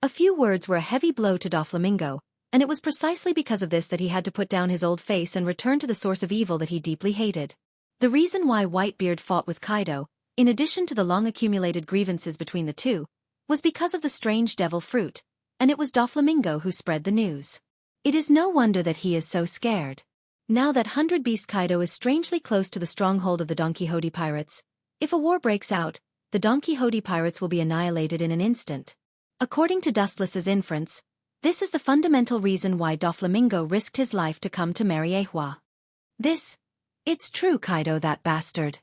A few words were a heavy blow to Doflamingo, and it was precisely because of this that he had to put down his old face and return to the source of evil that he deeply hated. The reason why Whitebeard fought with Kaido, in addition to the long-accumulated grievances between the two, was because of the strange devil fruit, and it was Doflamingo who spread the news. It is no wonder that he is so scared. Now that 100 Beast Kaido is strangely close to the stronghold of the Don Quixote pirates, if a war breaks out, the Don Quixote pirates will be annihilated in an instant. According to Dustless's inference, this is the fundamental reason why Doflamingo risked his life to come to Mariehua. It's true, Kaido, that bastard.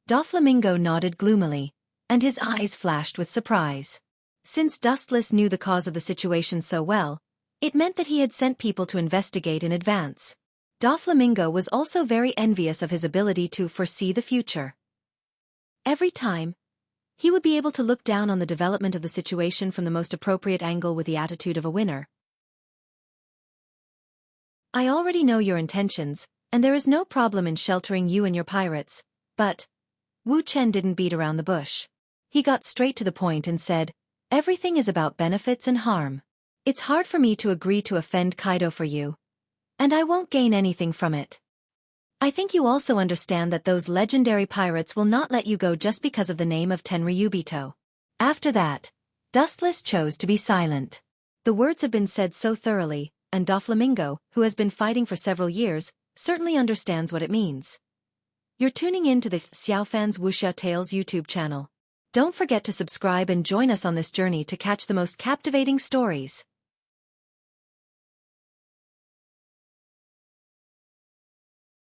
Doflamingo nodded gloomily, and his eyes flashed with surprise. Since Dustless knew the cause of the situation so well, it meant that he had sent people to investigate in advance. Doflamingo was also very envious of his ability to foresee the future. Every time, he would be able to look down on the development of the situation from the most appropriate angle with the attitude of a winner. I already know your intentions, and there is no problem in sheltering you and your pirates, but Wu Chen didn't beat around the bush. He got straight to the point and said, everything is about benefits and harm. It's hard for me to agree to offend Kaido for you, and I won't gain anything from it. I think you also understand that those legendary pirates will not let you go just because of the name of Tenryubito. After that, Dustless chose to be silent. The words have been said so thoroughly, and Doflamingo, who has been fighting for several years, certainly understands what it means. You're tuning in to the Xiaofan's Wuxia Tales YouTube channel. Don't forget to subscribe and join us on this journey to catch the most captivating stories.